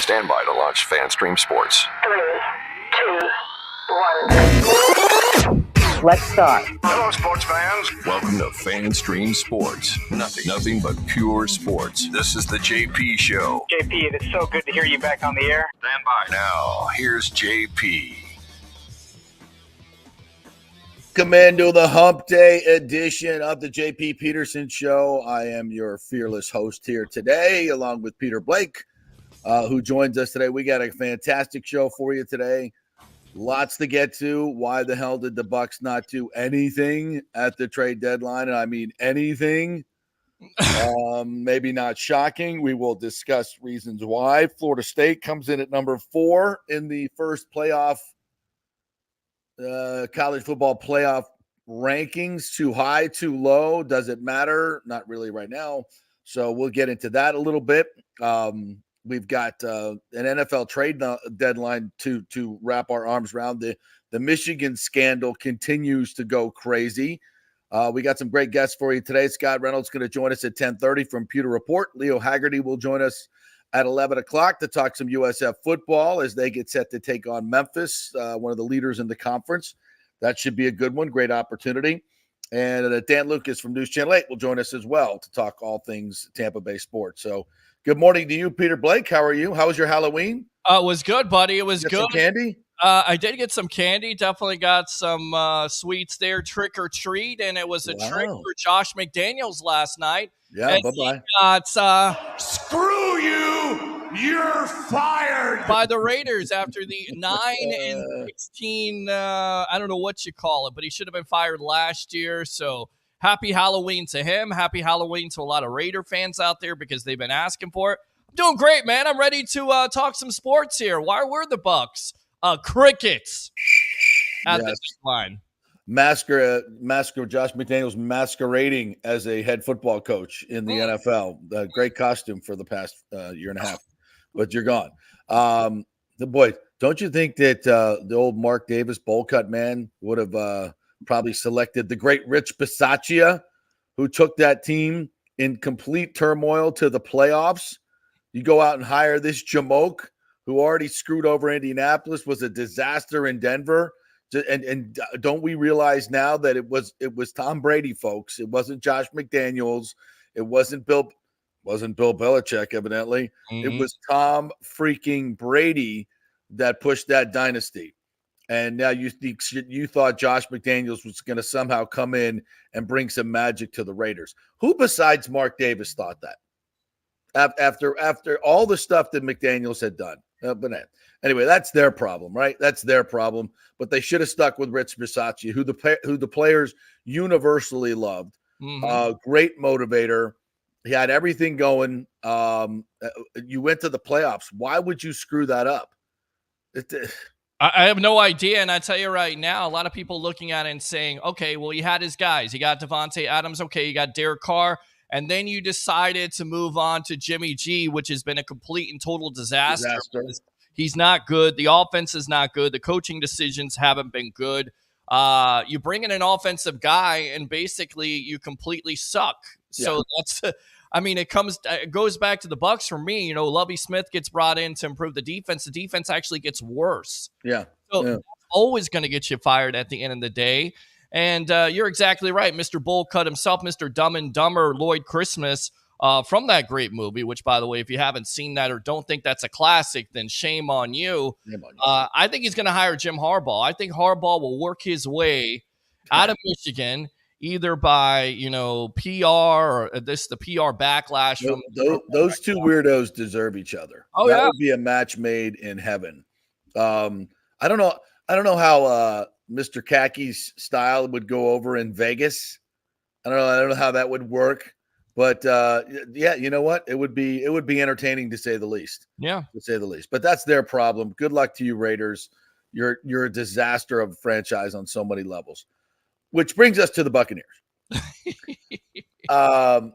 Stand by to launch FanStream Sports. 3, 2, 1. Let's start. Hello, sports fans. Welcome to FanStream Sports. Nothing but pure sports. This is the JP Show. JP, it's so good to hear you back on the air. Stand by. Now, here's JP. Commando, the Hump Day edition of the JP Peterson Show. I am your fearless host here today, along with Peter Blake, who joins us today. We got a fantastic show for you today. Lots to get to. Why the hell did the Bucs not do anything at the trade deadline? And I mean anything. Maybe not shocking. We will discuss reasons why. Florida State comes in at number 4 in the first playoff college football playoff rankings. Too high, too low? Does it matter? Not really right now. So we'll get into that a little bit. We've got an NFL trade deadline to wrap our arms around. The Michigan scandal continues to go crazy. We got some great guests for you today. Scott Reynolds is going to join us at 10:30 from Pewter Report. Leo Haggerty will join us at 11 o'clock to talk some USF football as they get set to take on Memphis, one of the leaders in the conference. That should be a good one. Great opportunity. And Dan Lucas from News Channel 8 will join us as well to talk all things Tampa Bay sports. So good morning to you, Peter Blake. How are you? How was your Halloween? It was good, buddy. It was Get good. Some candy? I did get some candy. Definitely got some sweets there, trick or treat. And it was a trick for Josh McDaniels last night. Yeah, bye-bye. Got screw you! You're fired by the Raiders after the 9-16. I don't know what you call it, but he should have been fired last year. So happy Halloween to him. Happy Halloween to a lot of Raider fans out there because they've been asking for it. I'm doing great, man. I'm ready to talk some sports here. Why were the Bucs crickets at the line? Masker Josh McDaniels masquerading as a head football coach in the NFL. Great costume for the past year and a half, but you're gone. Don't you think that the old Mark Davis bowl cut man would have probably selected the great Rich Bisaccia, who took that team in complete turmoil to the playoffs? You go out and hire this Jamoke, who already screwed over Indianapolis, was a disaster in Denver. And don't we realize now that it was Tom Brady, folks? It wasn't Josh McDaniels. It wasn't Bill Belichick, evidently. Mm-hmm. It was Tom freaking Brady that pushed that dynasty. And now you thought Josh McDaniels was going to somehow come in and bring some magic to the Raiders. Who besides Mark Davis thought that? After all the stuff that McDaniels had done. But anyway, that's their problem, right? That's their problem. But they should have stuck with Rich Bisaccia, who the players universally loved. Mm-hmm. Great motivator. He had everything going. You went to the playoffs. Why would you screw that up? I have no idea, and I tell you right now, a lot of people looking at it and saying, okay, well, he had his guys. He got Devontae Adams. Okay, you got Derek Carr. And then you decided to move on to Jimmy G, which has been a complete and total disaster. He's not good. The offense is not good. The coaching decisions haven't been good. You bring in an offensive guy, and basically you completely suck. So that's, it goes back to the Bucs for me. Lovie Smith gets brought in to improve the defense. The defense actually gets worse. Yeah. So that's always going to get you fired at the end of the day. And you're exactly right. Mr. Bull cut himself, Mr. Dumb and Dumber, Lloyd Christmas, from that great movie, which, by the way, if you haven't seen that or don't think that's a classic, then shame on you. I think he's going to hire Jim Harbaugh. I think Harbaugh will work his way out of Michigan, either by, PR or the PR backlash. From those two weirdos deserve each other. Oh, that would be a match made in heaven. I don't know how Mr. Kaki's style would go over in Vegas. I don't know how that would work, but you know what? It would be entertaining to say the least. Yeah, to say the least. But that's their problem. Good luck to you, Raiders. You're a disaster of a franchise on so many levels. Which brings us to the Buccaneers. I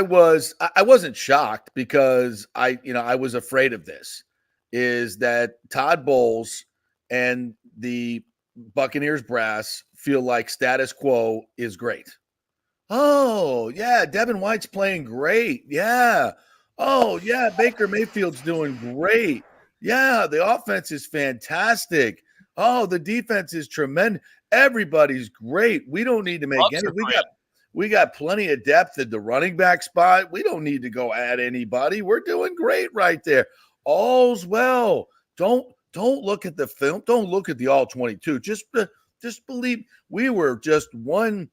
wasn't shocked because I was afraid of this. Is that Todd Bowles and the Buccaneers brass feel like status quo is great. Oh, yeah, Devin White's playing great. Yeah. Oh, yeah, Baker Mayfield's doing great. Yeah, the offense is fantastic. Oh, the defense is tremendous. Everybody's great. We don't need to make Bucs any. are great. We got plenty of depth at the running back spot. We don't need to go add anybody. We're doing great right there. All's well. Don't look at the film. Don't look at the all 22. Just believe we were just one,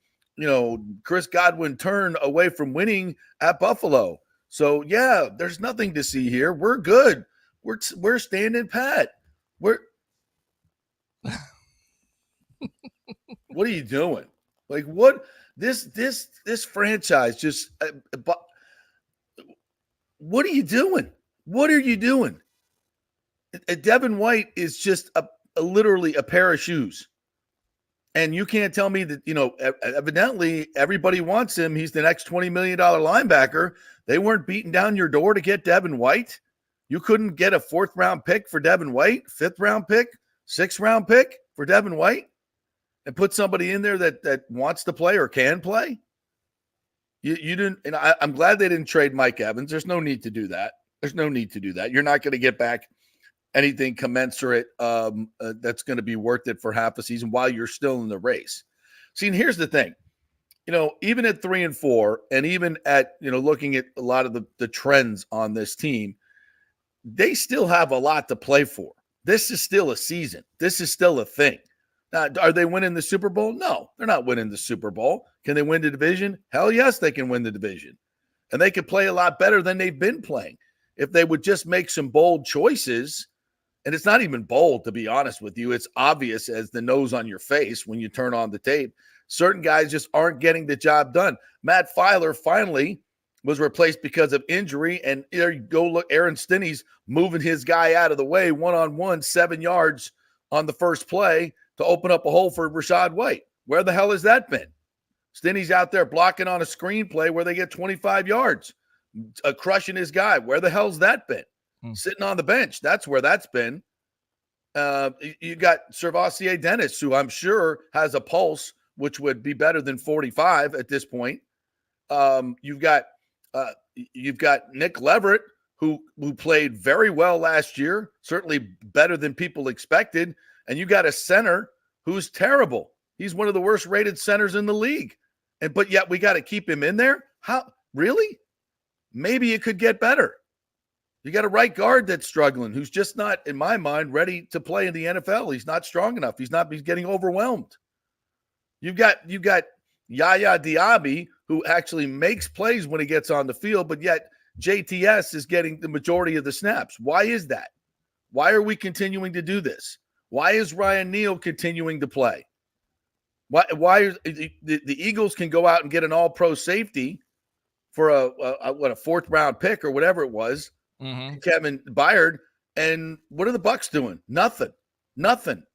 Chris Godwin turn away from winning at Buffalo. So yeah, there's nothing to see here. We're good. We're standing pat. What are you doing? Like what? This franchise just. What are you doing? What are you doing? Devin White is just literally a pair of shoes. And you can't tell me that, evidently everybody wants him. He's the next $20 million linebacker. They weren't beating down your door to get Devin White. You couldn't get a 4th-round pick for Devin White, 5th-round pick, 6th-round pick for Devin White, and put somebody in there that wants to play or can play. You didn't, and I'm glad they didn't trade Mike Evans. There's no need to do that. You're not going to get back anything commensurate that's going to be worth it for half a season while you're still in the race. See, and here's the thing. Even at 3-4, and even at, looking at a lot of the trends on this team, they still have a lot to play for. This is still a season. This is still a thing. Now, are they winning the Super Bowl? No, they're not winning the Super Bowl. Can they win the division? Hell yes, they can win the division. And they could play a lot better than they've been playing if they would just make some bold choices. And it's not even bold, to be honest with you. It's obvious as the nose on your face when you turn on the tape. Certain guys just aren't getting the job done. Matt Filer finally was replaced because of injury. And there you go. Look, Aaron Stinney's moving his guy out of the way, 1-on-1, 7 yards on the first play to open up a hole for Rachaad White. Where the hell has that been? Stinney's out there blocking on a screenplay where they get 25 yards, crushing his guy. Where the hell's that been? Sitting on the bench. That's where that's been. You got Servassier Dennis, who I'm sure has a pulse, which would be better than 45 at this point. You've got Nick Leverett, who played very well last year, certainly better than people expected. And you got a center who's terrible. He's one of the worst rated centers in the league. But yet we got to keep him in there. How? Really? Maybe it could get better. You got a right guard that's struggling, who's just not, in my mind, ready to play in the NFL. He's not strong enough. He's getting overwhelmed. You've got Yaya Diaby, who actually makes plays when he gets on the field, but yet JTS is getting the majority of the snaps. Why is that? Why are we continuing to do this? Why is Ryan Neal continuing to play? Why the Eagles can go out and get an all-pro safety for a 4th-round pick or whatever it was, Kevin Byard, and what are the Bucs doing? Nothing.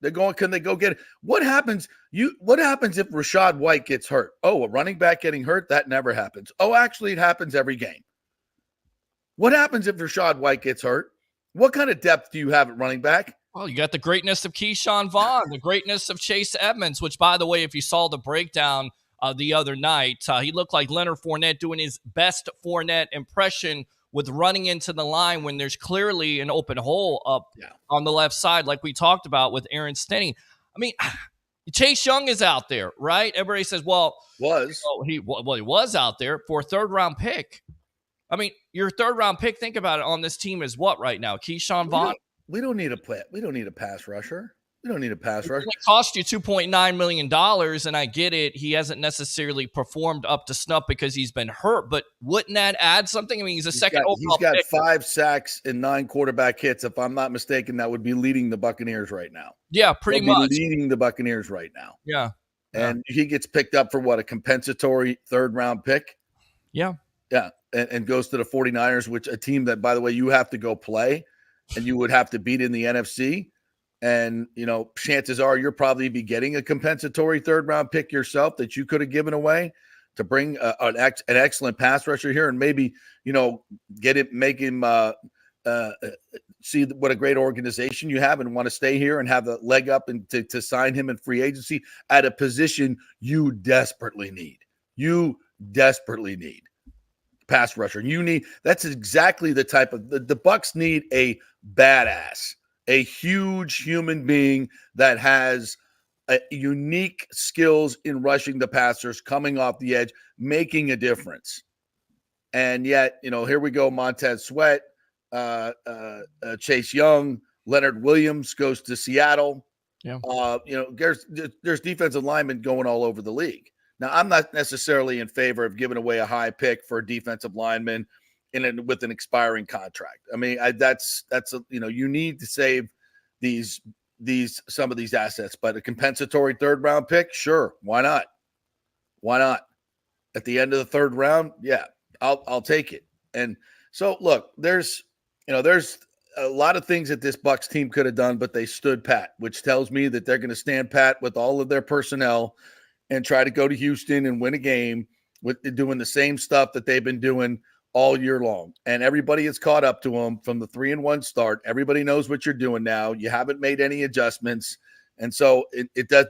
They're going, can they go get it? What happens if Rachaad White gets hurt? Oh, a running back getting hurt? That never happens. Oh, actually, it happens every game. What happens if Rachaad White gets hurt? What kind of depth do you have at running back? Well, you got the greatness of Keyshawn Vaughn, the greatness of Chase Edmonds, which, by the way, if you saw the breakdown the other night, he looked like Leonard Fournette doing his best Fournette impression with running into the line when there's clearly an open hole up on the left side, like we talked about with Aaron Stinney. I mean, Chase Young is out there, right? Everybody says, he was out there for a 3rd-round pick. I mean, your 3rd-round pick, think about it, on this team is what right now? Keyshawn Vaughn? We don't need a pass rusher. We don't need a pass rusher. It cost you $2.9 million, and I get it. He hasn't necessarily performed up to snuff because he's been hurt, but wouldn't that add something? I mean, he's a overall He's got pick. 5 sacks and 9 quarterback hits. If I'm not mistaken, that would be leading the Buccaneers right now. Yeah, pretty much. Leading the Buccaneers right now. Yeah. And he gets picked up for a compensatory 3rd-round pick? Yeah. Yeah, and goes to the 49ers, which a team that, by the way, you have to go play, and you would have to beat in the NFC. And, chances are you'll probably be getting a compensatory 3rd-round pick yourself that you could have given away to bring an excellent pass rusher here and maybe, make him see what a great organization you have and want to stay here and have the leg up and to sign him in free agency at a position you desperately need. pass rusher. That's exactly the type of the Bucs need a badass, a huge human being that has unique skills in rushing the passers, coming off the edge, making a difference. And yet, here we go. Montez Sweat, Chase Young, Leonard Williams goes to Seattle. Yeah. There's defensive linemen going all over the league. Now, I'm not necessarily in favor of giving away a high pick for a defensive lineman with an expiring contract. I mean, you need to save some of these assets, but a compensatory third round pick, sure, why not? Why not? At the end of the third round, yeah, I'll take it. And so, look, there's a lot of things that this Bucs team could have done, but they stood pat, which tells me that they're going to stand pat with all of their personnel and try to go to Houston and win a game with doing the same stuff that they've been doing all year long. And everybody has caught up to them from the 3-1 start. Everybody knows what you're doing now. You haven't made any adjustments. And so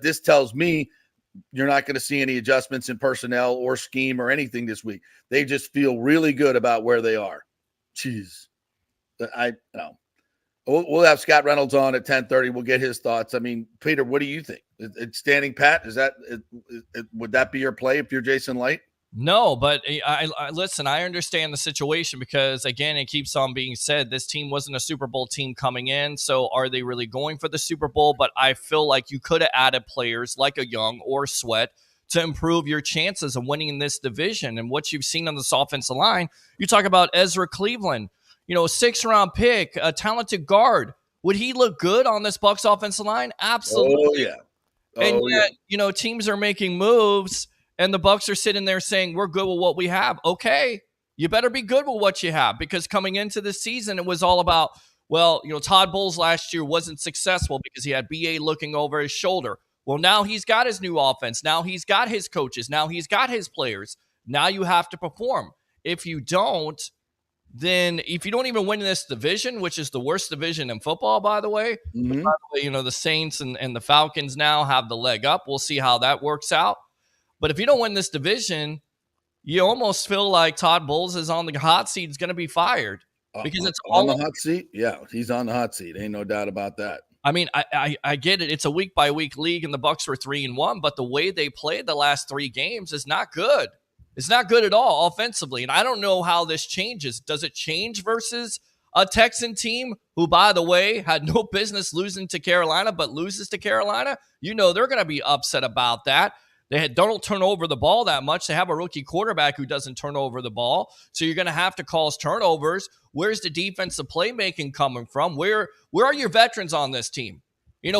this tells me you're not going to see any adjustments in personnel or scheme or anything this week. They just feel really good about where they are. Jeez. We'll have Scott Reynolds on at 10:30. We'll get his thoughts. I mean, Peter, what do you think? It's standing pat. Would that be your play if you're Jason Light? No, but I listen, I understand the situation because, again, it keeps on being said this team wasn't a Super Bowl team coming in. So are they really going for the Super Bowl? But I feel like you could have added players like a Young or Sweat to improve your chances of winning this division. And what you've seen on this offensive line, you talk about Ezra Cleveland, a 6th-round pick, a talented guard. Would he look good on this Bucs offensive line? Absolutely. Oh, yeah. And yet, teams are making moves, and the Bucs are sitting there saying, we're good with what we have. Okay, you better be good with what you have, because coming into the season, it was all about, Todd Bowles last year wasn't successful because he had BA looking over his shoulder. Well, now he's got his new offense. Now he's got his coaches. Now he's got his players. Now you have to perform. If you don't, then if you don't even win this division, which is the worst division in football, by the way, the Saints and the Falcons now have the leg up. We'll see how that works out. But if you don't win this division, you almost feel like Todd Bowles is on the hot seat. He's going to be fired because it's on the hot seat. Yeah, he's on the hot seat. Ain't no doubt about that. I mean, I get it. It's a week-by-week league, and the Bucs were 3-1, but the way they played the last 3 games is not good. It's not good at all offensively, and I don't know how this changes. Does it change versus a Texan team who, by the way, had no business losing to Carolina but loses to Carolina? They're going to be upset about that. They don't turn over the ball that much. They have a rookie quarterback who doesn't turn over the ball, so you're going to have to cause turnovers. Where's the defensive playmaking coming from? Where are your veterans on this team?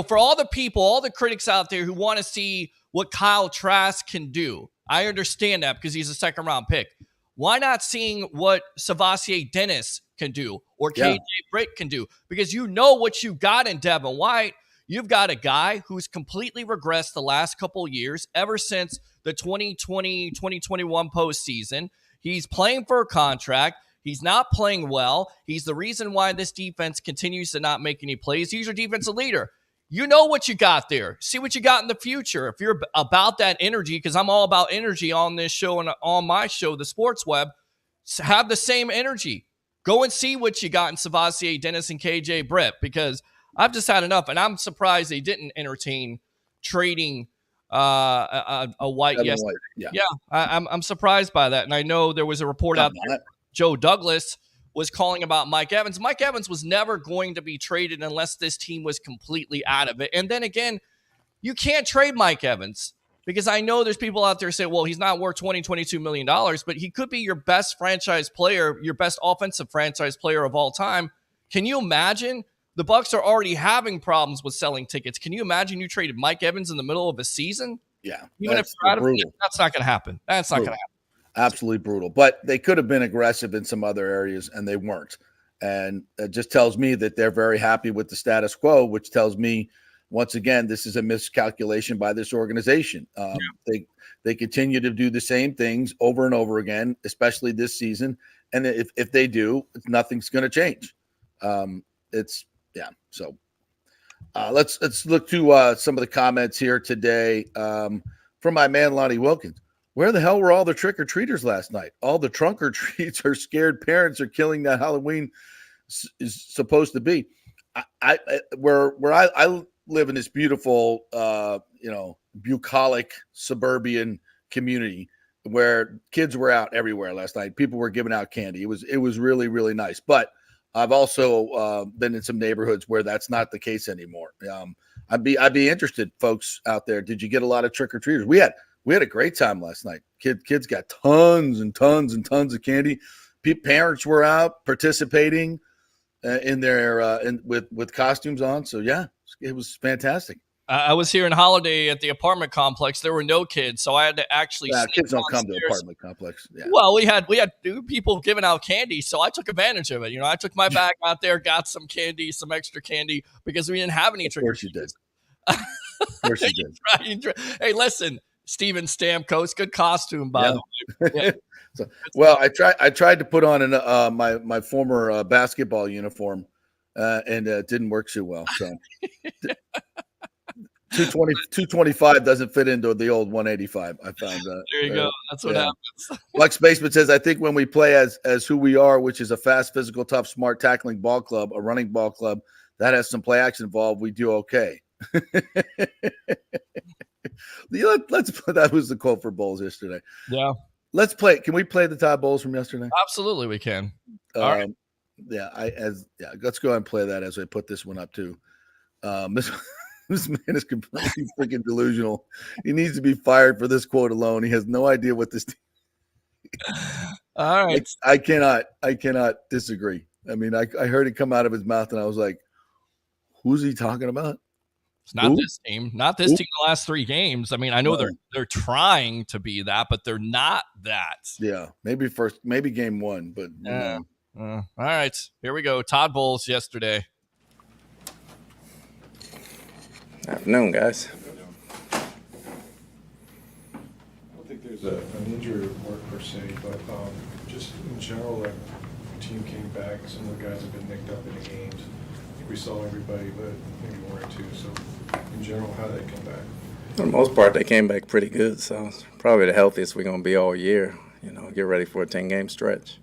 For all the people, all the critics out there who want to see what Kyle Trask can do, I understand that because he's a 2nd-round pick. Why not seeing what Savasier Dennis can do or KJ Britt can do? Because what you got in Devin White. You've got a guy who's completely regressed the last couple of years, ever since the 2020-2021 postseason. He's playing for a contract. He's not playing well. He's the reason why this defense continues to not make any plays. He's your defensive leader. You know what you got there. See what you got in the future. If you're about that energy, because I'm all about energy on this show and on my show, The Sports Web, have the same energy. Go and see what you got in Savasier Dennis and KJ Britt, because I've just had enough, and I'm surprised they didn't entertain trading a White yesterday. Yeah, I'm surprised by that, and I know there was a report out there. Joe Douglas was calling about Mike Evans. Mike Evans was never going to be traded unless this team was completely out of it. And then again, you can't trade Mike Evans, because I know there's people out there saying, well, he's not worth $22 million, but he could be your best franchise player, your best offensive franchise player of all time. Can you imagine? The Bucs are already having problems with selling tickets. Can you imagine you traded Mike Evans in the middle of a season? Yeah. Even if you're out of it, that's not going to happen. That's not going to happen. Absolutely brutal. But they could have been aggressive in some other areas, and they weren't. And it just tells me that they're very happy with the status quo, which tells me, once again, this is a miscalculation by this organization. They continue to do the same things over and over again, especially this season. And if they do, nothing's going to change. So let's look to some of the comments here today from my man Lonnie Wilkins. Where the hell were all the trick-or-treaters last night? All the trunk-or-treats are scared parents are killing that Halloween is supposed to be. Where I live in this beautiful, bucolic suburban community where kids were out everywhere last night. People were giving out candy. It was really, really nice. But I've also been in some neighborhoods where that's not the case anymore. I'd be interested, folks out there. Did you get a lot of trick-or-treaters? We had a great time last night. Kids got tons and tons and tons of candy. Parents were out participating in their with costumes on. So yeah, it was fantastic. I was here in Holiday at the apartment complex. There were no kids, so I had to actually. Kids don't come to apartment complex. Yeah. Well, we had people giving out candy, so I took advantage of it. I took my bag out there, got some candy, some extra candy because we didn't have any. Of course you did. Of course you did. Hey, listen, Steven Stamkos, good costume by the way. Yeah. Well, I tried to put on my former basketball uniform, and it didn't work too well. So 225 doesn't fit into the old 185. I found that. There you go. That's what happens. Lux Basement says, I think when we play as who we are, which is a fast, physical, tough, smart, tackling ball club, a running ball club that has some play action involved, we do okay. That was the quote for Bowles yesterday. Yeah. Let's play. Can we play the Todd Bowles from yesterday? Absolutely, we can. All right. Yeah. Let's go ahead and play that as I put this one up too. This man is completely freaking delusional. He needs to be fired for this quote alone. He has no idea what this. All right. I cannot disagree. I mean, I heard it come out of his mouth, and I was like, "Who's he talking about?" It's not this team. Not this team. The last 3 games. I mean, I know they're trying to be that, but they're not that. Yeah, maybe game 1, but all right, here we go. Todd Bowles yesterday. Afternoon, guys. I don't think there's an injury report per se, but just in general, like the team came back. Some of the guys have been nicked up in the games. I think we saw everybody, but maybe 1 or 2. So in general, how did they come back? For the most part, they came back pretty good. So it's probably the healthiest we're going to be all year. Get ready for a 10-game stretch.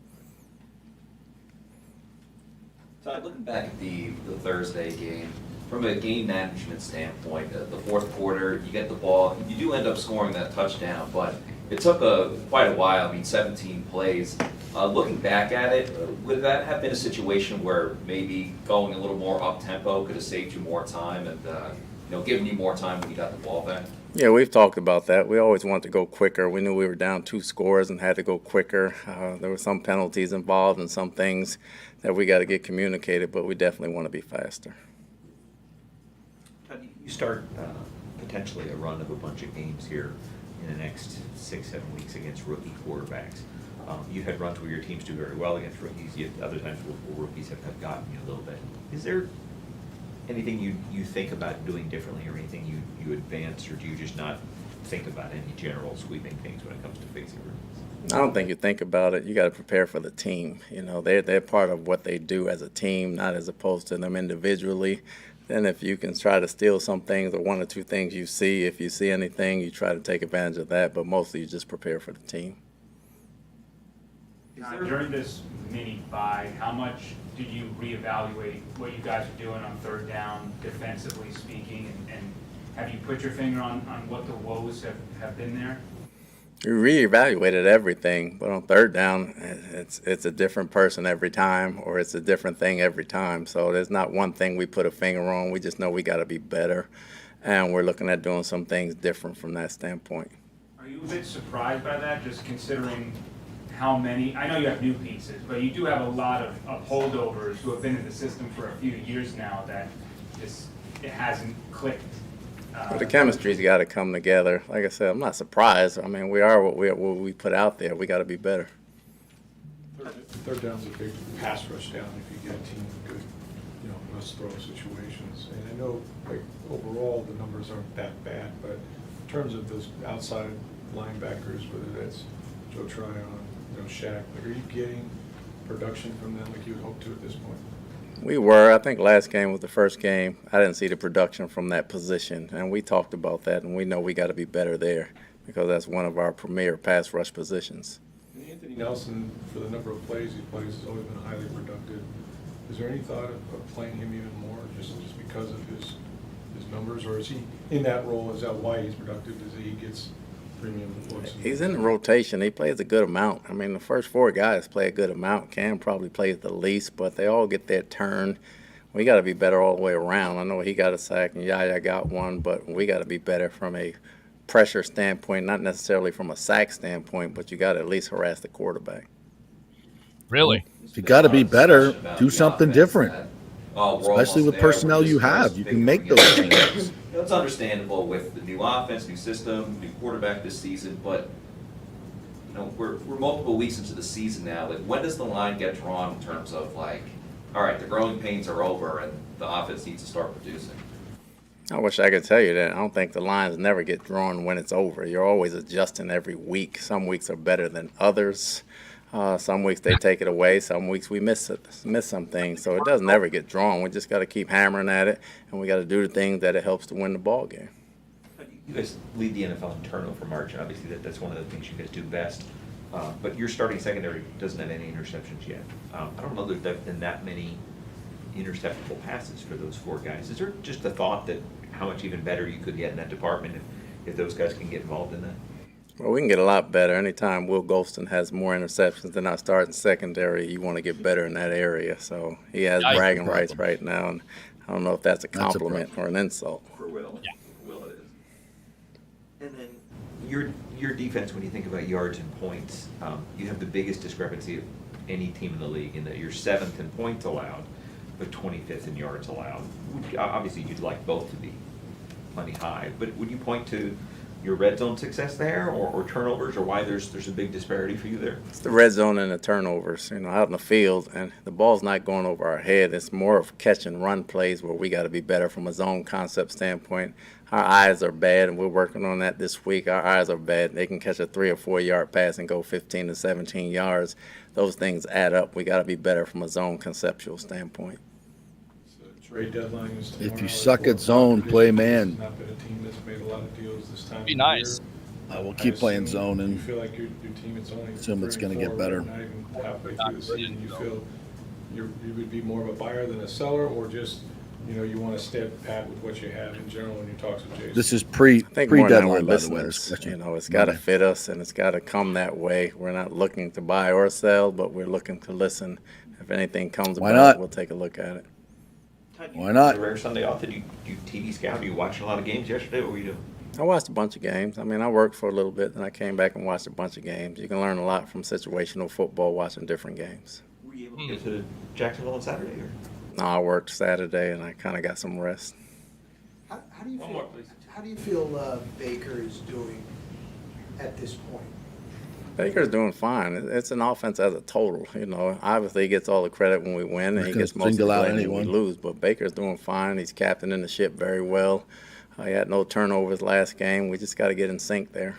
Todd, looking back at the Thursday game, from a game management standpoint, the fourth quarter, you get the ball, you do end up scoring that touchdown, but it took quite a while. I mean, 17 plays. Looking back at it, would that have been a situation where maybe going a little more up-tempo could have saved you more time and given you more time when you got the ball back? Yeah, we've talked about that. We always wanted to go quicker. We knew we were down 2 scores and had to go quicker. There were some penalties involved and some things that we got to get communicated, but we definitely want to be faster. You start potentially a run of a bunch of games here in the next 6-7 weeks against rookie quarterbacks. You've had runs where your teams do very well against rookies, yet other times where rookies have gotten you a little bit. Is there anything you think about doing differently, or anything you advance, or do you just not think about any general sweeping things when it comes to facing rookies? I don't think you think about it. You got to prepare for the team. They're part of what they do as a team, not as opposed to them individually. Then if you can try to steal some things or 1 or 2 things you see, if you see anything, you try to take advantage of that, but mostly you just prepare for the team. During this mini bye, how much did you reevaluate what you guys are doing on third down, defensively speaking, and have you put your finger on what the woes have been there? We reevaluated everything, but on third down, it's a different person every time, or it's a different thing every time. So there's not one thing we put a finger on. We just know we got to be better, and we're looking at doing some things different from that standpoint. Are you a bit surprised by that, just considering how many? I know you have new pieces, but you do have a lot of holdovers who have been in the system for a few years now that it hasn't clicked. But the chemistry's got to come together. Like I said, I'm not surprised. I mean, we are what we put out there. We got to be better. Third down's a big pass rush down if you get a team with good, must-throw situations. And I know, like, overall the numbers aren't that bad, but in terms of those outside linebackers, whether that's Joe Tryon, Shaq, are you getting production from them like you would hope to at this point? We were. I think last game was the first game. I didn't see the production from that position, and we talked about that, and we know we got to be better there. because that's one of our premier pass rush positions. And Anthony Nelson, for the number of plays he plays, has always been highly productive. Is there any thought of playing him even more just because of his numbers, or is he in that role? Is that why he's productive? Is he gets premium looks? He's in the rotation. He plays a good amount. I mean, the first 4 guys play a good amount. Cam probably plays the least, but they all get their turn. We got to be better all the way around. I know he got a sack and Yaya got one, but we got to be better from a pressure standpoint, not necessarily from a sack standpoint, but you got to at least harass the quarterback. Really? You got to be better. Do something different. Especially with personnel you have. You can make those changes. It's understandable with the new offense, new system, new quarterback this season, but we're multiple weeks into the season now. Like, when does the line get drawn in terms of like, all right, the growing pains are over and the offense needs to start producing? I wish I could tell you that. I don't think the lines never get drawn when it's over. You're always adjusting every week. Some weeks are better than others. Some weeks they take it away. Some weeks we miss some things. So it doesn't ever get drawn. We just got to keep hammering at it, and we got to do the things that it helps to win the ball game. You guys lead the NFL in turnover margin. Obviously, that's one of the things you guys do best. But your starting secondary doesn't have any interceptions yet. I don't know that there have been that many interceptable passes for those 4 guys. Is there just the thought that how much even better you could get in that department if those guys can get involved in that? Well, we can get a lot better. Anytime Will Golston has more interceptions than our starting secondary, you want to get better in that area. So he has bragging rights right now, and I don't know if that's a compliment or an insult. For Will. Yeah. Will it is. And then your defense, when you think about yards and points, you have the biggest discrepancy of any team in the league in that you're 7th in points allowed, but 25th in yards allowed. Obviously, you'd like both to be plenty high, but would you point to your red zone success there, or turnovers, or why there's a big disparity for you there? It's the red zone and the turnovers, out in the field, and the ball's not going over our head. It's more of catch and run plays where we got to be better from a zone concept standpoint. Our eyes are bad, and we're working on that this week. Our eyes are bad. They can catch a 3 or 4 yard pass and go 15 to 17 yards. Those things add up. We got to be better from a zone conceptual standpoint. Trade deadline is tomorrow. If you suck at zone, play man. It's not been a team that's made a lot of deals this time. Be nice. We'll keep playing zone, You and feel like your team is only assume it's 3 and gonna get 4, better. Not even halfway through the season. You feel you would be more of a buyer than a seller, or just you want to stay pat with what you have in general when you talk to Jason. this is I think more than pre-deadline, we're by the way. listening. It's got to fit us, and it's got to come that way. We're not looking to buy or sell, but we're looking to listen. If anything comes Why about, not? we'll take a look at it. Why not? A rare Sunday off. Did you TV scout? You watching a lot of games yesterday? What were you doing? I watched a bunch of games. I mean, I worked for a little bit, and I came back and watched a bunch of games. You can learn a lot from situational football watching different games. Were you able to get to Jacksonville on Saturday? Or? No, I worked Saturday, and I kind of got some rest. How do you feel Baker is doing at this point? Baker's doing fine. It's an offense as a total. Obviously he gets all the credit when we win, and he gets most of the blame when we lose. But Baker's doing fine. He's captaining the ship very well. He had no turnovers last game. We just got to get in sync there.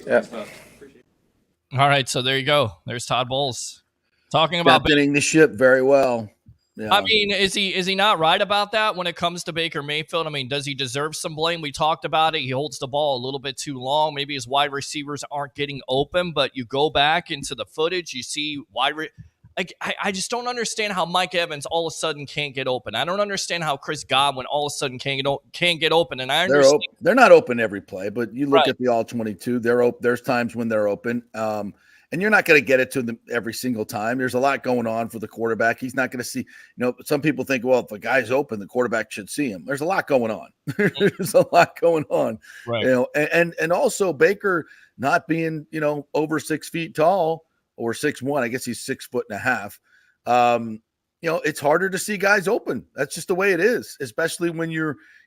Thanks. All right, so there you go. There's Todd Bowles talking about captaining the ship very well. Yeah. I mean, is he not right about that when it comes to Baker Mayfield? I mean, does he deserve some blame? We talked about it. He holds the ball a little bit too long. Maybe his wide receivers aren't getting open, but you go back into the footage, you see I just don't understand how Mike Evans all of a sudden can't get open. I don't understand how Chris Godwin all of a sudden can't get open. And I understand they're not open every play, but you look at the all 22. They're open. There's times when they're open. And you're not going to get it to them every single time. There's a lot going on for the quarterback. He's not going to see, some people think, well, if a guy's open, the quarterback should see him. There's a lot going on. There's a lot going on. Right. And also Baker not being, over 6 feet tall or 6'1". I guess he's 6'1.5". It's harder to see guys open. That's just the way it is, especially when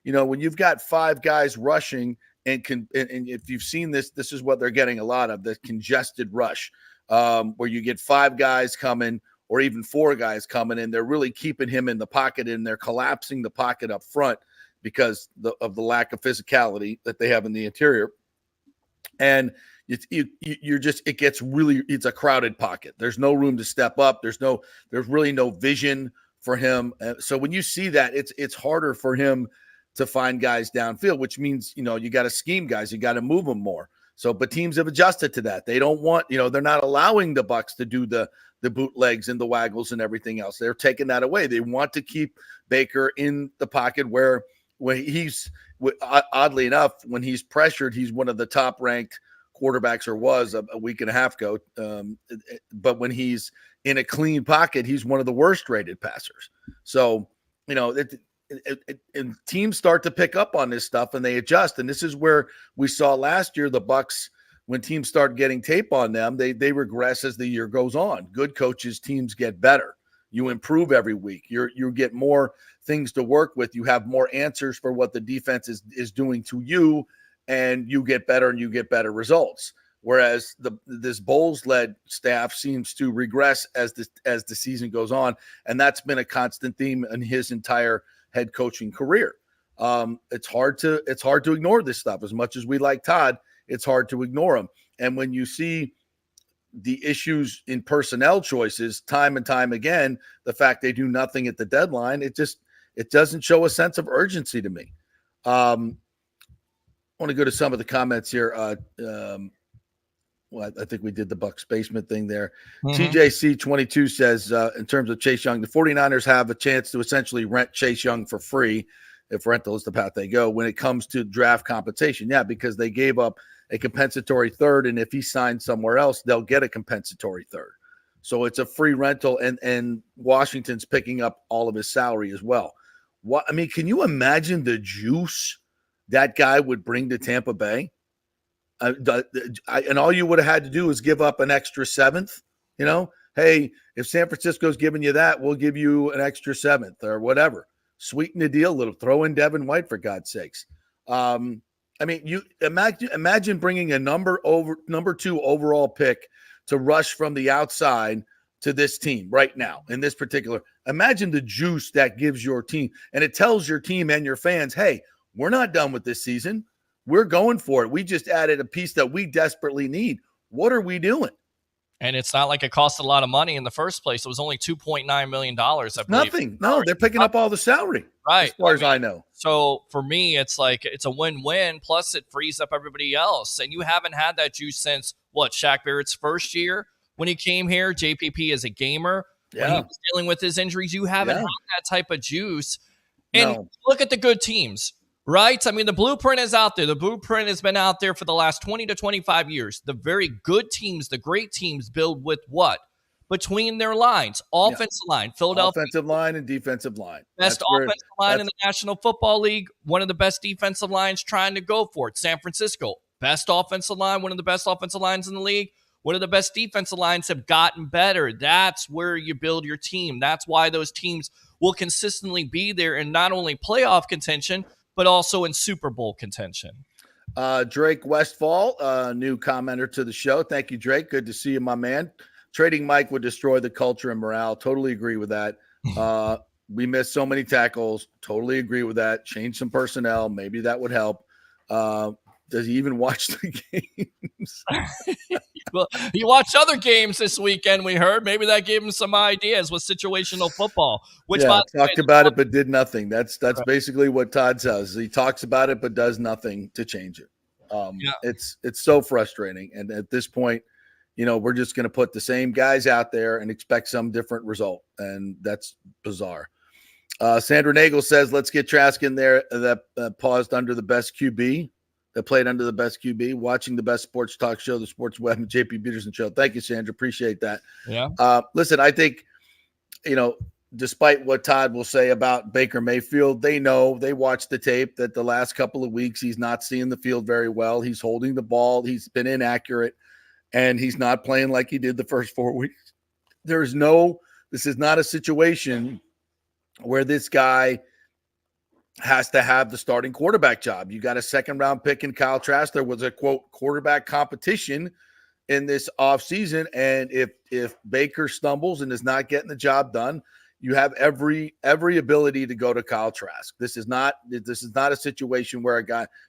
when you've got 5 guys rushing. And if you've seen this is what they're getting a lot of, the congested rush, where you get 5 guys coming or even 4 guys coming, and they're really keeping him in the pocket, and they're collapsing the pocket up front because of the lack of physicality that they have in the interior. And it gets really, it's a crowded pocket. There's no room to step up. There's really no vision for him. So when you see that, it's harder for him to find guys downfield, which means, you got to scheme guys, you got to move them more. So, but teams have adjusted to that. They don't want, they're not allowing the Bucs to do the bootlegs and the waggles and everything else. They're taking that away. They want to keep Baker in the pocket where he's, oddly enough, when he's pressured, he's one of the top ranked quarterbacks, or was a week and a half ago. But when he's in a clean pocket, he's one of the worst rated passers. So, and teams start to pick up on this stuff and they adjust. And this is where we saw last year, the Bucs, when teams start getting tape on them, they regress as the year goes on. Good coaches, teams get better. You improve every week. You get more things to work with. You have more answers for what the defense is doing to you, and you get better and you get better results. Whereas this Bowles-led staff seems to regress as the season goes on, and that's been a constant theme in his entire head coaching career. It's hard to ignore this stuff. As much as we like Todd, it's hard to ignore him. And when you see the issues in personnel choices time and time again, the fact they do nothing at the deadline, it doesn't show a sense of urgency to me. I want to go to some of the comments here. Well, I think we did the Bucs basement thing there. TJC22 says, in terms of Chase Young, the 49ers have a chance to essentially rent Chase Young for free if rental is the path they go when it comes to draft compensation. Yeah, because they gave up a compensatory third, and if he signs somewhere else, they'll get a compensatory third. So it's a free rental, and Washington's picking up all of his salary as well. Can you imagine the juice that guy would bring to Tampa Bay? And all you would have had to do is give up an extra seventh. Hey, if San Francisco's giving you that, we'll give you an extra seventh or whatever. Sweeten the deal a little. Throw in Devin White, for God's sakes. You imagine bringing a number 2 overall pick to rush from the outside to this team right now in this particular. Imagine the juice that gives your team, and it tells your team and your fans, hey, we're not done with this season. We're going for it. We just added a piece that we desperately need. What are we doing? And it's not like it cost a lot of money in the first place. It was only $2.9 million. I believe. Nothing. No, they're picking up all the salary. Right. As far as I know. So for me, it's like it's a win-win. Plus, it frees up everybody else. And you haven't had that juice since, Shaq Barrett's first year when he came here. JPP is a gamer. Yeah. When he was dealing with his injuries, you haven't had that type of juice. And look at the good teams. Right? The blueprint is out there. The blueprint has been out there for the last 20 to 25 years. The very good teams, the great teams build with what? Between their lines. Offensive line. Philadelphia. Offensive line and defensive line. Best offensive line in the National Football League. One of the best defensive lines trying to go for it. San Francisco. Best offensive line. One of the best offensive lines in the league. One of the best defensive lines have gotten better. That's where you build your team. That's why those teams will consistently be there in not only playoff contention, but also in Super Bowl contention. Drake Westfall, new commenter to the show. Thank you, Drake. Good to see you, my man. Trading Mike would destroy the culture and morale. Totally agree with that. We missed so many tackles. Totally agree with that. Change some personnel. Maybe that would help. Does he even watch the games? Well, he watched other games this weekend, we heard. Maybe that gave him some ideas with situational football. Talked about it but did nothing. That's right. Basically what Todd says. He talks about it but does nothing to change it. It's so frustrating. And at this point, we're just going to put the same guys out there and expect some different result. And that's bizarre. Sandra Nagel says, let's get Trask in there that paused under the best QB. That played under the best QB, watching the best sports talk show, the Sports Web and JP Peterson show. Thank you, Sandra. Appreciate that. Yeah. Listen, I think, despite what Todd will say about Baker Mayfield, they watch the tape that the last couple of weeks he's not seeing the field very well. He's holding the ball. He's been inaccurate, and he's not playing like he did the first 4 weeks. This is not a situation where this guy has to have the starting quarterback job. You got a second-round pick in Kyle Trask. There was a, quote, quarterback competition in this offseason, and if Baker stumbles and is not getting the job done, you have every ability to go to Kyle Trask. This is not a situation where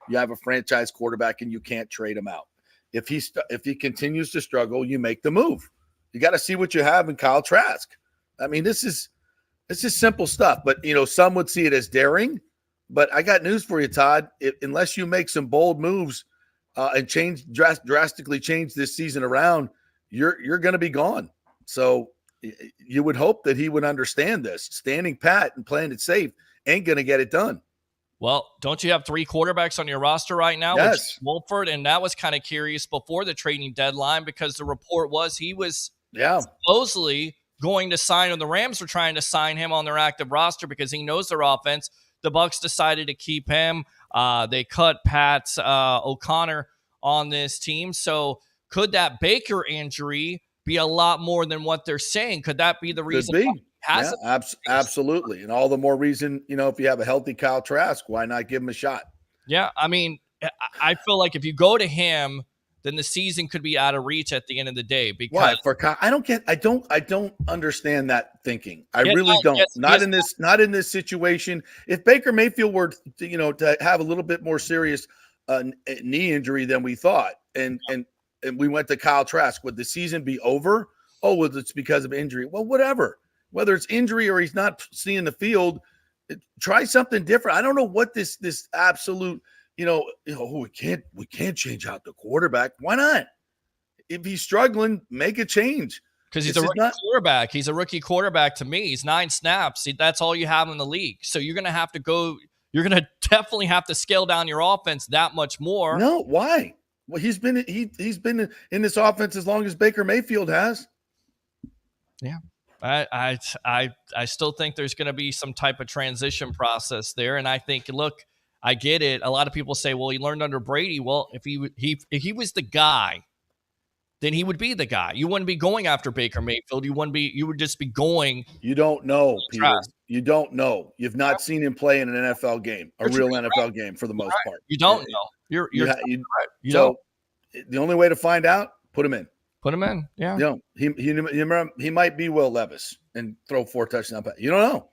you have a franchise quarterback and you can't trade him out. If he continues to struggle, you make the move. You got to see what you have in Kyle Trask. This is simple stuff, but some would see it as daring. But I got news for you, Todd. Unless you make some bold moves and drastically change this season around, you're going to be gone. So you would hope that he would understand this. Standing pat and playing it safe ain't going to get it done. Well, don't you have 3 quarterbacks on your roster right now? Yes. Which is Wolford, and that was kind of curious before the trading deadline because the report was he was supposedly going to sign, or the Rams were trying to sign him on their active roster because he knows their offense. The Bucs decided to keep him. They cut Pat O'Connor on this team. So could that Baker injury be a lot more than what they're saying? Could that be the reason? Could be. Absolutely. And all the more reason, if you have a healthy Kyle Trask, why not give him a shot? Yeah. I mean, I feel like if you go to him, then the season could be out of reach at the end of the day. Because why? For Kyle, I don't understand that thinking. I really don't. Not in this situation. If Baker Mayfield were, to have a little bit more serious knee injury than we thought, and we went to Kyle Trask, would the season be over? Oh, well, it's because of injury. Well, whatever. Whether it's injury or he's not seeing the field, try something different. I don't know what this absolute, we can't change out the quarterback. Why not? If he's struggling, make a change. Because he's a rookie quarterback. He's a rookie quarterback to me. He's 9 snaps. That's all you have in the league. So you're going to have to go. You're going to definitely have to scale down your offense that much more. No, why? Well, he's been in this offense as long as Baker Mayfield has. Yeah. I still think there's going to be some type of transition process there. And I think, look, I get it. A lot of people say, well, he learned under Brady. Well, if he was the guy, then he would be the guy. You wouldn't be going after Baker Mayfield. You would just be going. You don't know, Peter. You don't know. You've not seen him play in an NFL game, a real NFL game for the most part. You don't know. So the only way to find out, put him in. Put him in, yeah. He might be Will Levis and throw 4 touchdowns. You don't know.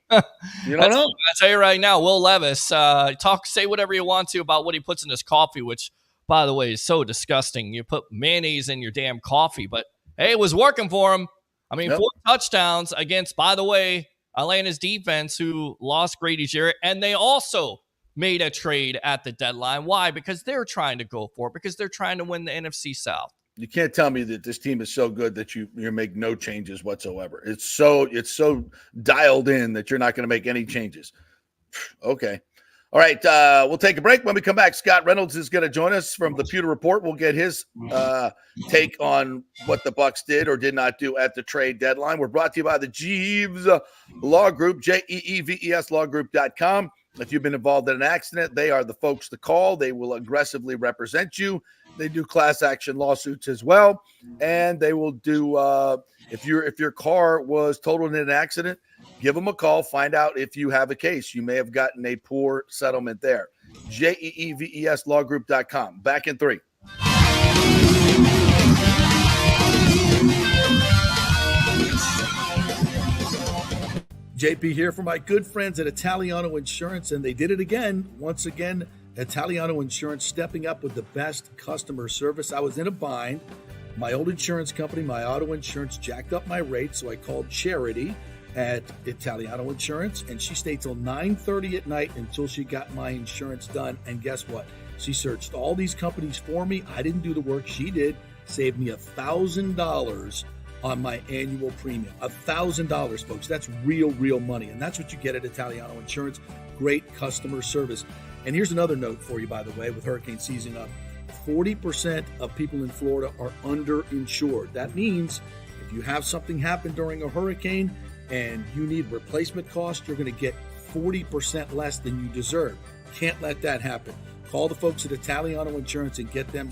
You don't know. I tell you right now, Will Levis, say whatever you want to about what he puts in his coffee, which, by the way, is so disgusting. You put mayonnaise in your damn coffee, but hey, it was working for him. I mean, 4 touchdowns against, by the way, Atlanta's defense, who lost Grady Jarrett, and they also made a trade at the deadline. Why? Because they're trying to go for it, because they're trying to win the NFC South. You can't tell me that this team is so good that you make no changes whatsoever. It's so dialed in that you're not going to make any changes. Okay. All right. We'll take a break. When we come back, Scott Reynolds is going to join us from the Pewter Report. We'll get his take on what the Bucs did or did not do at the trade deadline. We're brought to you by the Jeeves Law Group, JEEVES lawgroup.com. If you've been involved in an accident, they are the folks to call. They will aggressively represent you. They do class action lawsuits as well, and they will do if your car was totaled in an accident, give them a call. Find out if you have a case. You may have gotten a poor settlement there. JEEVES lawgroup.com. Back in 3. JP here for my good friends at Italiano Insurance, and they did it again. Once again, Italiano Insurance stepping up with the best customer service. I was in a bind. My old insurance company, my auto insurance, jacked up my rates, so I called Charity at Italiano Insurance, and she stayed till 9:30 at night until she got my insurance done. And guess what? She searched all these companies for me. I didn't do the work. She did. Saved me $1,000 on my annual premium. $1,000, folks. That's real money. And that's what you get at Italiano Insurance. Great customer service. And here's another note for you, by the way, with hurricane season up. 40% of people in Florida are underinsured. That means if you have something happen during a hurricane and you need replacement costs, you're going to get 40% less than you deserve. Can't let that happen. Call the folks at Italiano Insurance and get them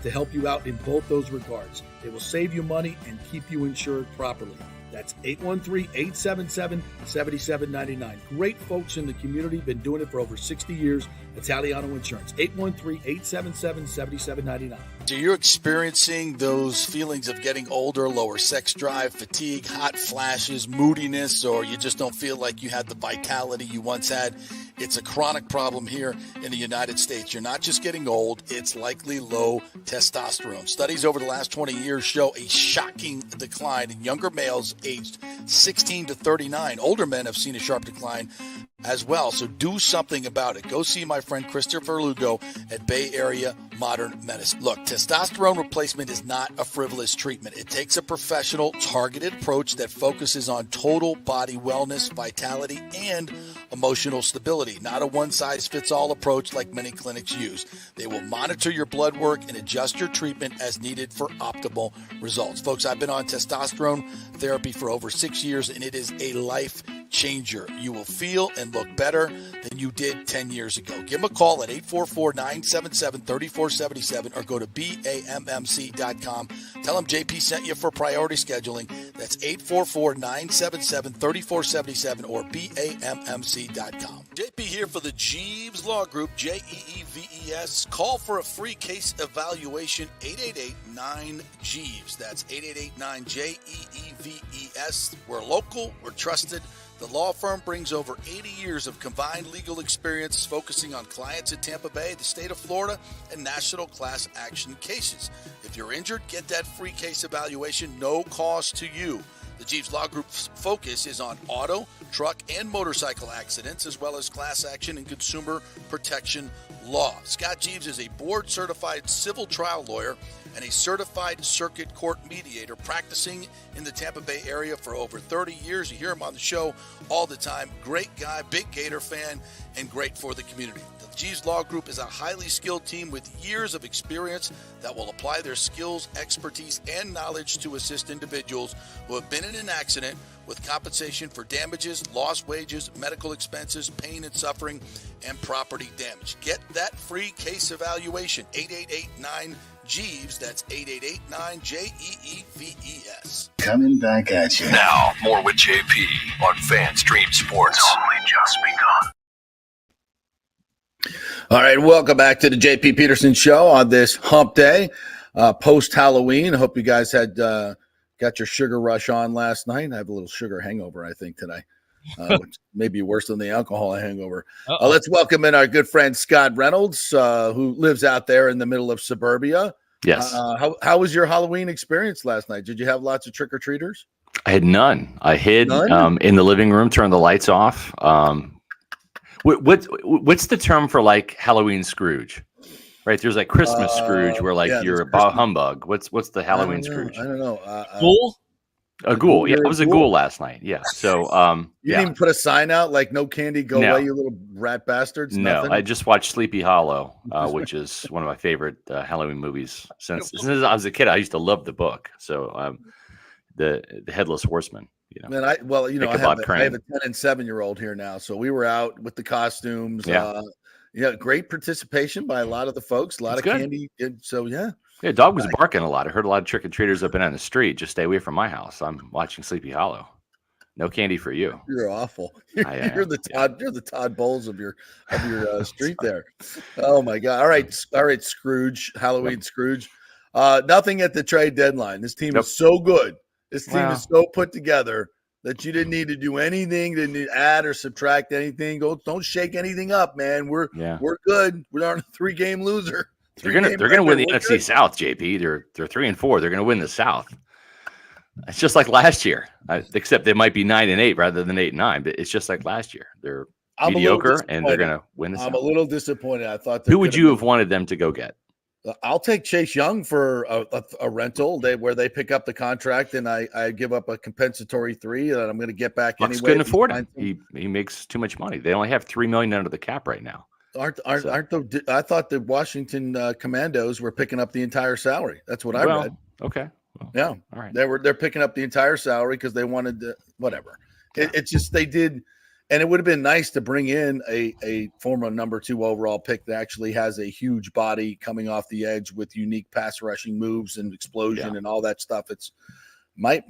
to help you out in both those regards. They will save you money and keep you insured properly. That's 813-877-7799. Great folks in the community, been doing it for over 60 years. Italiano Insurance, 813-877-7799. So you're experiencing those feelings of getting older, lower sex drive, fatigue, hot flashes, moodiness, or you just don't feel like you had the vitality you once had. It's a chronic problem here in the United States. You're not just getting old, it's likely low testosterone. Studies over the last 20 years show a shocking decline in younger males aged 16 to 39. Older men have seen a sharp decline, as well. So do something about it. Go see my friend Christopher Lugo at Bay Area Modern Medicine. Look, testosterone replacement is not a frivolous treatment. It takes a professional, targeted approach that focuses on total body wellness, vitality, and emotional stability, not a one-size-fits-all approach like many clinics use. They will monitor your blood work and adjust your treatment as needed for optimal results. Folks, I've been on testosterone therapy for over 6 years, and it is a life changer. You will feel and look better than you did 10 years ago. Give them a call at 844-977-3477 or go to BAMMC.com. Tell them JP sent you for priority scheduling. That's 844-977-3477 or BAMMC.com. JP here for the Jeeves Law Group, Jeeves. Call for a free case evaluation, 888-9-JEEVES. That's 888-9-JEEVES. We're local, we're trusted. The law firm brings over 80 years of combined legal experience focusing on clients in Tampa Bay, the state of Florida, and national class action cases. If you're injured, get that free case evaluation, no cost to you. The Jeeves Law Group's focus is on auto, truck, and motorcycle accidents, as well as class action and consumer protection law. Scott Jeeves is a board-certified civil trial lawyer and a certified circuit court mediator practicing in the Tampa Bay area for over 30 years. You hear him on the show all the time. Great guy, big Gator fan, and great for the community. The Jeeves Law Group is a highly skilled team with years of experience that will apply their skills, expertise, and knowledge to assist individuals who have been in an accident with compensation for damages, lost wages, medical expenses, pain and suffering, and property damage. Get that free case evaluation, 888-9-JEEVES. That's 888-9-JEEVES. Coming back at you. Now, more with JP on FanStream Sports. It's only just begun. All right, welcome back to the JP Peterson Show on this hump day, post-Halloween. I hope you guys had got your sugar rush on last night. I have a little sugar hangover, I think, today, which may be worse than the alcohol hangover. Let's welcome in our good friend Scott Reynolds, who lives out there in the middle of suburbia. Yes. How was your Halloween experience last night? Did you have lots of trick-or-treaters? I had none. I hid in the living room, turned the lights off. What's the term for like Halloween Scrooge? Right, there's like Christmas Scrooge where like you're a bah humbug. What's the Halloween Scrooge? I don't know. Ghoul? A ghoul. Yeah, I was a ghoul last night. Yeah. So you didn't even put a sign out like "No candy, go away, you little rat bastards." No, I just watched Sleepy Hollow, which is one of my favorite Halloween movies since I was a kid. I used to love the book. So the Headless Horseman. You know, man, I have a 10 and 7-year-old here now, so we were out with the costumes. Yeah. Great participation by a lot of the folks, a lot of candy. So yeah, dog was barking a lot. I heard a lot of trick or treaters up and down the street. Just stay away from my house. I'm watching Sleepy Hollow. No candy for you. You're awful. You're the Todd Bowles of your street there. Oh my God! All right, Scrooge, Halloween Scrooge. Nothing at the trade deadline. This team is so good. This team is so put together that you didn't need to do anything, didn't need to add or subtract anything. Don't shake anything up, man. We're good. We aren't a 3-game loser. They're gonna win the NFC South, JP. They're 3-4. They're gonna win the South. It's just like last year, except they might be 9-8 rather than 8-9. But it's just like last year. They're mediocre and they're gonna win the South. I'm a little disappointed. I thought. Who would you have wanted them to go get? I'll take Chase Young for a rental where they pick up the contract and I give up a compensatory 3 that I'm going to get back anyway. Couldn't afford him. He makes too much money. They only have $3 million under the cap right now. I thought the Washington Commandos were picking up the entire salary. That's what I read. Okay. Well, yeah. All right. They're picking up the entire salary because they wanted to, whatever. Yeah. It's just they did. And it would have been nice to bring in a former number 2 overall pick that actually has a huge body coming off the edge with unique pass rushing moves and explosion and all that stuff. It's might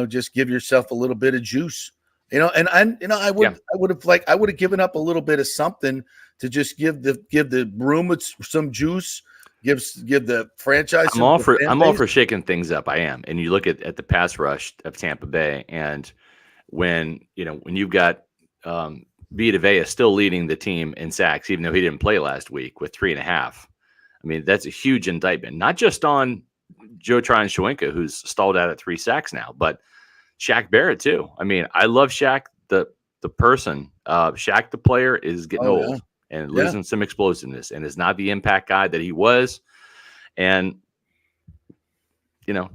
just give yourself a little bit of juice, And I would have given up a little bit of something to just give the room some juice. Give the franchise. I'm all for shaking things up. I am. And you look at the pass rush of Tampa Bay, and when you've got Vita Vea still leading the team in sacks, even though he didn't play last week with 3.5. I mean, that's a huge indictment, not just on Joe Tryon-Shoyinka, who's stalled out at 3 sacks now, but Shaq Barrett too. I mean, I love Shaq. The the person, Shaq, the player, is getting old and Yeah. losing some explosiveness and is not the impact guy that he was. And, you know,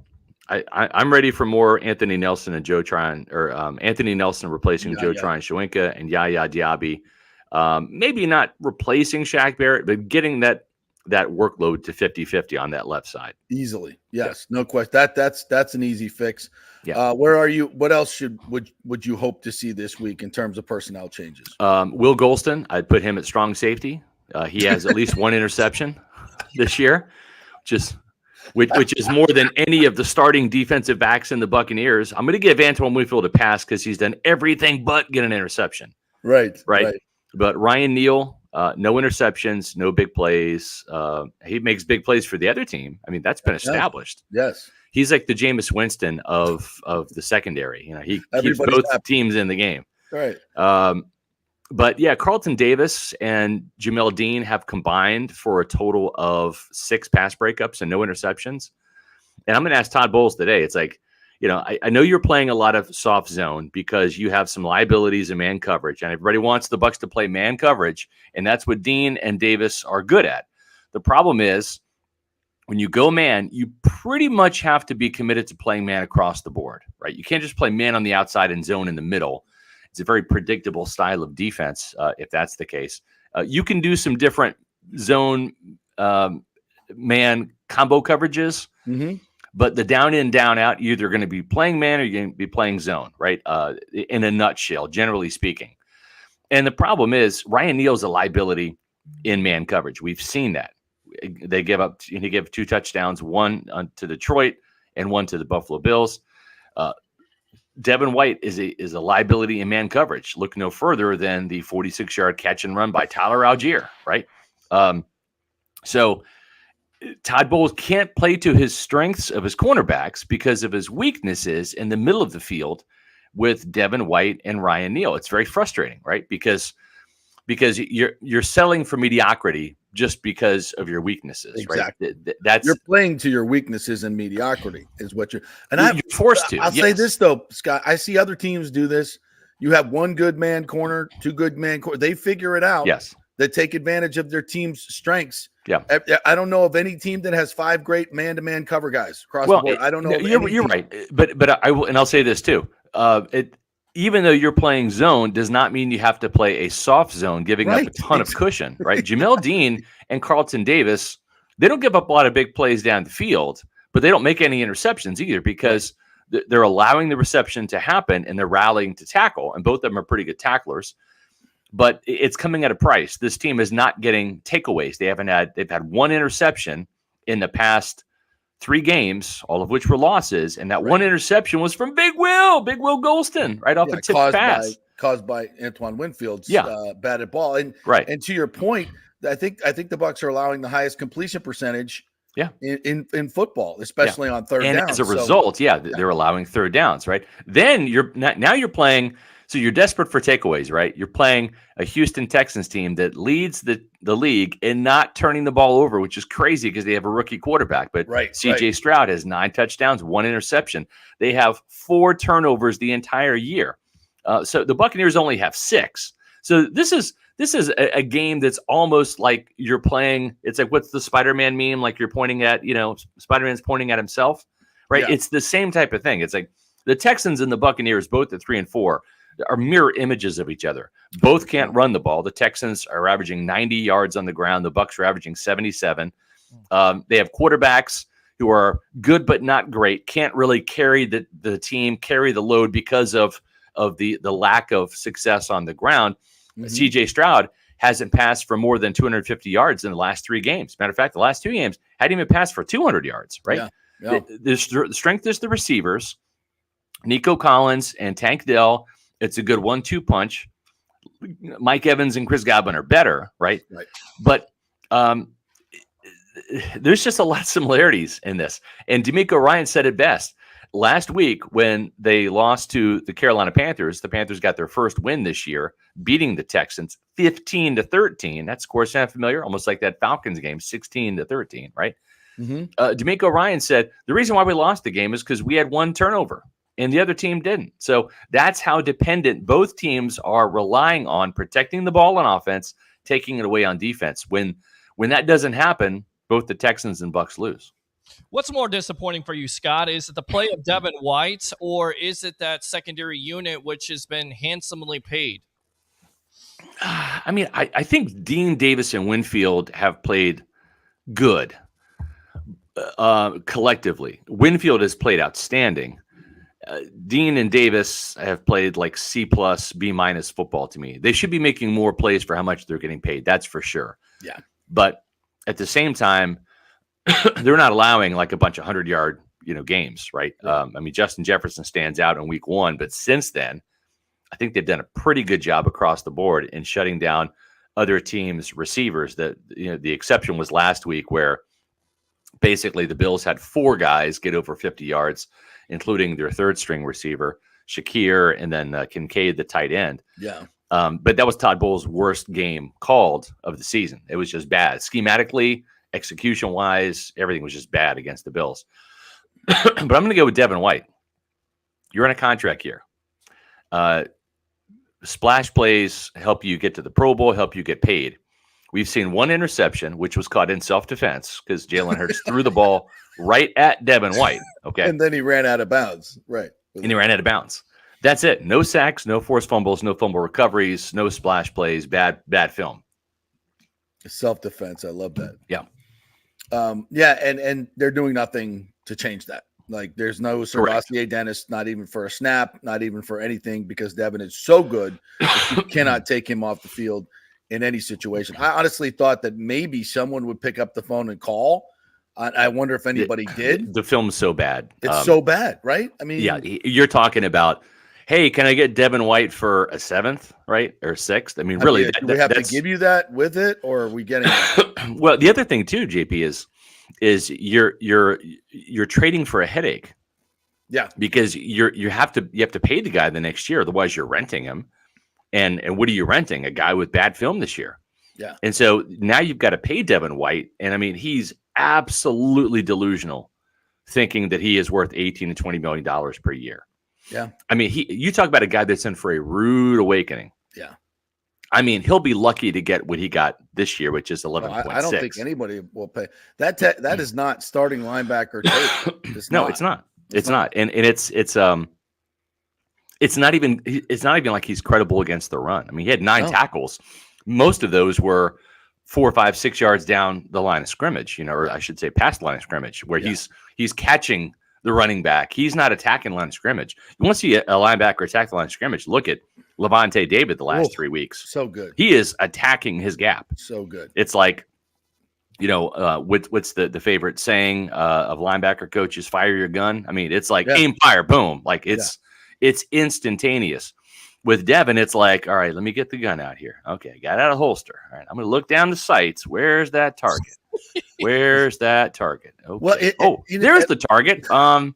I'm ready for more Anthony Nelson and Joe Tryon, or Anthony Nelson replacing Joe Tryon Shoyinka and Yaya Diaby. Maybe not replacing Shaq Barrett, but getting that workload to 50-50 on that left side. Easily. Yes, no question. That's an easy fix. Yeah. Where are you? What else would you hope to see this week in terms of personnel changes? Will Golston, I'd put him at strong safety. He has at least one interception this year, which is more than any of the starting defensive backs in the Buccaneers. I'm going to give Antoine Winfield a pass because he's done everything but get an interception. Right. But Ryan Neal, no interceptions, no big plays. He makes big plays for the other team. I mean, that's been established. Yes. He's like the Jameis Winston of the secondary. You know, he keeps both teams in the game. Right. But yeah, Carlton Davis and Jamel Dean have combined for a total of 6 pass breakups and no interceptions. And I'm going to ask Todd Bowles today. It's like, you know, I know you're playing a lot of soft zone because you have some liabilities in man coverage, and everybody wants the Bucs to play man coverage, and that's what Dean and Davis are good at. The problem is when you go man, you pretty much have to be committed to playing man across the board, right? You can't just play man on the outside and zone in the middle. It's a very predictable style of defense if that's the case. You can do some different zone man combo coverages, but the down in, down out, you're either going to be playing man or you're going to be playing zone, right? In a nutshell, generally speaking. And the problem is Ryan Neal's a liability in man coverage. We've seen that. He gave 2 touchdowns, one to Detroit and one to the Buffalo Bills. Devin White is a liability in man coverage. Look no further than the 46-yard catch and run by Tyler Algier, right? So Todd Bowles can't play to his strengths of his cornerbacks because of his weaknesses in the middle of the field with Devin White and Ryan Neal. It's very frustrating, right? Because you're selling for mediocrity just because of your weaknesses, exactly. Right? You're playing to your weaknesses and mediocrity is what you're forced to. I'll say this though, Scott. I see other teams do this. You have 1 good man corner, 2 good man corner. They figure it out. Yes. They take advantage of their team's strengths. Yeah. I don't know of any team that has 5 great man-to-man cover guys across the board. I don't know. You're right. But I will, and I'll say this too. Even though you're playing zone does not mean you have to play a soft zone, giving up a ton of cushion, right? Jamel Dean and Carlton Davis, they don't give up a lot of big plays down the field, but they don't make any interceptions either because they're allowing the reception to happen and they're rallying to tackle. And both of them are pretty good tacklers, but it's coming at a price. This team is not getting takeaways. They've had 1 interception in the past 3 games, all of which were losses, and that 1 interception was from Big Will Golston, right off a tipped pass. Caused by Antoine Winfield's batted ball. And to your point, I think the Bucs are allowing the highest completion percentage in football, especially on third down. And as a result, they're allowing third downs, right? Then you're playing. So you're desperate for takeaways, right? You're playing a Houston Texans team that leads the league in not turning the ball over, which is crazy because they have a rookie quarterback. But CJ Stroud has 9 touchdowns, 1 interception. They have 4 turnovers the entire year. So the Buccaneers only have 6. So this is a game that's almost like you're playing. It's like, what's the Spider-Man meme? Like you're pointing at, Spider-Man's pointing at himself, right? Yeah. It's the same type of thing. It's like the Texans and the Buccaneers, both at 3 and 4, are mirror images of each other. Both can't run the ball. The Texans are averaging 90 yards on the ground. The Bucs are averaging 77. They have quarterbacks who are good but not great, can't really carry the team, carry the load because of the lack of success on the ground. CJ Stroud hasn't passed for more than 250 yards in the last 3 games. Matter of fact, the last 2 games hadn't even passed for 200 yards, right? Yeah. The strength is the receivers, Nico Collins and Tank Dell. It's a good 1-2 punch. Mike Evans and Chris Godwin are better, right? But there's just a lot of similarities in this. And D'Amico Ryan said it best. Last week when they lost to the Carolina Panthers, the Panthers got their first win this year, beating the Texans 15-13. That score sound familiar? Almost like that Falcons game, 16-13, right? D'Amico Ryan said, the reason why we lost the game is because we had 1 turnover. and the other team didn't. So that's how dependent both teams are relying on protecting the ball on offense, taking it away on defense. When that doesn't happen, both the Texans and Bucs lose. What's more disappointing for you, Scott? Is it the play of Devin White, or is it that secondary unit which has been handsomely paid? I mean, I think Dean, Davis, and Winfield have played good collectively. Winfield has played outstanding. Dean and Davis have played like C+, B- football to me. They should be making more plays for how much they're getting paid. That's for sure. Yeah. But at the same time, they're not allowing like a bunch of 100-yard, games, right? I mean, Justin Jefferson stands out in week 1, but since then, I think they've done a pretty good job across the board in shutting down other teams' receivers. The exception was last week where basically the Bills had 4 guys get over 50 yards, including their third-string receiver, Shakir, and then Kincaid, the tight end. Yeah. But that was Todd Bowles' worst game called of the season. It was just bad. Schematically, execution-wise, everything was just bad against the Bills. But I'm going to go with Devin White. You're in a contract year. Splash plays help you get to the Pro Bowl, help you get paid. We've seen one interception, which was caught in self-defense because Jalen Hurts threw the ball right at Devin White. Okay. And then he ran out of bounds. Right. And he ran out of bounds. That's it. No sacks, no forced fumbles, no fumble recoveries, no splash plays, bad film. Self-defense. I love that. Yeah. Yeah, and they're doing nothing to change that. Like there's no Servassier Dennis, not even for a snap, not even for anything, because Devin is so good that you cannot take him off the field in any situation. I honestly thought that maybe someone would pick up the phone and call. I wonder if anybody did. The film's so bad. It's so bad, right? I mean, yeah, you're talking about, hey, can I get Devin White for a 7th, right, or 6th? I mean, really, do we have to give you that with it, or are we getting? Well, the other thing too, JP, is you're trading for a headache. Yeah, because you have to pay the guy the next year, otherwise you're renting him. And what are you renting? A guy with bad film this year. Yeah. And so now you've got to pay Devin White, and I mean he's absolutely delusional, thinking that he is worth $18 to $20 million per year. Yeah. I mean, you talk about a guy that's in for a rude awakening. Yeah. I mean, he'll be lucky to get what he got this year, which is 11.6. I don't think anybody will pay that. That is not starting linebacker tape. It's not. It's not. And it's not even like he's credible against the run. I mean, he had 9 tackles. Most of those were 4, 5, 6 yards down the line of scrimmage, or I should say past the line of scrimmage, where he's catching the running back. He's not attacking line of scrimmage. You want to see a linebacker attack the line of scrimmage, look at Levante David the last 3 weeks. So good. He is attacking his gap. So good. It's like, what's the favorite saying of linebacker coaches? Fire your gun. I mean, it's like aim, fire, boom. Like it's instantaneous. With Devin, it's like, all right, let me get the gun out here. Okay, I got it out of holster. All right, I'm going to look down the sights. Where's that target? Where's that target? Okay. Well, there's the target. What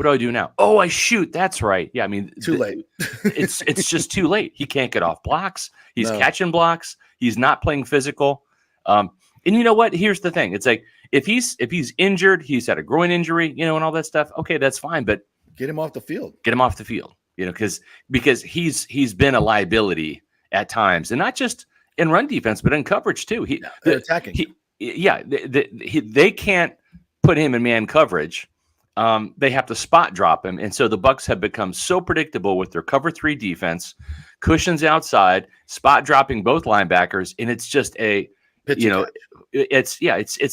do I do now? Oh, I shoot. That's right. Yeah, I mean, too late. It's just too late. He can't get off blocks. He's catching blocks. He's not playing physical. And you know what? Here's the thing. It's like if he's injured, he's had a groin injury, and all that stuff. Okay, that's fine. But get him off the field. Get him off the field. Because he's been a liability at times, and not just in run defense, but in coverage too. They're attacking. They can't put him in man coverage. They have to spot drop him, and so the Bucs have become so predictable with their cover 3 defense, cushions outside, spot dropping both linebackers, and it's just it's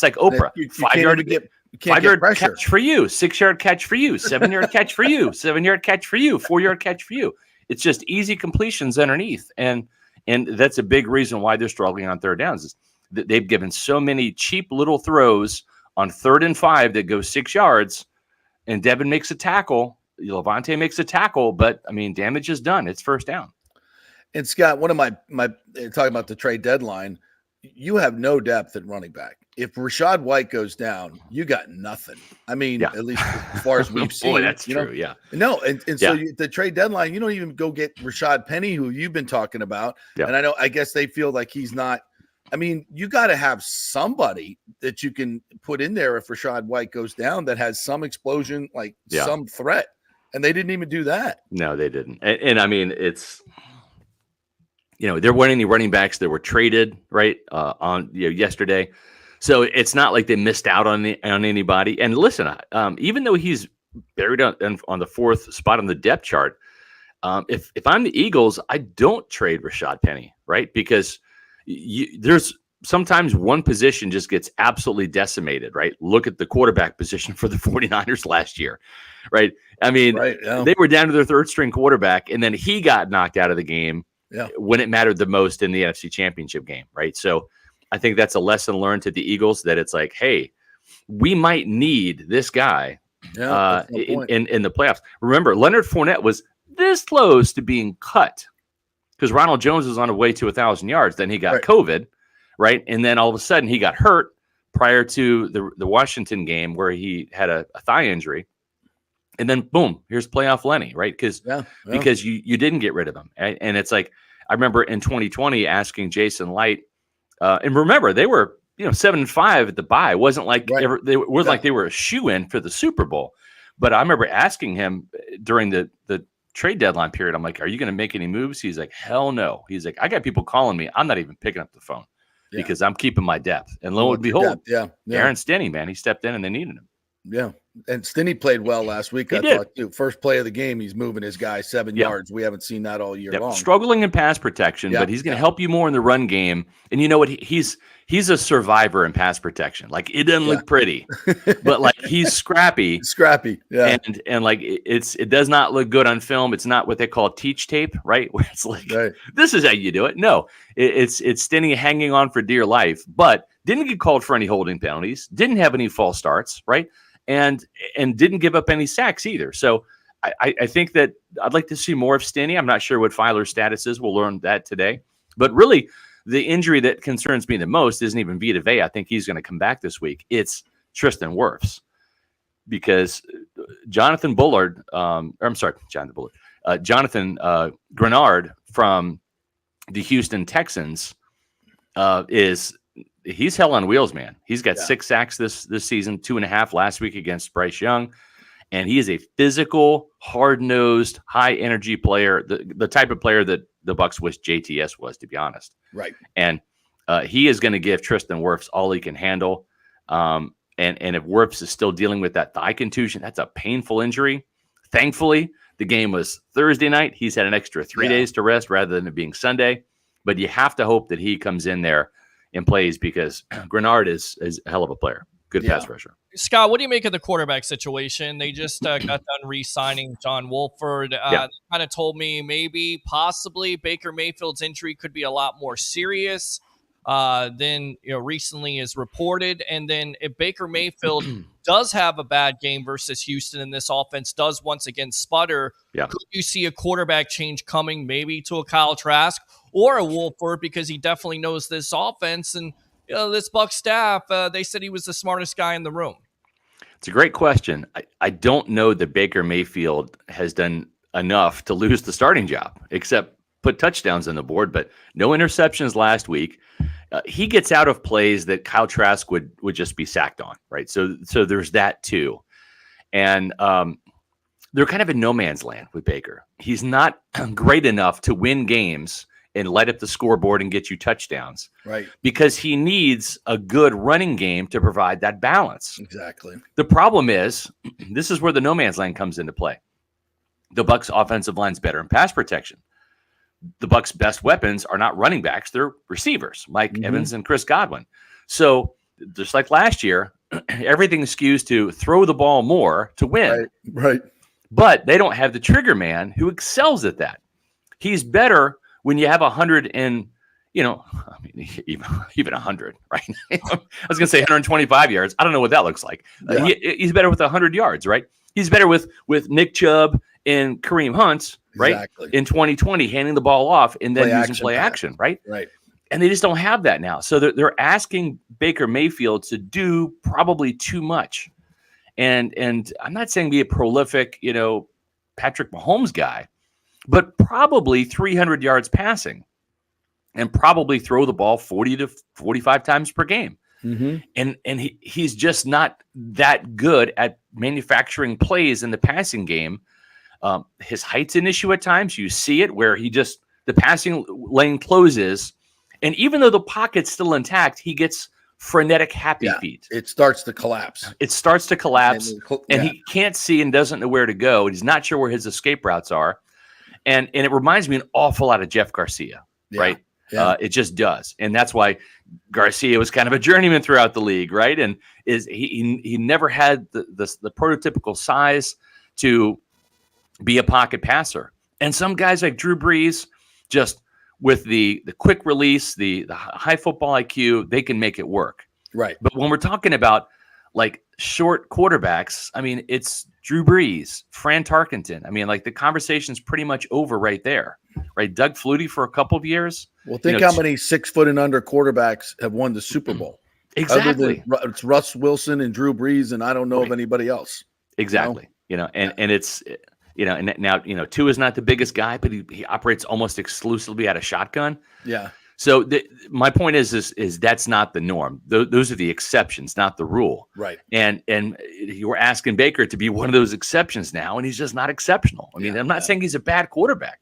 like Oprah. You 5-yard catch for you, 6-yard catch for you, 7-yard catch for you, 7-yard catch for you, 4-yard catch for you. It's just easy completions underneath, and that's a big reason why they're struggling on third downs. Is that they've given so many cheap little throws on 3rd and 5 that go 6 yards, and Devin makes a tackle, Levante makes a tackle, but I mean, damage is done. It's first down. And Scott, one of my talking about the trade deadline, you have no depth at running back. If Rachaad White goes down, you got nothing. I mean, at least as far as we've seen. Boy, that's true, yeah. No, and so the trade deadline, you don't even go get Rashad Penny, who you've been talking about. Yeah. And I guess they feel like he's not. I mean, you got to have somebody that you can put in there if Rachaad White goes down that has some explosion, like some threat. And they didn't even do that. No, they didn't. And I mean, it's, there weren't any running backs that were traded right on yesterday. So it's not like they missed out on anybody. And listen, even though he's buried on the 4th spot on the depth chart, if I'm the Eagles, I don't trade Rashad Penny, right? Because there's sometimes one position just gets absolutely decimated, right? Look at the quarterback position for the 49ers last year, right? I mean, they were down to their 3rd string quarterback, and then he got knocked out of the game when it mattered the most in the NFC Championship game, right? So I think that's a lesson learned to the Eagles, that it's like, hey, we might need this guy in the playoffs. Remember, Leonard Fournette was this close to being cut because Ronald Jones was on his way to 1,000 yards. Then he got COVID, right? And then all of a sudden he got hurt prior to the Washington game where he had a thigh injury. And then boom, here's playoff Lenny, right? Because you didn't get rid of him. And it's like, I remember in 2020 asking Jason Light, and remember, they were 7-5 at the bye. It wasn't like they were a shoe-in for the Super Bowl. But I remember asking him during the trade deadline period, I'm like, are you going to make any moves? He's like, hell no. He's like, I got people calling me. I'm not even picking up the phone because I'm keeping my depth. And lo and behold, Aaron Stinney, man, he stepped in and they needed him. Yeah. And Stinney played well last week. I thought, too. First play of the game, he's moving his guy 7 yards. We haven't seen that all year long. Struggling in pass protection, but he's going to help you more in the run game. And you know what? He's a survivor in pass protection. Like, it doesn't look pretty, but like he's scrappy. Yeah. And like it does not look good on film. It's not what they call teach tape, right? Where it's like, this is how you do it. No, it's Stinney hanging on for dear life, but didn't get called for any holding penalties, didn't have any false starts, right? And didn't give up any sacks either. So I think that I'd like to see more of Stinney. I'm not sure what Filer's status is. We'll learn that today. But really, the injury that concerns me the most isn't even Vita Vea. I think he's going to come back this week. It's Tristan Wirfs. Because Jonathan Grenard from the Houston Texans he's hell on wheels, man. He's got 6 sacks this season, 2.5 last week against Bryce Young. And he is a physical, hard-nosed, high-energy player, the type of player that the Bucs wish JTS was, to be honest. Right. And he is going to give Tristan Wirfs all he can handle. And if Wirfs is still dealing with that thigh contusion, that's a painful injury. Thankfully, the game was Thursday night. He's had an extra 3 days to rest rather than it being Sunday. But you have to hope that he comes in there and plays because Grenard is a hell of a player. Good pass rusher. Scott, what do you make of the quarterback situation? They just got done re-signing John Wolford. Kind of told me maybe, possibly, Baker Mayfield's injury could be a lot more serious than recently is reported. And then if Baker Mayfield does have a bad game versus Houston and this offense does once again sputter, could you see a quarterback change coming maybe to a Kyle Trask or a Wolford, because he definitely knows this offense and this Bucs staff, they said he was the smartest guy in the room. It's a great question. I don't know that Baker Mayfield has done enough to lose the starting job, except put touchdowns on the board, but no interceptions last week. He gets out of plays that Kyle Trask would just be sacked on, right? So there's that too. And they're kind of in no man's land with Baker. He's not great enough to win games and light up the scoreboard and get you touchdowns. Right. Because he needs a good running game to provide that balance. Exactly. The problem is, this is where the no man's land comes into play. The Bucs offensive line's better in pass protection. The Bucs' best weapons are not running backs, they're receivers, Mike Evans and Chris Godwin. So just like last year, everything skews to throw the ball more to win. Right. But they don't have the trigger man who excels at that. He's better when you have 100 and, even 100, right? I was going to say 125 yards. I don't know what that looks like. He's better with 100 yards, right? He's better with Nick Chubb and Kareem Hunt, right? Exactly. In 2020, handing the ball off and then using play action, right? Right. And they just don't have that now. So they're asking Baker Mayfield to do probably too much. And I'm not saying be a prolific, Patrick Mahomes guy, but probably 300 yards passing and probably throw the ball 40 to 45 times per game. And he's just not that good at manufacturing plays in the passing game His height's an issue at times. You see it where the passing lane closes, and even though the pocket's still intact, he gets frenetic happy feet. It starts to collapse. And he can't see and doesn't know where to go. He's not sure where his escape routes are. And it reminds me an awful lot of Jeff Garcia, right? Yeah. It just does. And that's why Garcia was kind of a journeyman throughout the league, right? And he never had the prototypical size to be a pocket passer. And some guys like Drew Brees, just with the quick release, the high football IQ, they can make it work. Right. But when we're talking about like short quarterbacks, I mean, it's Drew Brees, Fran Tarkenton. I mean, like the conversation's pretty much over right there, right? Doug Flutie for a couple of years. Well, think how many 6 foot and under quarterbacks have won the Super Bowl. Exactly. It's Russ Wilson and Drew Brees, and I don't know of anybody else. Exactly. And it's, and now, Tua is not the biggest guy, but he operates almost exclusively out of shotgun. Yeah. So my point is that's not the norm. Those are the exceptions, not the rule. Right. And you're asking Baker to be one of those exceptions now, and he's just not exceptional. I mean, I'm not saying he's a bad quarterback.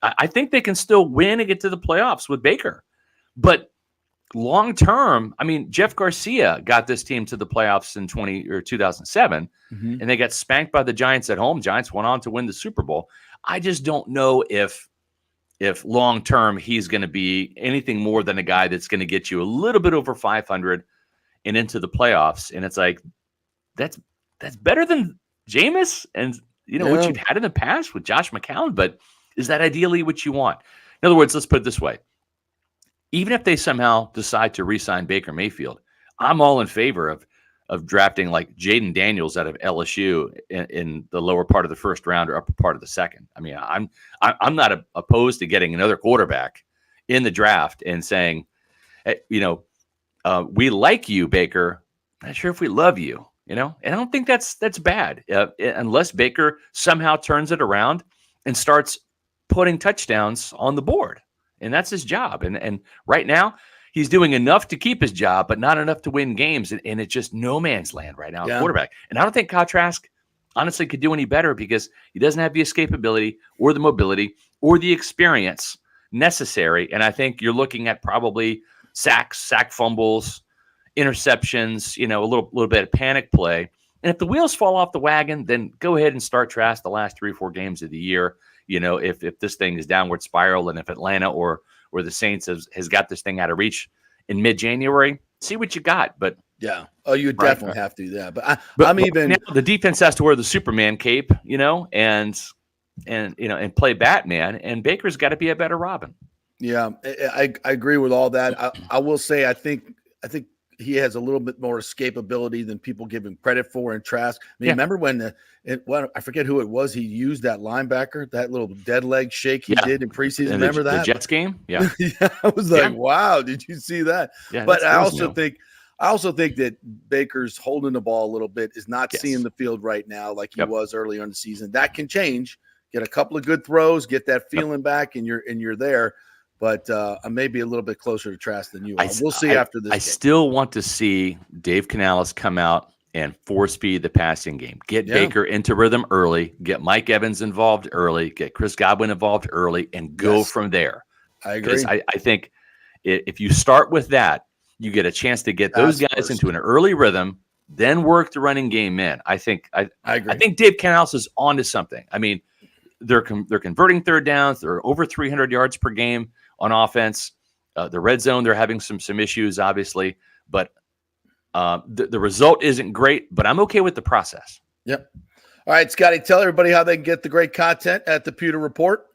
I think they can still win and get to the playoffs with Baker. But long term, I mean, Jeff Garcia got this team to the playoffs in 2007, and they got spanked by the Giants at home. Giants went on to win the Super Bowl. I just don't know if long term he's going to be anything more than a guy that's going to get you a little bit over 500 and into the playoffs. And it's like that's better than Jameis and what you've had in the past with Josh McCown. But is that ideally what you want? In other words, let's put it this way: even if they somehow decide to re-sign Baker Mayfield, I'm all in favor of drafting like Jaden Daniels out of LSU in the lower part of the first round or upper part of the second. I mean, I'm not opposed to getting another quarterback in the draft and saying, hey, we like you, Baker. Not sure if we love you, And I don't think that's bad unless Baker somehow turns it around and starts putting touchdowns on the board. And that's his job. And right now, he's doing enough to keep his job, but not enough to win games. And it's just no man's land right now at quarterback. And I don't think Kyle Trask honestly could do any better because he doesn't have the escapability or the mobility or the experience necessary. And I think you're looking at probably sacks, sack fumbles, interceptions, a little bit of panic play. And if the wheels fall off the wagon, then go ahead and start Trask the last 3 or 4 games of the year. If this thing is downward spiral and if Atlanta or the Saints has got this thing out of reach in mid-January, see what you got. But you definitely have to do that. But now the defense has to wear the Superman cape, and play Batman. And Baker's got to be a better Robin. Yeah, I agree with all that. I will say I think he has a little bit more escapability than people give him credit for in Trask. I mean, remember when I forget who it was, he used that linebacker, that little dead leg shake he did in preseason. Remember that? The Jets game? Yeah. I was like, wow, did you see that? Yeah, but I also think that Baker's holding the ball a little bit, is not seeing the field right now like he was earlier in the season. That can change. Get a couple of good throws, get that feeling back, and you're there. But I may be a little bit closer to Trask than you are. We'll see after this. I still want to see Dave Canales come out and force feed the passing game. Get Baker into rhythm early. Get Mike Evans involved early. Get Chris Godwin involved early, and go from there. I agree. I think if you start with that, you get a chance to get those guys into an early rhythm, then work the running game in. I think I agree. I think Dave Canales is onto something. I mean, they're converting third downs. They're over 300 yards per game on offense. The red zone, they're having some issues, obviously, but the result isn't great, but I'm okay with the process. Yep. All right, Scotty, tell everybody how they can get the great content at the Pewter Report.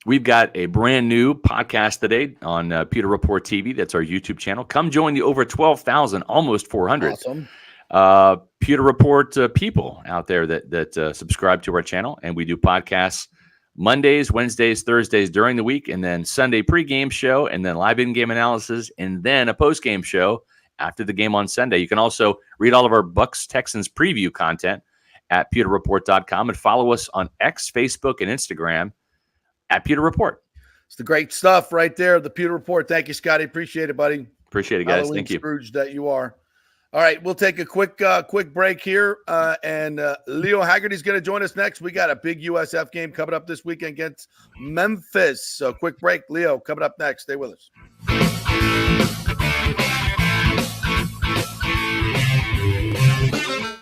We've got a brand new podcast today on Pewter Report TV. That's our YouTube channel. Come join the over 12,000, almost 400 Pewter Report people out there that subscribe to our channel. And we do podcasts Mondays, Wednesdays, Thursdays during the week, and then Sunday pregame show, and then live in-game analysis, and then a postgame show after the game on Sunday. You can also read all of our Bucs Texans preview content at pewterreport.com and follow us on X, Facebook, and Instagram at Pewter Report. It's the great stuff right there, the Pewter Report. Thank you, Scotty. Appreciate it, buddy. Appreciate it, guys. Halloween Thank you. Scrooge that you are. All right, we'll take a quick break here, and Leo Haggerty's going to join us next. We got a big USF game coming up this weekend against Memphis. So quick break, Leo, coming up next. Stay with us.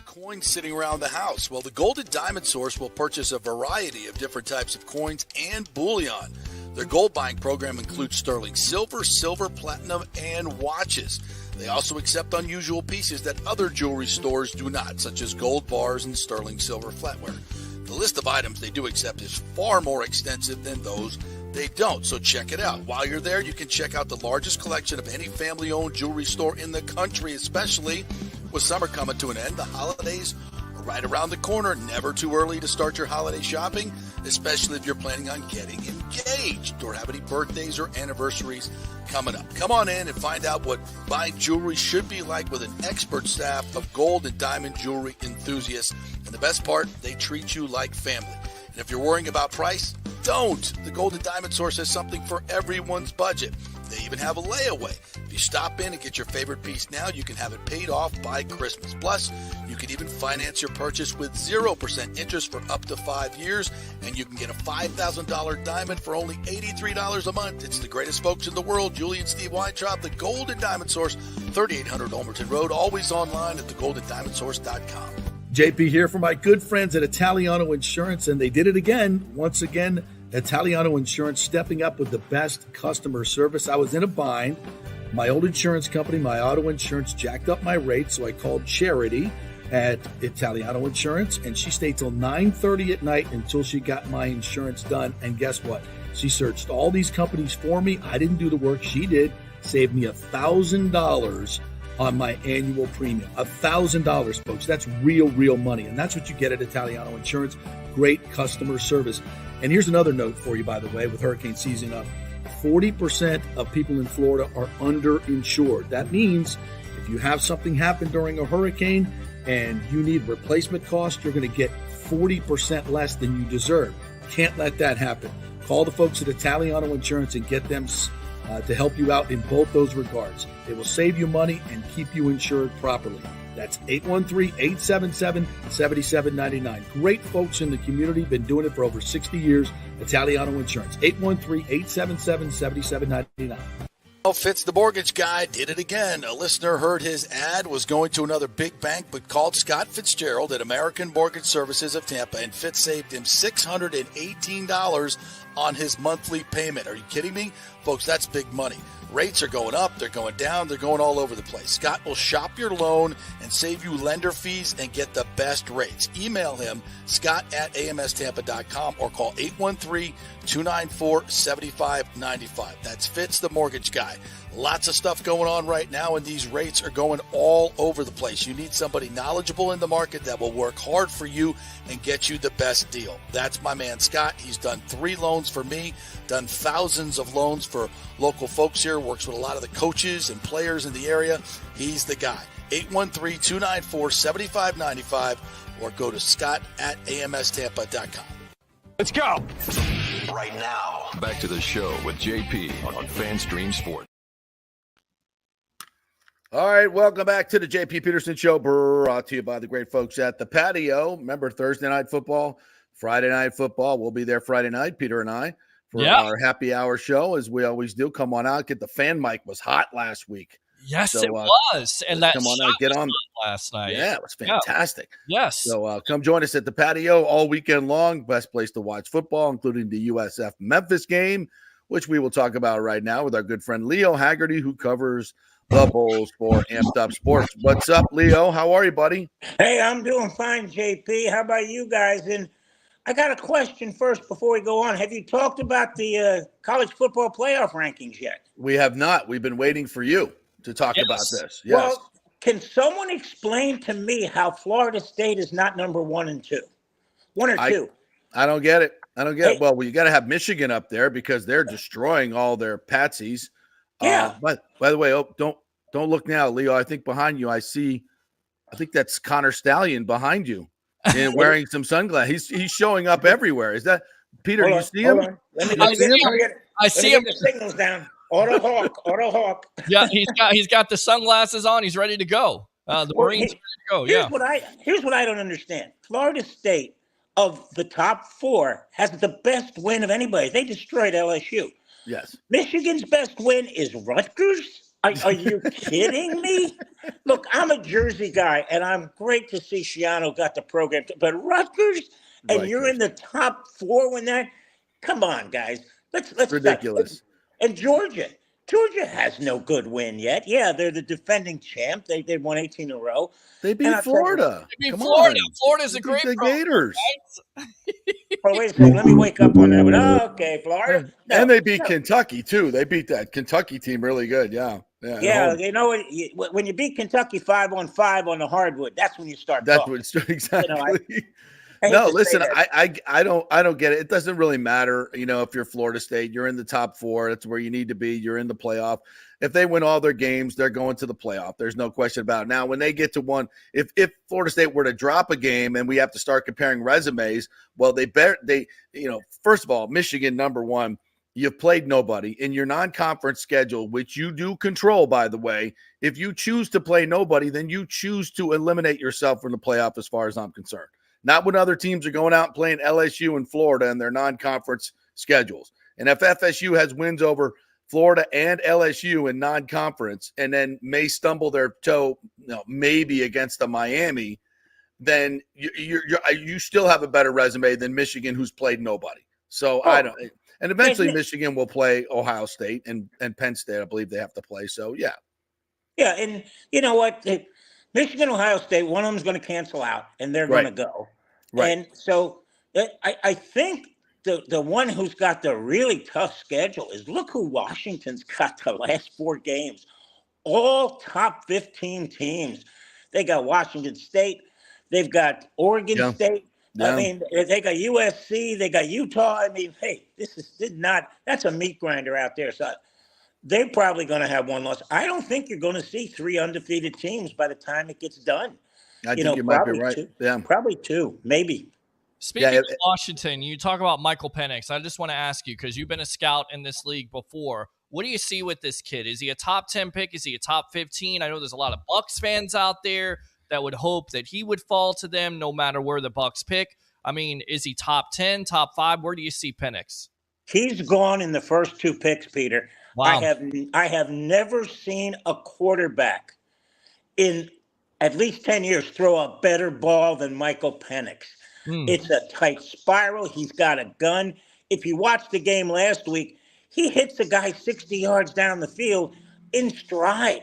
Coins sitting around the house. Well, the Golden Diamond Source will purchase a variety of different types of coins and bullion. Their gold buying program includes sterling silver, silver, platinum, and watches. They also accept unusual pieces that other jewelry stores do not, such as gold bars and sterling silver flatware. The list of items they do accept is far more extensive than those they don't, so check it out. While you're there, you can check out the largest collection of any family-owned jewelry store in the country, especially with summer coming to an end. The holidays are right around the corner. Never too early to start your holiday shopping, especially if you're planning on getting engaged or have any birthdays or anniversaries coming up. Come on in and find out what buying jewelry should be like with an expert staff of gold and diamond jewelry enthusiasts. And the best part, they treat you like family. And if you're worrying about price, don't. The Golden Diamond Source has something for everyone's budget. They even have a layaway. If you stop in and get your favorite piece now, you can have it paid off by Christmas. Plus, you can even finance your purchase with 0% interest for up to 5 years, and you can get a $5,000 diamond for only $83 a month. It's the greatest folks in the world, Julie and Steve Weintraub, the Golden Diamond Source, 3800 Olmerton Road, always online at thegoldendiamondsource.com. JP here for my good friends at Italiano Insurance, and they did it again. Once again, Italiano Insurance stepping up with the best customer service. I was in a bind. My old insurance company, my auto insurance, jacked up my rates, so I called Charity at Italiano Insurance, and she stayed till 9:30 at night until she got my insurance done. And guess what? She searched all these companies for me. I didn't do the work. She did. Saved me $1,000 on my annual premium. $1,000, folks. That's real money. And that's what you get at Italiano Insurance. Great customer service. And here's another note for you, by the way, with hurricane season up. 40% of people in Florida are underinsured. That means if you have something happen during a hurricane and you need replacement costs, you're going to get 40% less than you deserve. Can't let that happen. Call the folks at Italiano Insurance and get them to help you out in both those regards. It will save you money and keep you insured properly. That's 813-877-7799. Great folks in the community, been doing it for over 60 years. Italiano Insurance, 813-877-7799. Well, Fitz the mortgage guy did it again. A listener heard his ad, was going to another big bank, but called Scott Fitzgerald at American Mortgage Services of Tampa, and Fitz saved him $618 on his monthly payment. Are you kidding me? Folks, that's big money. Rates are going up, they're going down, they're going all over the place. Scott will shop your loan and save you lender fees and get the best rates. Email him, scott@amstampa.com, or call 813-294-7595. That's Fitz the mortgage guy. Lots of stuff going on right now, and these rates are going all over the place. You need somebody knowledgeable in the market that will work hard for you and get you the best deal. That's my man, Scott. He's done 3 loans for me, done thousands of loans for local folks here, works with a lot of the coaches and players in the area. He's the guy. 813-294-7595, or go to scott@amstampa.com. Let's go. Right now, back to the show with JP on FanStream Sports. All right, welcome back to the JP Peterson Show, brought to you by the great folks at The Patio. Remember, Thursday night football, Friday night football. We'll be there Friday night, Peter and I, for our happy hour show, as we always do. Come on out. Get the fan mic. Was hot last week. Yes, so, it was. And that come on out, get on last night. Yeah, it was fantastic. Yeah. Yes. So come join us at The Patio all weekend long. Best place to watch football, including the USF Memphis game, which we will talk about right now with our good friend Leo Haggerty, who covers the Bulls for Amped Up Sports. What's up, Leo? How are you, buddy? Hey, I'm doing fine, JP. How about you guys? And I got a question first before we go on. Have you talked about the college football playoff rankings yet? We have not. We've been waiting for you to talk about this. Yes. Well, can someone explain to me how Florida State is not number 1 and 2? 1 or 2? I don't get it. Well, you got to have Michigan up there because they're destroying all their patsies. Yeah. But by the way, don't look now, Leo. I think behind you, I think that's Connor Stallion behind you, and wearing some sunglasses. He's showing up everywhere. Is that Peter? You see him? I see him. The signals down. Auto Hawk. Yeah, he's got the sunglasses on. He's ready to go. The Well, Marines go. Yeah. Here's what I don't understand. Florida State, of the top 4, has the best win of anybody. They destroyed LSU. Yes. Michigan's best win is Rutgers? Are you kidding me? Look, I'm a Jersey guy, and I'm great to see Shiano got the program. But Rutgers, and you're in the top 4 when that? Come on, guys. Let's ridiculous. And Georgia has no good win yet. Yeah, they're the defending champ. They won 18 in a row. They beat Florida. They beat Come Florida. on. Florida's a great the program, Gators. Oh, wait a second. Let me wake up on that one. Oh, okay, Florida. And they beat Kentucky, too. They beat that Kentucky team really good. Yeah. Yeah, you know what? When you beat Kentucky 5-on-5 on the hardwood, that's when you start. That's talking. what exactly. I hate No, to listen, say that. I don't get it. It doesn't really matter. If you're Florida State, you're in the top 4. That's where you need to be. You're in the playoff. If they win all their games, they're going to the playoff. There's no question about it. Now, when they get to one, if Florida State were to drop a game and we have to start comparing resumes, well, first of all, Michigan, number 1, you've played nobody in your non-conference schedule, which you do control, by the way. If you choose to play nobody, then you choose to eliminate yourself from the playoff as far as I'm concerned. Not when other teams are going out and playing LSU and Florida in their non-conference schedules. And if FSU has wins over Florida and LSU in non-conference and then may stumble their toe, maybe against the Miami, then you still have a better resume than Michigan, who's played nobody. So I don't. And eventually Michigan will play Ohio State and Penn State. I believe they have to play. So, yeah. Yeah, and you know what? Michigan, Ohio State, one of them's going to cancel out, and they're going to go. Right. And so I think the one who's got the really tough schedule is look who Washington's got the last 4 games. All top 15 teams. They got Washington State. They've got Oregon State. Yeah. I mean, they got USC. They got Utah. I mean, hey, that's a meat grinder out there. So they're probably going to have one loss. I don't think you're going to see 3 undefeated teams by the time it gets done. I think you might be right. 2. Yeah. Probably 2, maybe. Speaking of Washington, you talk about Michael Penix. I just want to ask you, because you've been a scout in this league before, what do you see with this kid? Is he a top 10 pick? Is he a top 15? I know there's a lot of Bucs fans out there that would hope that he would fall to them no matter where the Bucs pick. I mean, is he top 10, top 5? Where do you see Penix? He's gone in the first 2 picks, Peter. Wow. I have never seen a quarterback in at least 10 years throw a better ball than Michael Penix. It's a tight spiral. He's got a gun. If you watched the game last week, he hits the guy 60 yards down the field in stride,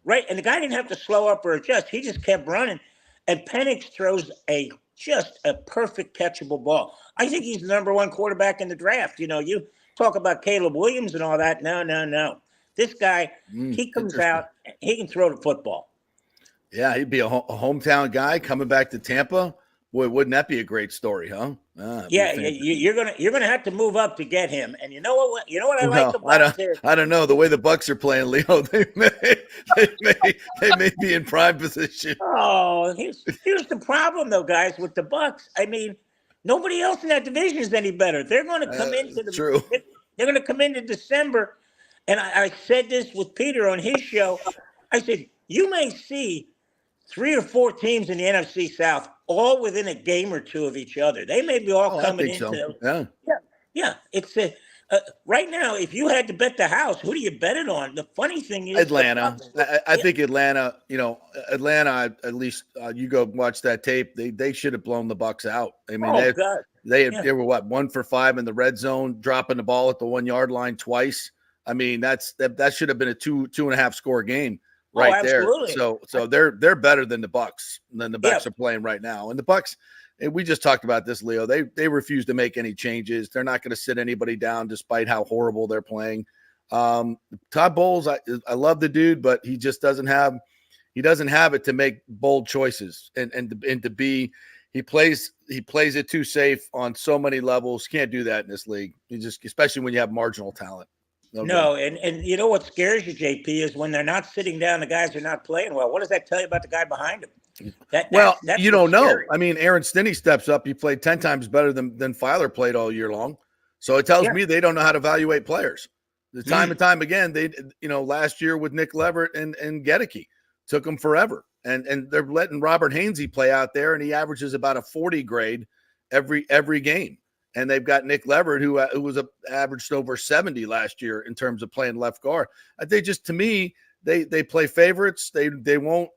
right? And the guy didn't have to slow up or adjust. He just kept running. And Penix throws just a perfect catchable ball. I think he's the number 1 quarterback in the draft. You talk about Caleb Williams and all that. No. This guy, he comes out, he can throw the football. Yeah, he'd be a hometown guy coming back to Tampa. Boy, wouldn't that be a great story, huh? Yeah, you're gonna have to move up to get him. And you know what? I like the Bucs here. I don't know the way the Bucs are playing, Leo. They may be in prime position. Oh, here's the problem, though, guys, with the Bucs. I mean, nobody else in that division is any better. They're going to come into They're going to come into December, and I said this with Peter on his show. I said you may see 3 or 4 teams in the NFC South all within a game or 2 of each other. They may be all coming into. So. Yeah. It's right now. If you had to bet the house, who do you bet it on? The funny thing is Atlanta. I think Atlanta. Atlanta. At least you go watch that tape. They should have blown the Bucs out. I mean, they were 1 for 5 in the red zone, dropping the ball at the 1 yard line twice. I mean, that should have been a 2.5 score game. Right there. So they're better than the Bucs are playing right now. And the Bucs, and we just talked about this, Leo. They refuse to make any changes. They're not going to sit anybody down despite how horrible they're playing. Todd Bowles, I love the dude, but he just doesn't have it to make bold choices and to be. He plays it too safe on so many levels. Can't do that in this league. Especially when you have marginal talent. No, and you know what scares you, JP, is when they're not sitting down, the guys are not playing well. What does that tell you about the guy behind him? That's you don't know. scary. I mean, Aaron Stinney steps up. He played 10 times better than Filer played all year long. So it tells me they don't know how to evaluate players. Time and time again, last year with Nick Leverett and Gedeke, took them forever. and they're letting Robert Hainsey play out there, and he averages about a 40 grade every game. And they've got Nick Leverett, who was averaged over 70 last year in terms of playing left guard. They just, to me, they play favorites. They won't,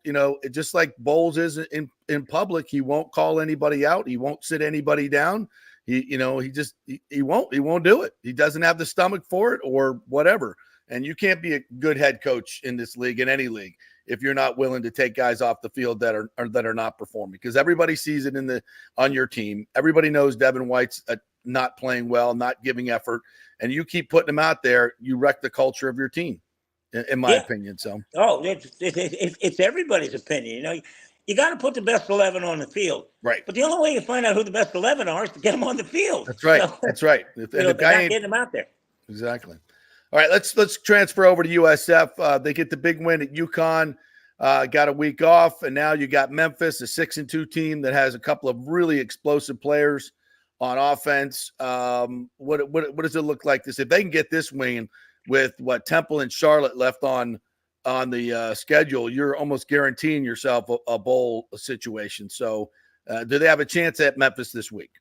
just like Bowles is in public, he won't call anybody out. He won't sit anybody down. He won't do it. He doesn't have the stomach for it or whatever. And you can't be a good head coach in this league, in any league, if you're not willing to take guys off the field that are not performing, because everybody sees it on your team. Everybody knows Devin White's not playing well, not giving effort, and you keep putting him out there, you wreck the culture of your team, in my opinion. So, it's everybody's opinion. You got to put the best 11 on the field, right? But the only way you find out who the best 11 are is to get them on the field. That's right. So, that's right. If the guy ain't getting them out there. Exactly. All right, let's transfer over to USF. They get the big win at UConn. Got a week off, and now you got Memphis, a 6-2 team that has a couple of really explosive players on offense. What does it look like this? If they can get this win with Temple and Charlotte left on the schedule, you're almost guaranteeing yourself a bowl situation. So, do they have a chance at Memphis this week?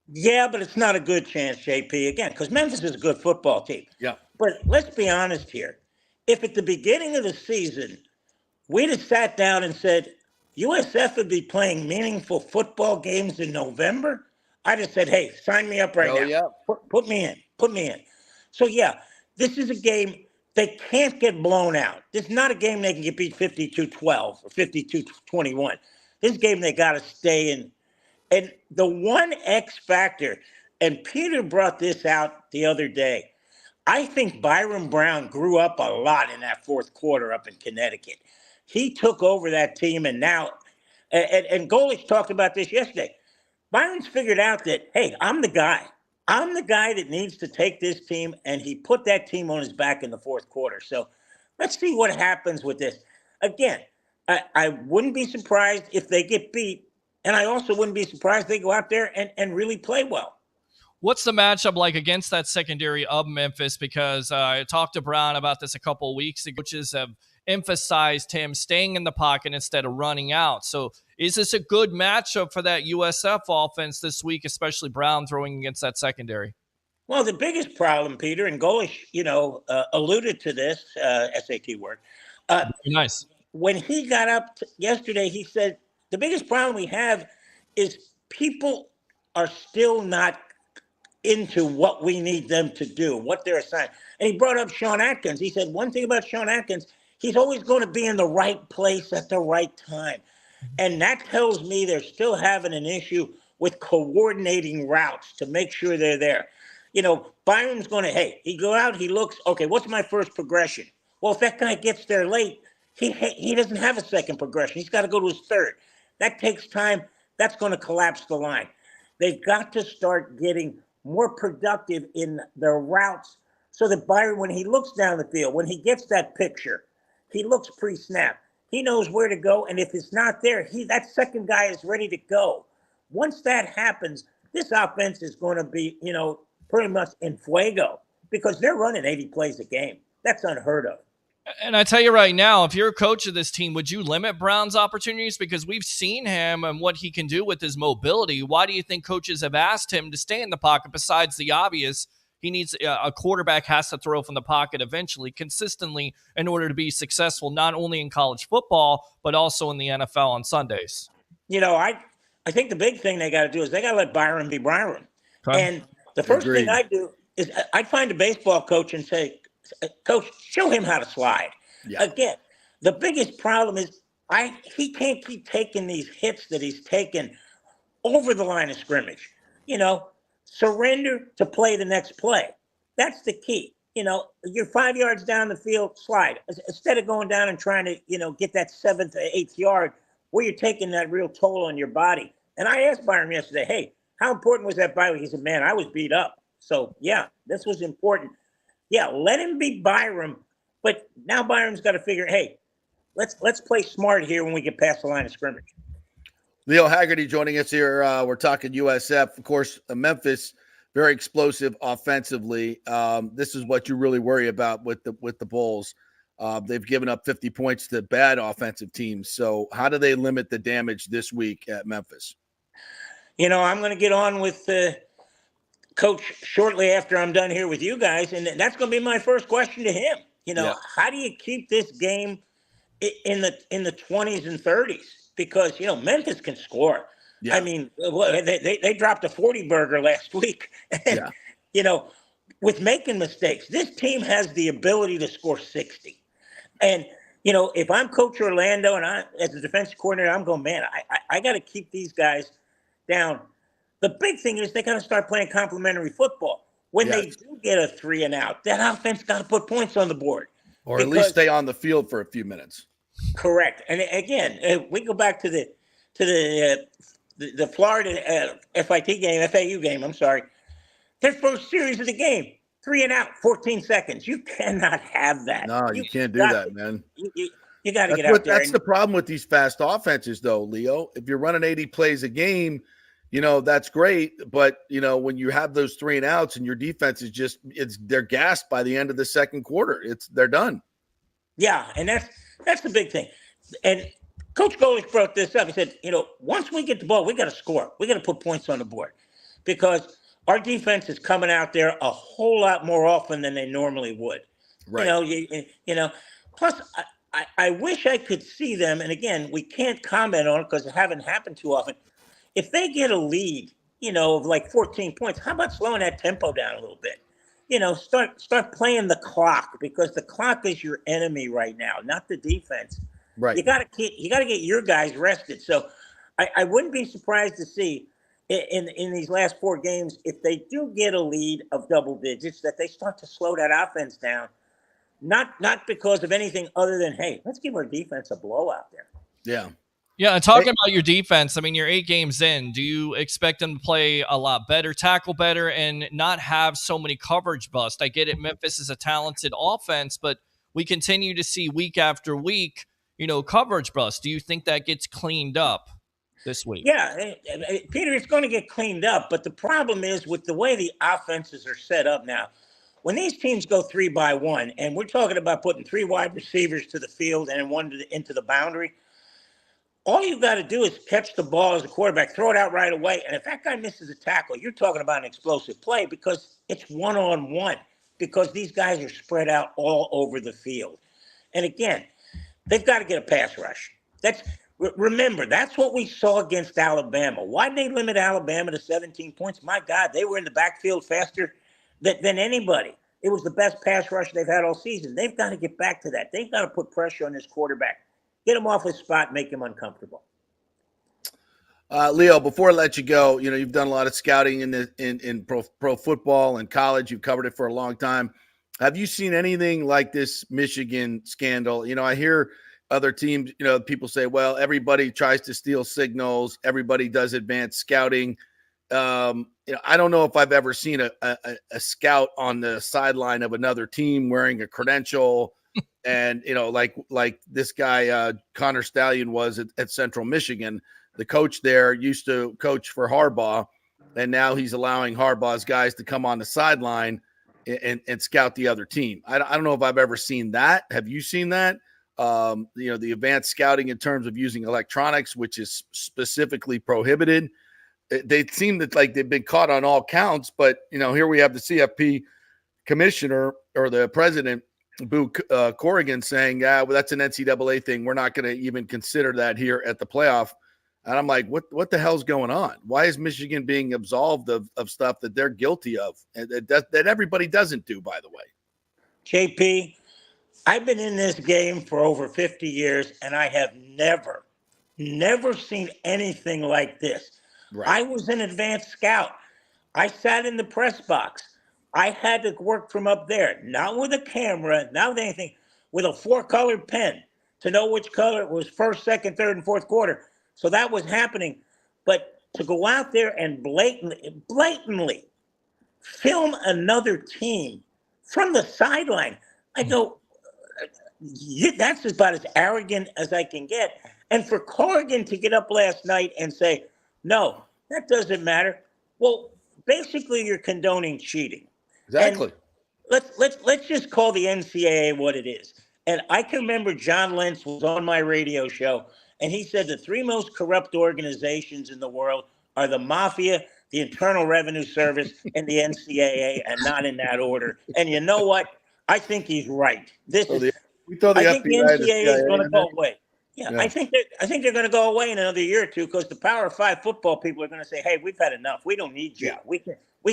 Yeah, but it's not a good chance, JP, again, because Memphis is a good football team. Yeah. But let's be honest here. If at the beginning of the season we'd have sat down and said USF would be playing meaningful football games in November, I'd have said, hey, sign me up right now. Yeah. Put me in. So, yeah, this is a game they can't get blown out. This is not a game they can get beat 52-12 or 52-21. This game they got to stay in. And the one X factor, and Peter brought this out the other day, I think Byron Brown grew up a lot in that fourth quarter up in Connecticut. He took over that team, and now, and Golish talked about this yesterday. Byron's figured out that, hey, I'm the guy. I'm the guy that needs to take this team, and he put that team on his back in the fourth quarter. So let's see what happens with this. Again, I wouldn't be surprised if they get beat, and I also wouldn't be surprised if they go out there and really play well. What's the matchup like against that secondary of Memphis? Because I talked to Brown about this a couple of weeks ago. Coaches have emphasized him staying in the pocket instead of running out. So is this a good matchup for that USF offense this week, especially Brown throwing against that secondary? Well, the biggest problem, Peter, and Golish, alluded to this, SAT word. Nice. When he got up yesterday, he said, the biggest problem we have is people are still not into what we need them to do, what they're assigned. And he brought up Sean Atkins. He said one thing about Sean Atkins, he's always going to be in the right place at the right time. And that tells me they're still having an issue with coordinating routes to make sure they're there. Byron's going to, he go out, he looks, okay, what's my first progression? Well, if that guy gets there late, he doesn't have a second progression. He's got to go to his third. That takes time. That's going to collapse the line. They've got to start getting more productive in their routes so that Byron, when he looks down the field, when he gets that picture, he looks pre-snap. He knows where to go, and if it's not there, that second guy is ready to go. Once that happens, this offense is going to be, pretty much in fuego because they're running 80 plays a game. That's unheard of. And I tell you right now, if you're a coach of this team, would you limit Brown's opportunities? Because we've seen him and what he can do with his mobility. Why do you think coaches have asked him to stay in the pocket besides the obvious? He needs a quarterback has to throw from the pocket eventually, consistently, in order to be successful, not only in college football, but also in the NFL on Sundays. I think the big thing they got to do is they got to let Byron be Byron. Okay. And the first thing I do is I'd find a baseball coach and say, Coach, show him how to slide. Yeah. Again, the biggest problem is he can't keep taking these hits that he's taken over the line of scrimmage. Surrender to play the next play. That's the key. You're 5 yards down the field, slide. Instead of going down and trying to, get that 7th or 8th yard where you're taking that real toll on your body. And I asked Byron yesterday, hey, how important was that bye week? He said, man, I was beat up. So, yeah, this was important. Yeah, let him be Byron, but now Byron's got to figure, hey, let's play smart here when we get past the line of scrimmage. Leo Haggerty joining us here. We're talking USF. Of course, Memphis, very explosive offensively. This is what you really worry about with the Bulls. They've given up 50 points to bad offensive teams. So how do they limit the damage this week at Memphis? I'm going to get on with Coach shortly after I'm done here with you guys, and that's going to be my first question to him. How do you keep this game in the 20s and 30s? Because Memphis can score. Yeah. I mean, they dropped a 40 burger last week, and with making mistakes, this team has the ability to score 60. And if I'm Coach Orlando and I, as a defensive coordinator, I'm going, man, I got to keep these guys down. The big thing is they got to start playing complementary football. When they do get a 3 and out, that offense got to put points on the board. Or at least stay on the field for a few minutes. Correct. And again, we go back to the Florida FAU game. I'm sorry. Their first series of the game, 3 and out, 14 seconds. You cannot have that. No, you can't do that, man. You got to get out there. That's the problem with these fast offenses, though, Leo. If you're running 80 plays a game, that's great. But, when you have those 3 and outs and your defense is they're gassed by the end of the second quarter. They're done. Yeah, and that's the big thing. And Coach Golish brought this up. He said, once we get the ball, we got to score. We got to put points on the board because our defense is coming out there a whole lot more often than they normally would. Right. Plus, I wish I could see them. And again, we can't comment on it because it haven't happened too often. If they get a lead, of like 14 points, how about slowing that tempo down a little bit? Start playing the clock because the clock is your enemy right now, not the defense. Right. You got to get your guys rested. So I wouldn't be surprised to see in these last 4 games, if they do get a lead of double digits, that they start to slow that offense down. Not because of anything other than, hey, let's give our defense a blowout there. Yeah. Yeah, and talking about your defense, I mean, you're 8 games in. Do you expect them to play a lot better, tackle better, and not have so many coverage busts? I get it, Memphis is a talented offense, but we continue to see week after week, coverage busts. Do you think that gets cleaned up this week? Yeah, Peter, it's going to get cleaned up, but the problem is with the way the offenses are set up now, when these teams go 3-by-1, and we're talking about putting 3 wide receivers to the field and one into the boundary, all you got to do is catch the ball as a quarterback, throw it out right away. And if that guy misses a tackle, you're talking about an explosive play because it's one-on-one, because these guys are spread out all over the field. And again, they've got to get a pass rush. Remember, that's what we saw against Alabama. Why did they limit Alabama to 17 points? My God, they were in the backfield faster than anybody. It was the best pass rush they've had all season. They've got to get back to that. They've got to put pressure on this quarterback. Get him off his spot, make him uncomfortable. Leo, before I let you go, you've done a lot of scouting in pro football and college. You've covered it for a long time. Have you seen anything like this Michigan scandal? I hear other teams, people say, well, everybody tries to steal signals. Everybody does advanced scouting. I don't know if I've ever seen a scout on the sideline of another team wearing a credential. And, like this guy, Connor Stallion was at Central Michigan. The coach there used to coach for Harbaugh, and now he's allowing Harbaugh's guys to come on the sideline and scout the other team. I don't know if I've ever seen that. Have you seen that? The advanced scouting in terms of using electronics, which is specifically prohibited. They seem that like they've been caught on all counts, but, here we have the CFP commissioner or the president, Boo Corrigan, saying, well, that's an NCAA thing. We're not going to even consider that here at the playoff. And I'm like, what the hell's going on? Why is Michigan being absolved of stuff that they're guilty of and that everybody doesn't do, by the way? JP, I've been in this game for over 50 years, and I have never seen anything like this. Right. I was an advanced scout. I sat in the press box. I had to work from up there, not with a camera, not with anything, with a 4-colored pen to know which color was first, second, third, and fourth quarter. So that was happening. But to go out there and blatantly film another team from the sideline, I go, that's about as arrogant as I can get. And for Corrigan to get up last night and say, no, that doesn't matter. Well, basically you're condoning cheating. Exactly. And let's just call the NCAA what it is. And I can remember John Lentz was on my radio show, and he said the three most corrupt organizations in the world are the mafia, the Internal Revenue Service, and the NCAA, and not in that order. And you know what? I think he's right. We throw the I think the FBI, the NCAA is CIA going to in go there. away. Yeah, Yeah. I think they're going to go away in another year or two because the Power 5 football people are going to say, "Hey, we've had enough. We don't need you. We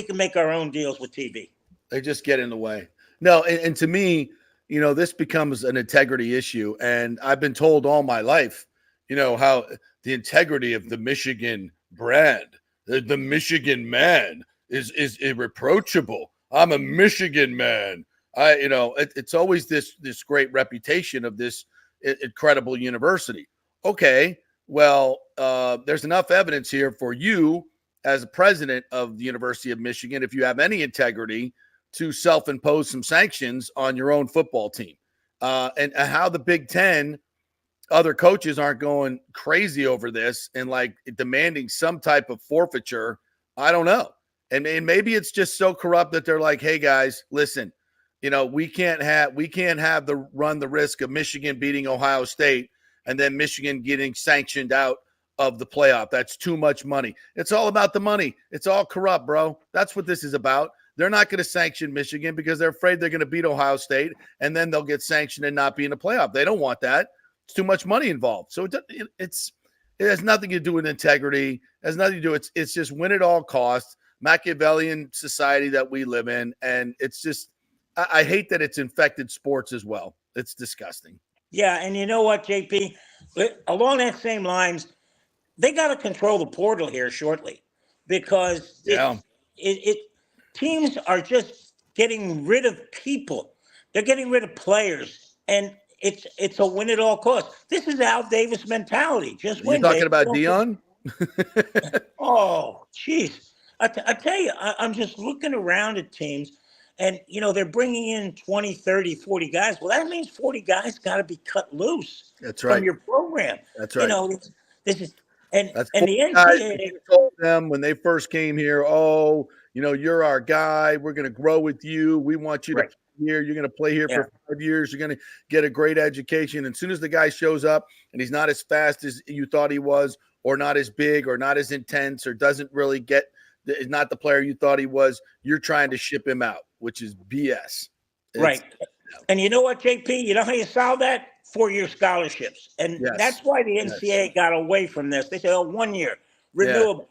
can make our own deals with TV." They just get in the way. No, and to me, this becomes an integrity issue. And I've been told all my life, how the integrity of the Michigan brand, the Michigan man is irreproachable. I'm a Michigan man. It's always this great reputation of this incredible university. Okay, well, there's enough evidence here for you as a president of the University of Michigan, if you have any integrity, to self-impose some sanctions on your own football team. And how the Big Ten, other coaches aren't going crazy over this and like demanding some type of forfeiture, I don't know. And maybe it's just so corrupt that they're like, hey guys, listen, we can't have run the risk of Michigan beating Ohio State and then Michigan getting sanctioned out of the playoff. That's too much money. It's all about the money. It's all corrupt, bro. That's what this is about. They're not going to sanction Michigan because they're afraid they're going to beat Ohio State and then they'll get sanctioned and not be in the playoff. They don't want that. It's too much money involved. So it has nothing to do with integrity. It has nothing to do. It's just win at all costs, Machiavellian society that we live in. And it's just, I hate that it's infected sports as well. It's disgusting. Yeah. And you know what, JP, along that same lines, they got to control the portal here shortly because teams are just getting rid of people. They're getting rid of players, and it's a win at all costs. This is Al Davis mentality. Just win. You're talking about Dion? Oh, jeez. I tell you, I'm just looking around at teams, and, they're bringing in 20, 30, 40 guys. Well, that means 40 guys got to be cut loose from your program. That's right. This is – and That's the NCAA told them when they first came here, you're our guy. We're going to grow with you. We want you to play here. You're going to play here for 5 years. You're going to get a great education. And as soon as the guy shows up and he's not as fast as you thought he was, or not as big, or not as intense, or doesn't really is not the player you thought he was, you're trying to ship him out, which is BS. Right. And you know what, JP? You know how you solve that? 4-year scholarships. And that's why the NCAA got away from this. They said, 1 year, renewable.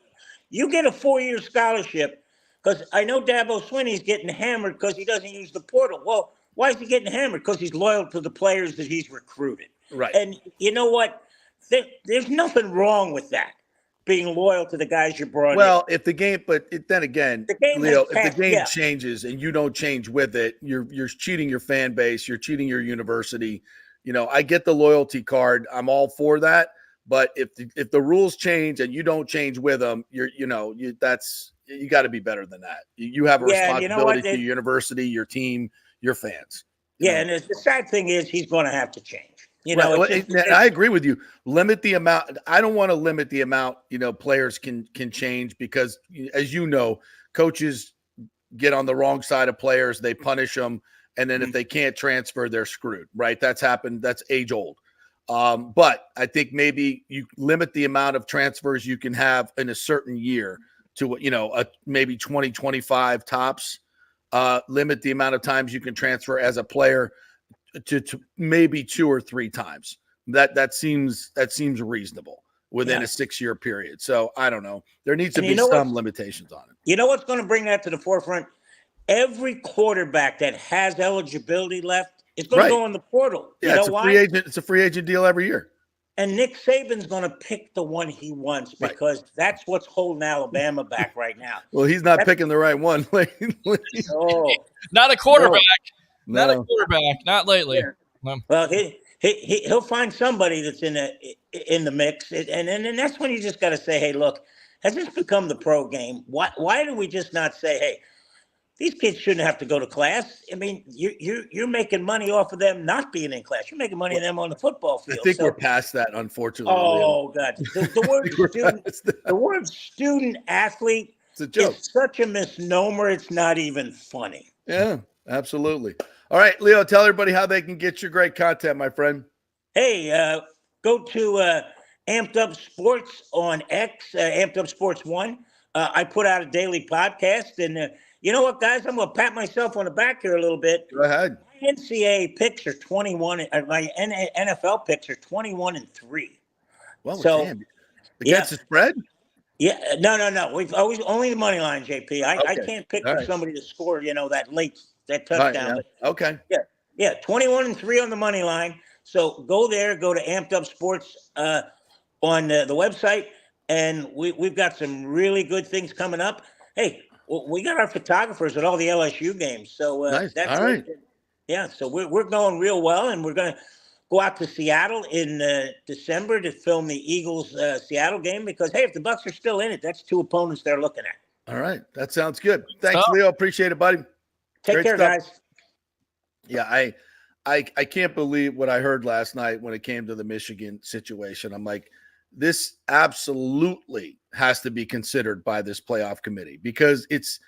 You get a 4-year scholarship, because I know Dabo Swinney's getting hammered because he doesn't use the portal. Well, why is he getting hammered? Because he's loyal to the players that he's recruited. Right. And you know what? There's nothing wrong with that, being loyal to the guys you brought in. Well, if the game, then again, Leo, if the game changes and you don't change with it, you're cheating your fan base. You're cheating your university. I get the loyalty card. I'm all for that. But if the rules change and you don't change with them, you got to be better than that. You have a responsibility to your university, your team, your fans. And the sad thing is he's going to have to change. I agree with you. Limit the amount. I don't want to limit the amount, players can change because, as you know, coaches get on the wrong side of players. They punish them. And then if they can't transfer, they're screwed, right? That's happened. That's age old. But I think maybe you limit the amount of transfers you can have in a certain year to, maybe 20, 25 tops. Limit the amount of times you can transfer as a player to maybe 2 or 3 times. That seems reasonable within a 6-year period. So I don't know. There needs to be some limitations on it. You know what's going to bring that to the forefront? Every quarterback that has eligibility left is going to go in the portal. Yeah, it's a free agent deal every year. And Nick Saban's going to pick the one he wants because that's what's holding Alabama back right now. Well, he's not picking the right one lately. Not a quarterback. No. Not a quarterback. Not lately. Yeah. No. Well, he'll find somebody that's in the mix, and that's when you just got to say, hey, look, has this become the pro game? Why do we just not say, hey, these kids shouldn't have to go to class? I mean, you're making money off of them not being in class. You're making money on them on the football field. I think we're past that, unfortunately. Oh, God. The word student athlete is such a misnomer, it's not even funny. Yeah, absolutely. All right, Leo, tell everybody how they can get your great content, my friend. Hey, go to Amped Up Sports on X, Amped Up Sports 1. I put out a daily podcast. And you know what, guys? I'm going to pat myself on the back here a little bit. Go ahead. My NCAA picks are 21. My NFL picks are 21-3. Well, so, damn. Against the spread? Yeah, no. We've always only the money line, JP. I Okay. can't pick All for right. somebody to score, that touchdown. Right, yeah. But Okay. Yeah, 21-3 on the money line. So go there, go to Amped Up Sports on the website, and we've got some really good things coming up. Hey, we got our photographers at all the LSU games, so Nice. that's All right. Yeah, so we're going real well, and we're going to go out to Seattle in December to film the Eagles Seattle game because, hey, if the Bucs are still in it, that's two opponents they're looking at. All right. That sounds good. Thanks, Leo. Appreciate it, buddy. Take Great care, stuff. guys. Yeah, I can't believe what I heard last night when it came to the Michigan situation. I'm like, this absolutely has to be considered by this playoff committee because it's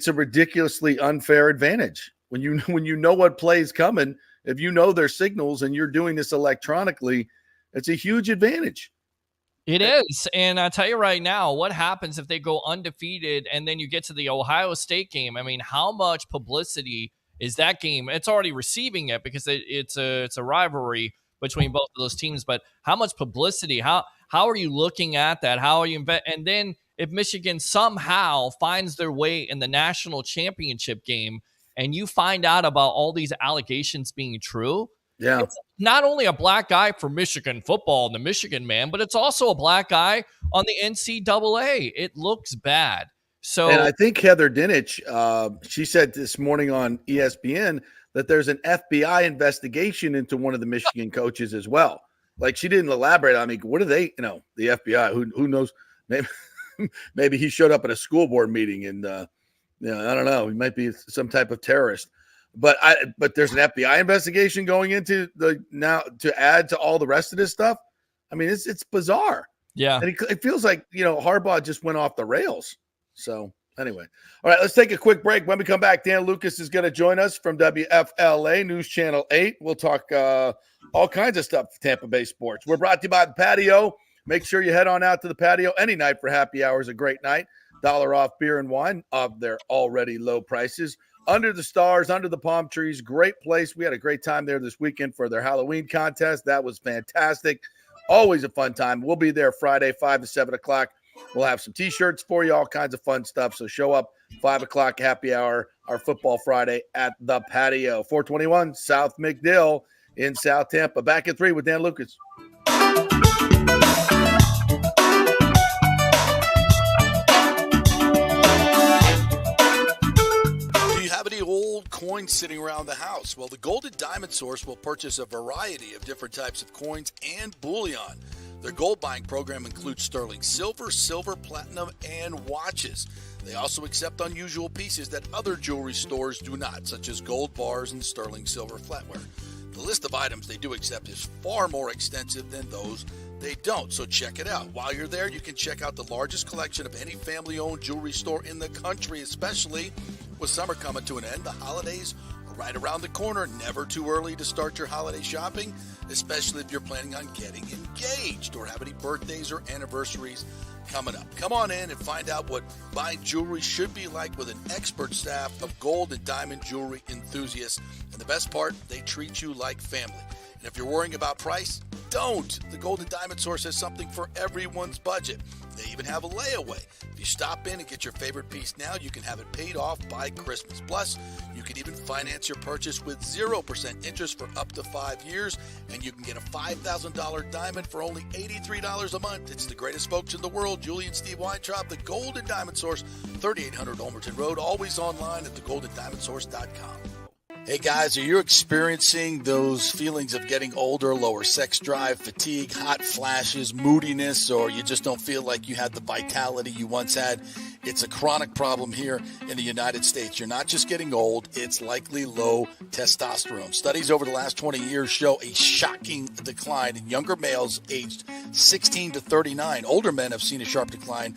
a ridiculously unfair advantage. When you know what play is coming, if you know their signals and you're doing this electronically, it's a huge advantage. It is. And I tell you right now, what happens if they go undefeated and then you get to the Ohio State game? I mean, how much publicity is that game? It's already receiving it because it's a rivalry between both of those teams. But how much publicity? How are you looking at that? How are you and then if Michigan somehow finds their way in the national championship game and you find out about all these allegations being true, yeah, it's not only a black guy for Michigan football and the Michigan man, but it's also a black guy on the NCAA. It looks bad. So, and I think Heather Dinich, she said this morning on ESPN that there's an FBI investigation into one of the Michigan coaches as well. Like she didn't elaborate. I mean, what are they? The FBI. Who knows? Maybe he showed up at a school board meeting and I don't know. He might be some type of terrorist. But there's an FBI investigation going into now to add to all the rest of this stuff. I mean, it's bizarre. Yeah, and it feels like Harbaugh just went off the rails. So anyway, all right, let's take a quick break. When we come back, Dan Lucas is going to join us from WFLA News Channel 8. We'll talk all kinds of stuff for Tampa Bay sports. We're brought to you by The Patio. Make sure you head on out to The Patio any night for happy hour is a great night. $1 off beer and wine of their already low prices. Under the stars, under the palm trees, great place. We had a great time there this weekend for their Halloween contest. That was fantastic. Always a fun time. We'll be there Friday, 5 to 7 o'clock. We'll have some T-shirts for you, all kinds of fun stuff. So show up 5 o'clock happy hour, our football Friday at The Patio, 421 South McDill in South Tampa. Back at 3 with Dan Lucas. Have any old coins sitting around the house? Well, the Gold and Diamond Source will purchase a variety of different types of coins and bullion. Their gold buying program includes sterling silver, silver, platinum, and watches. They also accept unusual pieces that other jewelry stores do not, such as gold bars and sterling silver flatware. The list of items they do accept is far more extensive than those they don't, so check it out. While you're there, you can check out the largest collection of any family-owned jewelry store in the country, especially with summer coming to an end. The holidays are right around the corner. Never too early to start your holiday shopping, especially if you're planning on getting engaged or have any birthdays or anniversaries coming up. Come on in and find out what buying jewelry should be like with an expert staff of gold and diamond jewelry enthusiasts. And the best part, they treat you like family. And if you're worrying about price, don't. The Gold and Diamond Source has something for everyone's budget. They even have a layaway. If you stop in and get your favorite piece now, you can have it paid off by Christmas. Plus, you can even finance your purchase with 0% interest for up to 5 years, and you can get a $5,000 diamond for only $83 a month. It's the greatest folks in the world, Julie and Steve Weintraub, the Gold and Diamond Source, 3800 Olmerton Road, always online at thegoldendiamondsource.com. Hey guys, are you experiencing those feelings of getting older, lower sex drive, fatigue, hot flashes, moodiness, or you just don't feel like you had the vitality you once had? It's a chronic problem here in the United States. You're not just getting old, it's likely low testosterone. Studies over the last 20 years show a shocking decline in younger males aged 16 to 39. Older men have seen a sharp decline,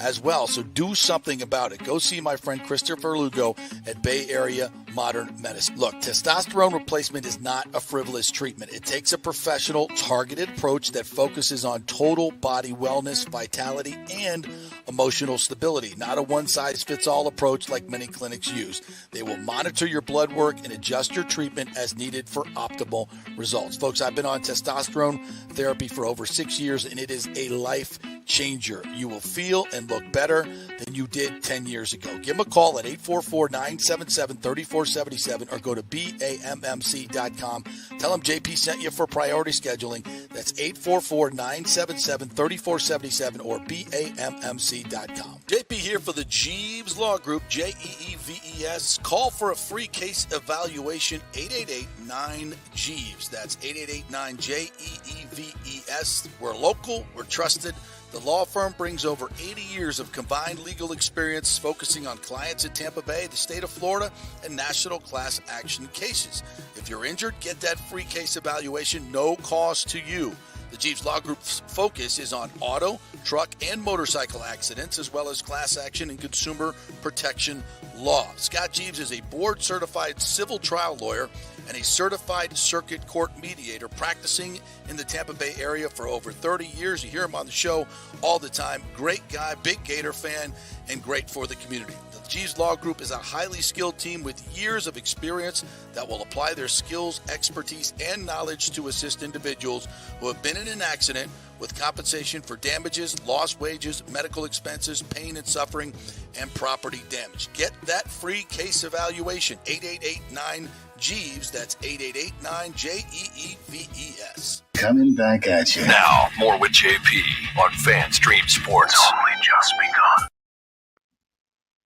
as well. So do something about it. Go see my friend Christopher Lugo at Bay Area Modern Medicine. Look, testosterone replacement is not a frivolous treatment. It takes a professional, targeted approach that focuses on total body wellness, vitality, and emotional stability, not a one-size-fits-all approach like many clinics use. They will monitor your blood work and adjust your treatment as needed for optimal results. Folks, I've been on testosterone therapy for over 6 years, and it is a life changer. You will feel and look better than you did 10 years ago. Give them a call at 844-977-3477 or go to BAMMC.com. Tell them JP sent you for priority scheduling. That's 844-977-3477 or BAMMC.com. JP here for the Jeeves Law Group, Jeeves. Call for a free case evaluation, 888-9-JEEVES. That's 888-9-JEEVES. We're local, we're trusted. The law firm brings over 80 years of combined legal experience focusing on clients in Tampa Bay, the state of Florida, and national class action cases. If you're injured, get that free case evaluation, no cost to you. The Jeeves Law Group's focus is on auto, truck, and motorcycle accidents, as well as class action and consumer protection law. Scott Jeeves is a board-certified civil trial lawyer and a certified circuit court mediator practicing in the Tampa Bay area for over 30 years. You hear him on the show all the time. Great guy, big Gator fan, and great for the community. The Jeeves Law Group is a highly skilled team with years of experience that will apply their skills, expertise, and knowledge to assist individuals who have been in an accident with compensation for damages, lost wages, medical expenses, pain and suffering, and property damage. Get that free case evaluation, 888-9-JEEVES. That's 888-9-JEEVES. Coming back at you. Now, more with JP on FanStream Sports. It's only just begun.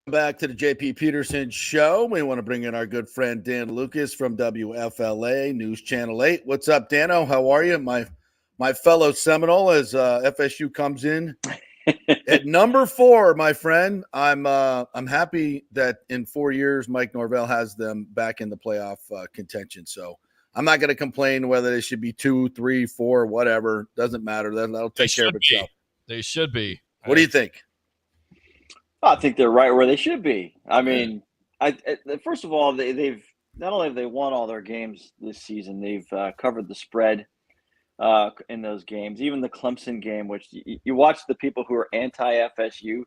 Back to the JP Peterson show. We want to bring in our good friend Dan Lucas from WFLA News Channel 8. What's up, Dano? How are you? My fellow Seminole as FSU comes in at number 4, my friend. I'm happy that in 4 years Mike Norvell has them back in the playoff contention. So I'm not going to complain whether they should be 2, 3, 4, whatever. Doesn't matter. That'll take care of itself. They should be. What do you think? I think they're right where they should be. I mean, first of all, they've not only have they won all their games this season, they've covered the spread in those games. Even the Clemson game, which you watch the people who are anti-FSU,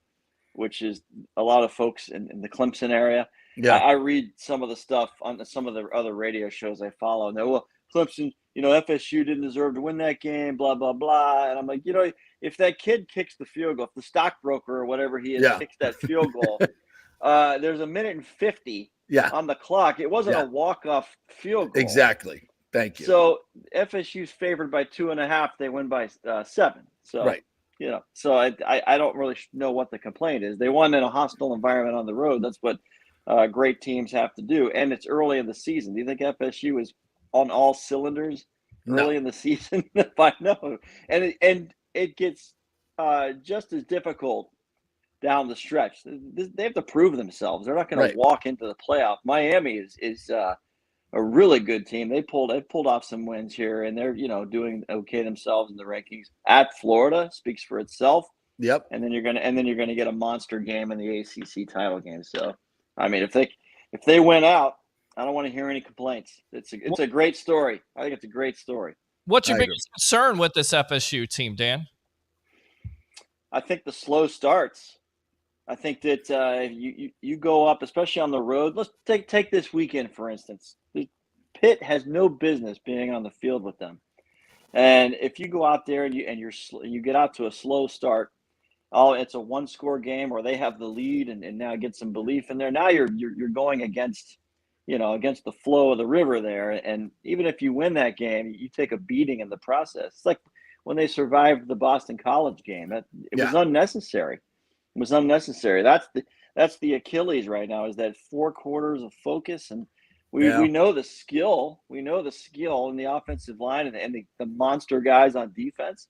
which is a lot of folks in the Clemson area. Yeah, I read some of the stuff on some of the other radio shows I follow, and they're, well, Clemson, FSU didn't deserve to win that game, blah, blah, blah. And I'm like, if that kid kicks the field goal, if the stockbroker or whatever he is kicks that field goal, there's a minute and 50 on the clock. It wasn't a walk-off field goal. Exactly. Thank you. So FSU's favored by 2.5. They win by 7. So, right. So I don't really know what the complaint is. They won in a hostile environment on the road. That's what great teams have to do. And it's early in the season. Do you think FSU is on all cylinders early in the season? I know. And it gets just as difficult down the stretch. They have to prove themselves. They're not going to walk into the playoff. Miami is a really good team. They've pulled off some wins here, and they're doing okay themselves in the rankings. At Florida speaks for itself. Yep. And then you're gonna get a monster game in the ACC title game. So, I mean, if they win out, I don't want to hear any complaints. It's a great story. I think it's a great story. What's your biggest concern with this FSU team, Dan? I think the slow starts. I think that you go up, especially on the road. Let's take this weekend, for instance. Pitt has no business being on the field with them. And if you go out there and you get out to a slow start, it's a one-score game, or they have the lead and now get some belief in there. Now you're going against the flow of the river there. And even if you win that game, you take a beating in the process. It's like when they survived the Boston College game. It was unnecessary. It was unnecessary. That's the Achilles right now, is that 4 quarters of focus. And we know the skill. We know the skill in the offensive line and the monster guys on defense.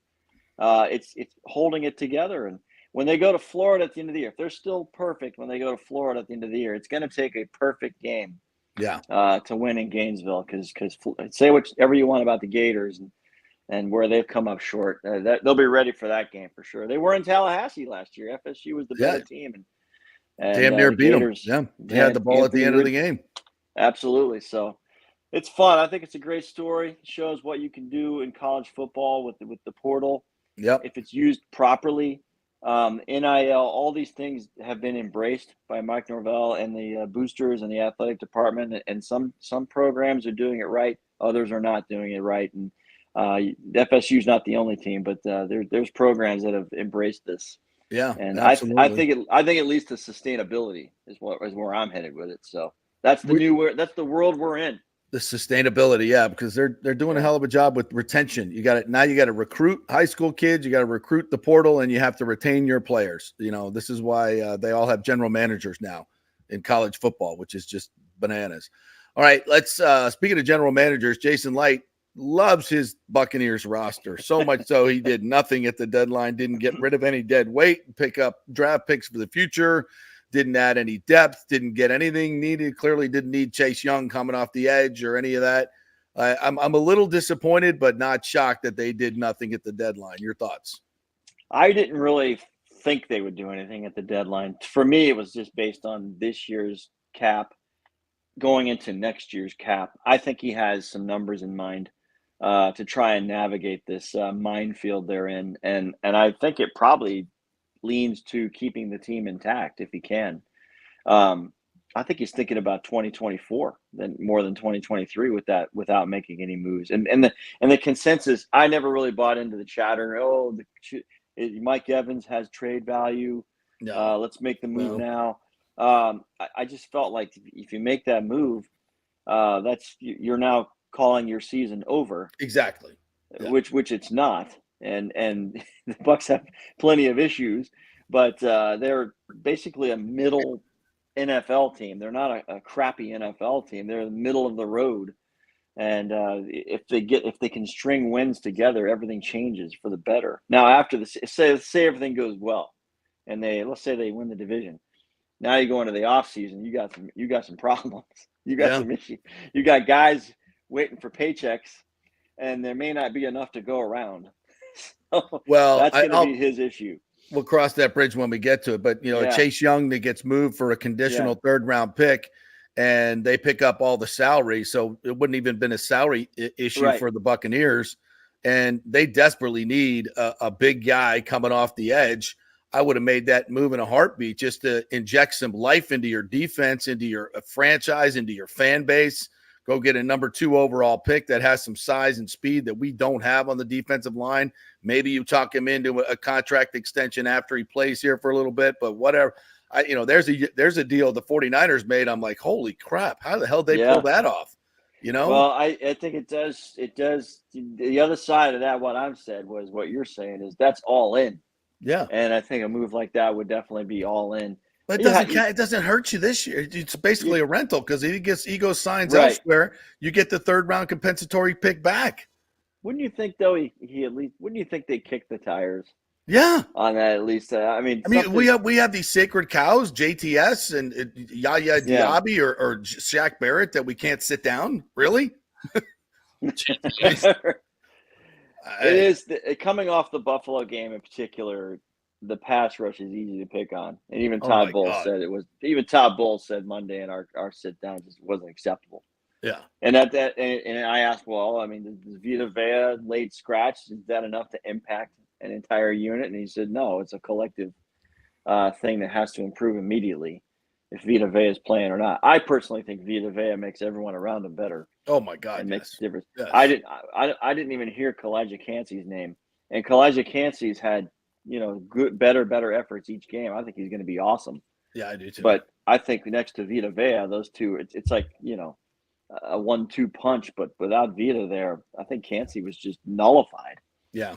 It's holding it together. And when they go to Florida at the end of the year, if they're still perfect when they go to Florida at the end of the year, it's going to take a perfect game to win in Gainesville. Because say whatever you want about the Gators, and and where they've come up short. They'll be ready for that game for sure. They were in Tallahassee last year. FSU was the better team, and damn near the beat them. Gators, Yeah, they had the ball at the end of the game. Absolutely. So it's fun. I think it's a great story. It shows what you can do in college football with the portal. Yep. If it's used properly. NIL, all these things have been embraced by Mike Norvell and the boosters and the athletic department. And some programs are doing it right. Others are not doing it right. And FSU is not the only team, but there's programs that have embraced this. Yeah, and absolutely. I think it leads to sustainability is where I'm headed with it. So that's the world we're in. The sustainability, yeah, because they're doing a hell of a job with retention. You got to recruit high school kids, you got to recruit the portal, and you have to retain your players. This is why they all have general managers now in college football, which is just bananas. All right, let's speaking of general managers, Jason Light loves his Buccaneers roster so much so he did nothing at the deadline, didn't get rid of any dead weight, pick up draft picks for the future. Didn't add any depth, didn't get anything needed. Clearly didn't need Chase Young coming off the edge or any of that. I'm a little disappointed, but not shocked that they did nothing at the deadline. Your thoughts? I didn't really think they would do anything at the deadline. For me, it was just based on this year's cap going into next year's cap. I think he has some numbers in mind to try and navigate this minefield they're in. And I think it probably leans to keeping the team intact if he can. I think he's thinking about 2024 than more than 2023 with that, without making any moves. And the consensus, I never really bought into the chatter. Oh, Mike Evans has trade value. No. Let's make the move now. I just felt like if you make that move, you're now calling your season over. Exactly. Yeah. Which it's not. And the Bucs have plenty of issues, but they're basically a middle NFL team. They're not a crappy NFL team. They're the middle of the road, and if they can string wins together, everything changes for the better. Now, after this, say everything goes well, and let's say they win the division. Now you go into the offseason, you got some problems. You got some issues. You got guys waiting for paychecks, and there may not be enough to go around. Well, that's going to be his issue. We'll cross that bridge when we get to it. But, Chase Young that gets moved for a conditional third-round pick, and they pick up all the salary. So it wouldn't even been a salary issue for the Buccaneers. And they desperately need a big guy coming off the edge. I would have made that move in a heartbeat just to inject some life into your defense, into your franchise, into your fan base. Go get a number 2 overall pick that has some size and speed that we don't have on the defensive line. Maybe you talk him into a contract extension after he plays here for a little bit, but whatever. There's a deal the 49ers made. I'm like, holy crap, how the hell did they pull that off? Well, I think it does. The other side of that, what I've said was what you're saying is that's all in. Yeah. And I think a move like that would definitely be all in. But it doesn't hurt you this year. It's basically a rental because he goes signs elsewhere. You get the third-round compensatory pick back. Wouldn't you think though he at least? Wouldn't you think they kick the tires? Yeah, on that at least. We have these sacred cows, JTS and Yaya Diaby or Shaq Barrett that we can't sit down. Really? It is coming off the Buffalo game in particular. The pass rush is easy to pick on, and even Todd Bowles said it was. Even Todd Bowles said Monday in our sit down just wasn't acceptable. Yeah, and and I asked, well, does Vita Vea late scratch, is that enough to impact an entire unit? And he said, no, it's a collective thing that has to improve immediately if Vita Vea is playing or not. I personally think Vita Vea makes everyone around him better. Oh my God, and makes a difference. Yes. I didn't even hear Kalijah Cansey's name, and Kalijah Cansey's had good, better efforts each game. I think he's going to be awesome. Yeah, I do too. But I think next to Vita Vea, those two, it's like a 1-2 punch. But without Vita there, I think Cansey was just nullified. Yeah,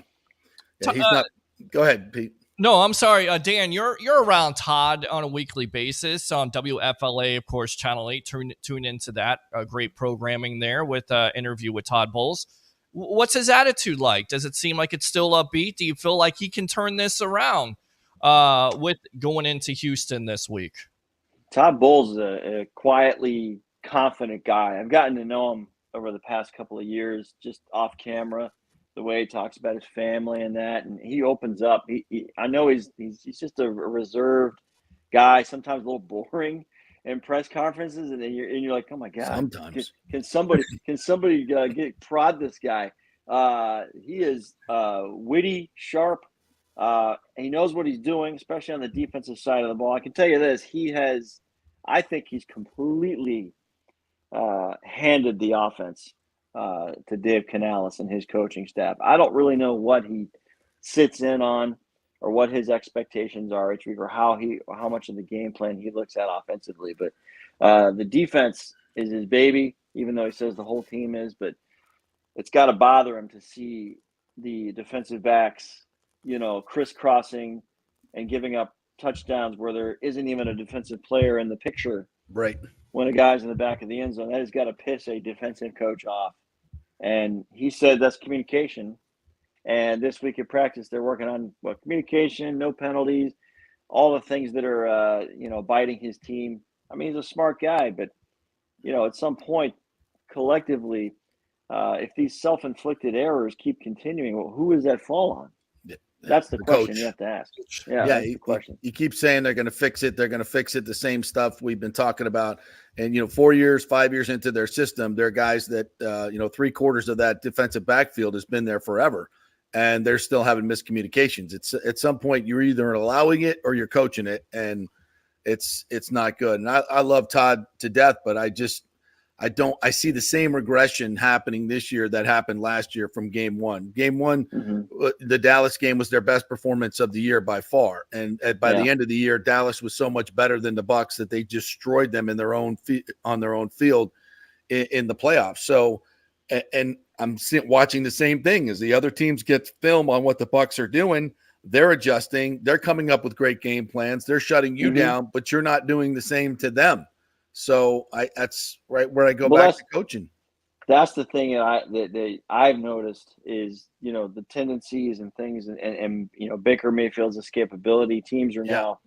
he's not. Go ahead, Pete. No, I'm sorry, Dan. You're around Todd on a weekly basis on WFLA, of course, Channel 8. Tune into that. Great programming there with interview with Todd Bowles. What's his attitude like? Does it seem like it's still upbeat? Do you feel like he can turn this around with going into Houston this week? Todd Bowles is a quietly confident guy. I've gotten to know him over the past couple of years, just off camera. the way he talks about his family and that, and he opens up. I know he's just a reserved guy, sometimes a little boring in press conferences, and then you're like, oh my God, sometimes can somebody get prod this guy? He is witty, sharp. He knows what he's doing, especially on the defensive side of the ball. I can tell you this: I think he's completely handed the offense to Dave Canales and his coaching staff. I don't really know what he sits in on or what his expectations are each week, or how much of the game plan he looks at offensively. But the defense is his baby, even though he says the whole team is. But it's got to bother him to see the defensive backs, crisscrossing and giving up touchdowns where there isn't even a defensive player in the picture. Right. When a guy's in the back of the end zone, that has got to piss a defensive coach off. And he said that's communication. And this week at practice, they're working on communication, no penalties, all the things that are, biting his team. I mean, he's a smart guy, but, at some point, collectively, if these self-inflicted errors keep continuing, well, who does that fall on? That's the question coach. You have to ask. That's the question. You keep saying they're going to fix it. They're going to fix it. The same stuff we've been talking about. And, 4 years, 5 years into their system, they're guys that, 3/4 of that defensive backfield has been there forever. And they're still having miscommunications. It's at some point you're either allowing it or you're coaching it. And it's not good. And I love Todd to death, but I see the same regression happening this year that happened last year from game one. Game one, the Dallas game was their best performance of the year by far. And by the end of the year, Dallas was so much better than the Bucs that they destroyed them in their own on their own field in the playoffs. So, and I'm watching the same thing as the other teams get film on what the Bucs are doing. They're adjusting. They're coming up with great game plans. They're shutting you down, but you're not doing the same to them. So that's right where I go back to coaching. That's the thing that I've noticed is, the tendencies and things and Baker Mayfield's escapability. Teams are now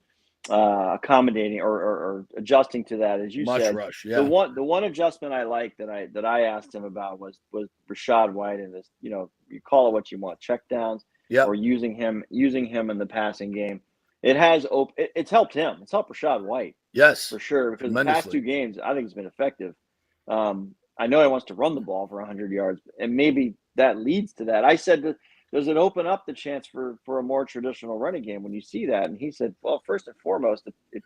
accommodating or adjusting to that, as you said. Rush, yeah. The one adjustment I like that I asked him about was Rashad White in this. You call it what you want, check downs, or using him in the passing game. It's helped him. It's helped Rashad White. Yes, for sure. Because the past 2 games, I think it's been effective. I know he wants to run the ball for 100 yards, and maybe that leads to that. I said, does it open up the chance for a more traditional running game when you see that? And he said, well, first and foremost, it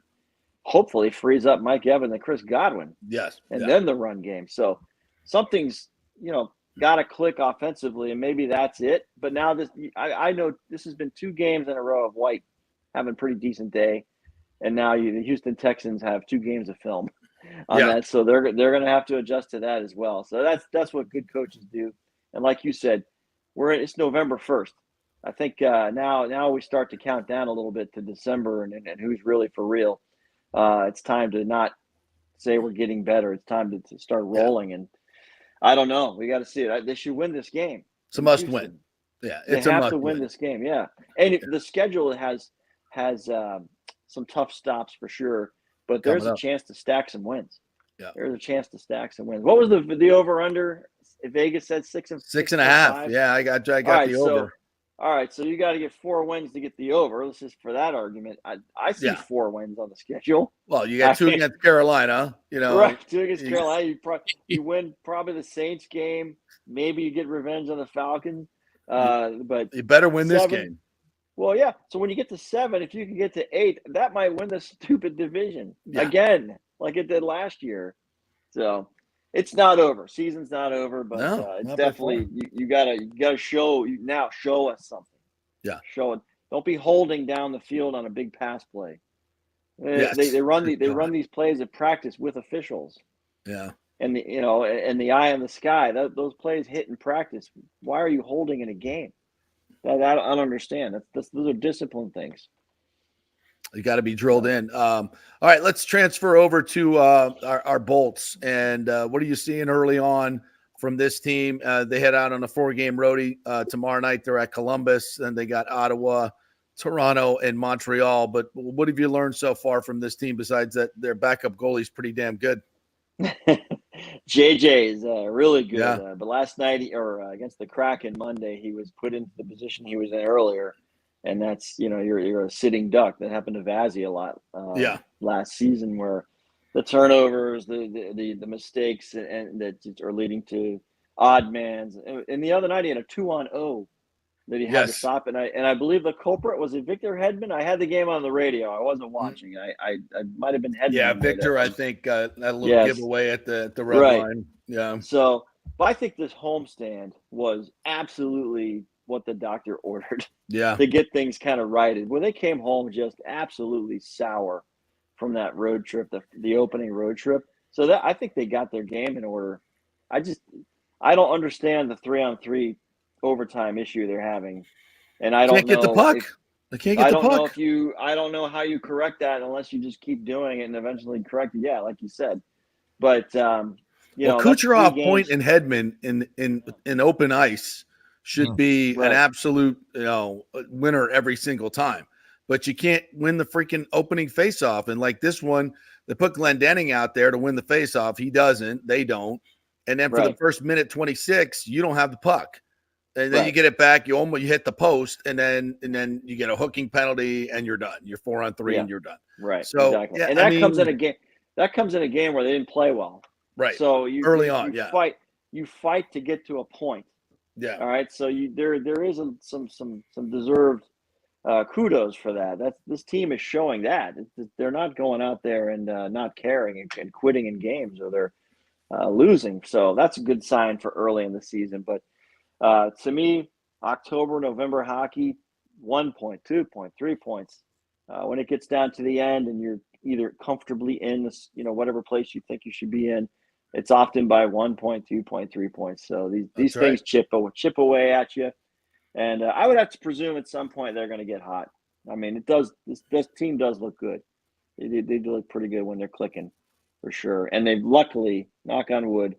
hopefully frees up Mike Evans and Chris Godwin. Yes. And then the run game. So something's, got to click offensively, and maybe that's it. But now I know this has been 2 games in a row of White having a pretty decent day. And now the Houston Texans have 2 games of film on that, so they're going to have to adjust to that as well. So that's what good coaches do. And like you said, it's November 1st. I think now we start to count down a little bit to December and who's really for real. It's time to not say we're getting better. It's time to start rolling. And I don't know. We got to see it. They should win this game. It's a must win. Yeah, they have to win this game. Yeah, and the schedule has some tough stops for sure, but there's a chance to stack some wins. Yeah, there's a chance to stack some wins. What was the over under? Vegas said 6.5. Yeah, I got the over. All right, so you got to get 4 wins to get the over. Let's just for that argument, I see 4 wins on the schedule. Well, you got 2 against Carolina. Right, 2 against Carolina. You win probably the Saints game. Maybe you get revenge on the Falcons. But you better win this game. Well, yeah. So when you get to 7, if you can get to 8, that might win the stupid division again, like it did last year. So it's not over. Season's not over, but it's definitely you gotta show us something. Yeah, show it. Don't be holding down the field on a big pass play. They run these plays at practice with officials. Yeah. And the eye in the sky. Those plays hit in practice. Why are you holding in a game? I don't understand. Those are discipline things. You got to be drilled in. All right, let's transfer over to our Bolts. And what are you seeing early on from this team? They head out on a 4-game roadie tomorrow night. They're at Columbus, and they got Ottawa, Toronto, and Montreal. But what have you learned so far from this team besides that their backup goalie is pretty damn good? JJ is really good. Yeah. But last night, against the Kraken Monday, he was put into the position he was in earlier, and that's you're a sitting duck. That happened to Vazzy a lot last season, where the turnovers, the mistakes, and that are leading to odd mans. And the other night, he had a 2-on-0 that he had to stop, and I believe the culprit was Victor Hedman. I had the game on the radio. I wasn't watching. I might have been Hedman. Yeah, Victor, I think that little giveaway at the red line. Yeah. So, but I think this homestand was absolutely what the doctor ordered. Yeah. To get things kind of righted. When they came home just absolutely sour from that road trip, the opening road trip. So that I think they got their game in order. I don't understand the 3-on-3 overtime issue they're having, and I don't can't get the puck. They can't get the puck. I don't know how you correct that unless you just keep doing it and eventually correct it. Yeah, like you said, but Kucherov, Point, and Hedman in open ice should be an absolute winner every single time. But you can't win the freaking opening faceoff. And like this one, they put Glendening out there to win the faceoff. He doesn't. They don't. And then for the first minute 26, you don't have the puck. And then you get it back. You hit the post, and then you get a hooking penalty, and you're done. You're 4-on-3, and you're done. Right. So exactly. And that comes in a game. That comes in a game where they didn't play well. Right. So you fight to get to a point. Yeah. All right. So there is some deserved kudos for that. This team is showing that they're not going out there and not caring and quitting in games, or they're losing. So that's a good sign for early in the season. But to me, October, November hockey, 1 point, 2 point, 3 points. When it gets down to the end and you're either comfortably in this, whatever place you think you should be in, it's often by 1 point, 2 point, 3 points. So these things chip away at you. And I would have to presume at some point they're going to get hot. I mean, it does. This team does look good. They do look pretty good when they're clicking, for sure. And they've luckily, knock on wood,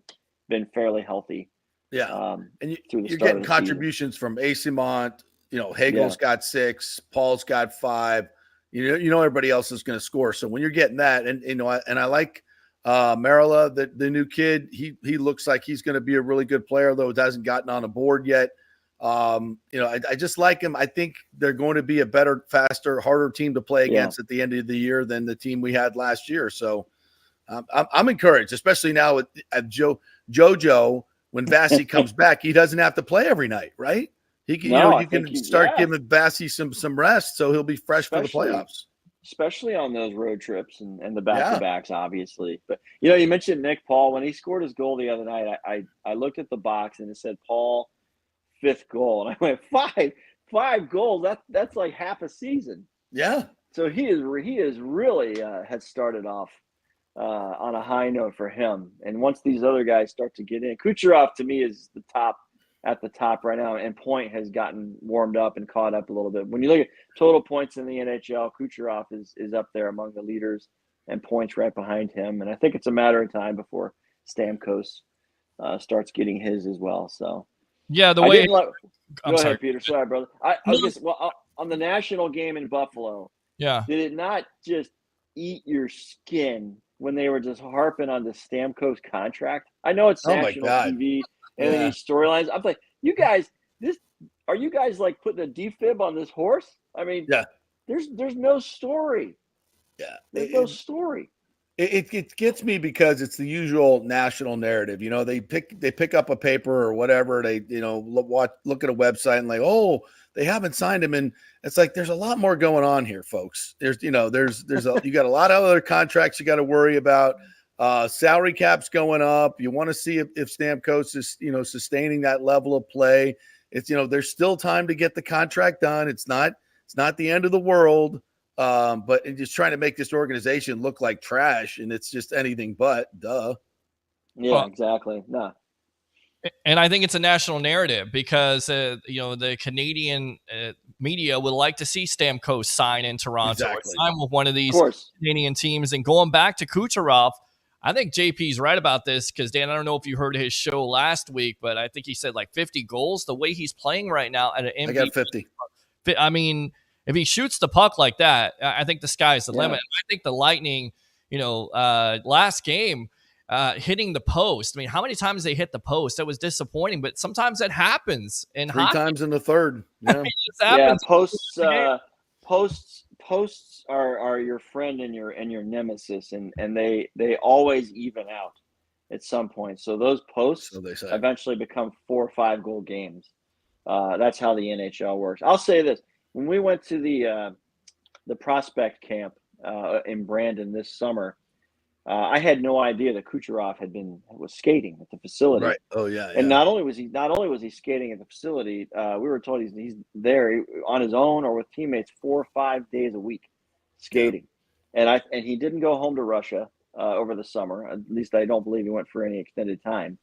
been fairly healthy. Yeah, and you're getting contributions from Asimont. Hagel's got 6, Paul's got 5. Everybody else is going to score. So when you're getting that, and I like Marilla, the new kid. He looks like he's going to be a really good player, though it hasn't gotten on a board yet. I just like him. I think they're going to be a better, faster, harder team to play against at the end of the year than the team we had last year. So I'm encouraged, especially now with JoJo. When Vazzy comes back, he doesn't have to play every night, right? He can, you can start giving Vazzy some rest, so he'll be fresh for the playoffs. Especially on those road trips and the back-to-backs, obviously. But, you mentioned Nick Paul. When he scored his goal the other night, I looked at the box and it said Paul, 5th goal. And I went, five goals? That's like half a season. Yeah. So he is really has started off on a high note for him. And once these other guys start to get in, Kucherov to me is at the top right now, and Point has gotten warmed up and caught up a little bit. When you look at total points in the NHL, Kucherov is up there among the leaders, and Point's right behind him. And I think it's a matter of time before Stamkos starts getting his as well. So yeah, go ahead, Peter. Sorry, brother. On the national game in Buffalo. Yeah. Did it not just eat your skin when they were just harping on the Stamkos contract? I know it's national TV and these storylines. I'm like, you guys, are you guys like putting a defib on this horse? I mean, there's no story. Yeah. There's no story. It gets me because it's the usual national narrative. They pick up a paper or whatever. They look at a website and like, oh, they haven't signed him, and it's like there's a lot more going on here, folks. There's you got a lot of other contracts you got to worry about. Salary cap's going up. You want to see if Stamkos is sustaining that level of play. It's there's still time to get the contract done. It's not the end of the world. But just trying to make this organization look like trash, and it's just anything but. Duh. Yeah, exactly. No. And I think it's a national narrative because the Canadian media would like to see Stamkos sign in Toronto or sign with one of these Canadian teams. And going back to Kucherov, I think JP's right about this because, Dan, I don't know if you heard his show last week, but I think he said like 50 goals. The way he's playing right now at an MVP, I got 50. I mean, if he shoots the puck like that, I think the sky's the limit. I think the Lightning, last game, hitting the post. I mean, how many times they hit the post? That was disappointing, but sometimes it happens in 3 hockey. times in the third. Yeah, It just happens. Posts are your friend and your nemesis, and they always even out at some point. So those posts So they say. eventually become 4 or 5 goal games. That's how the NHL works. I'll say this: when we went to the prospect camp in Brandon this summer, I had no idea that Kucherov was skating at the facility. Right. Oh yeah. And yeah. not only was he skating at the facility, we were told he's there on his own or with teammates 4 or 5 days a week skating. Yeah. And he didn't go home to Russia over the summer. At least I don't believe he went for any extended time.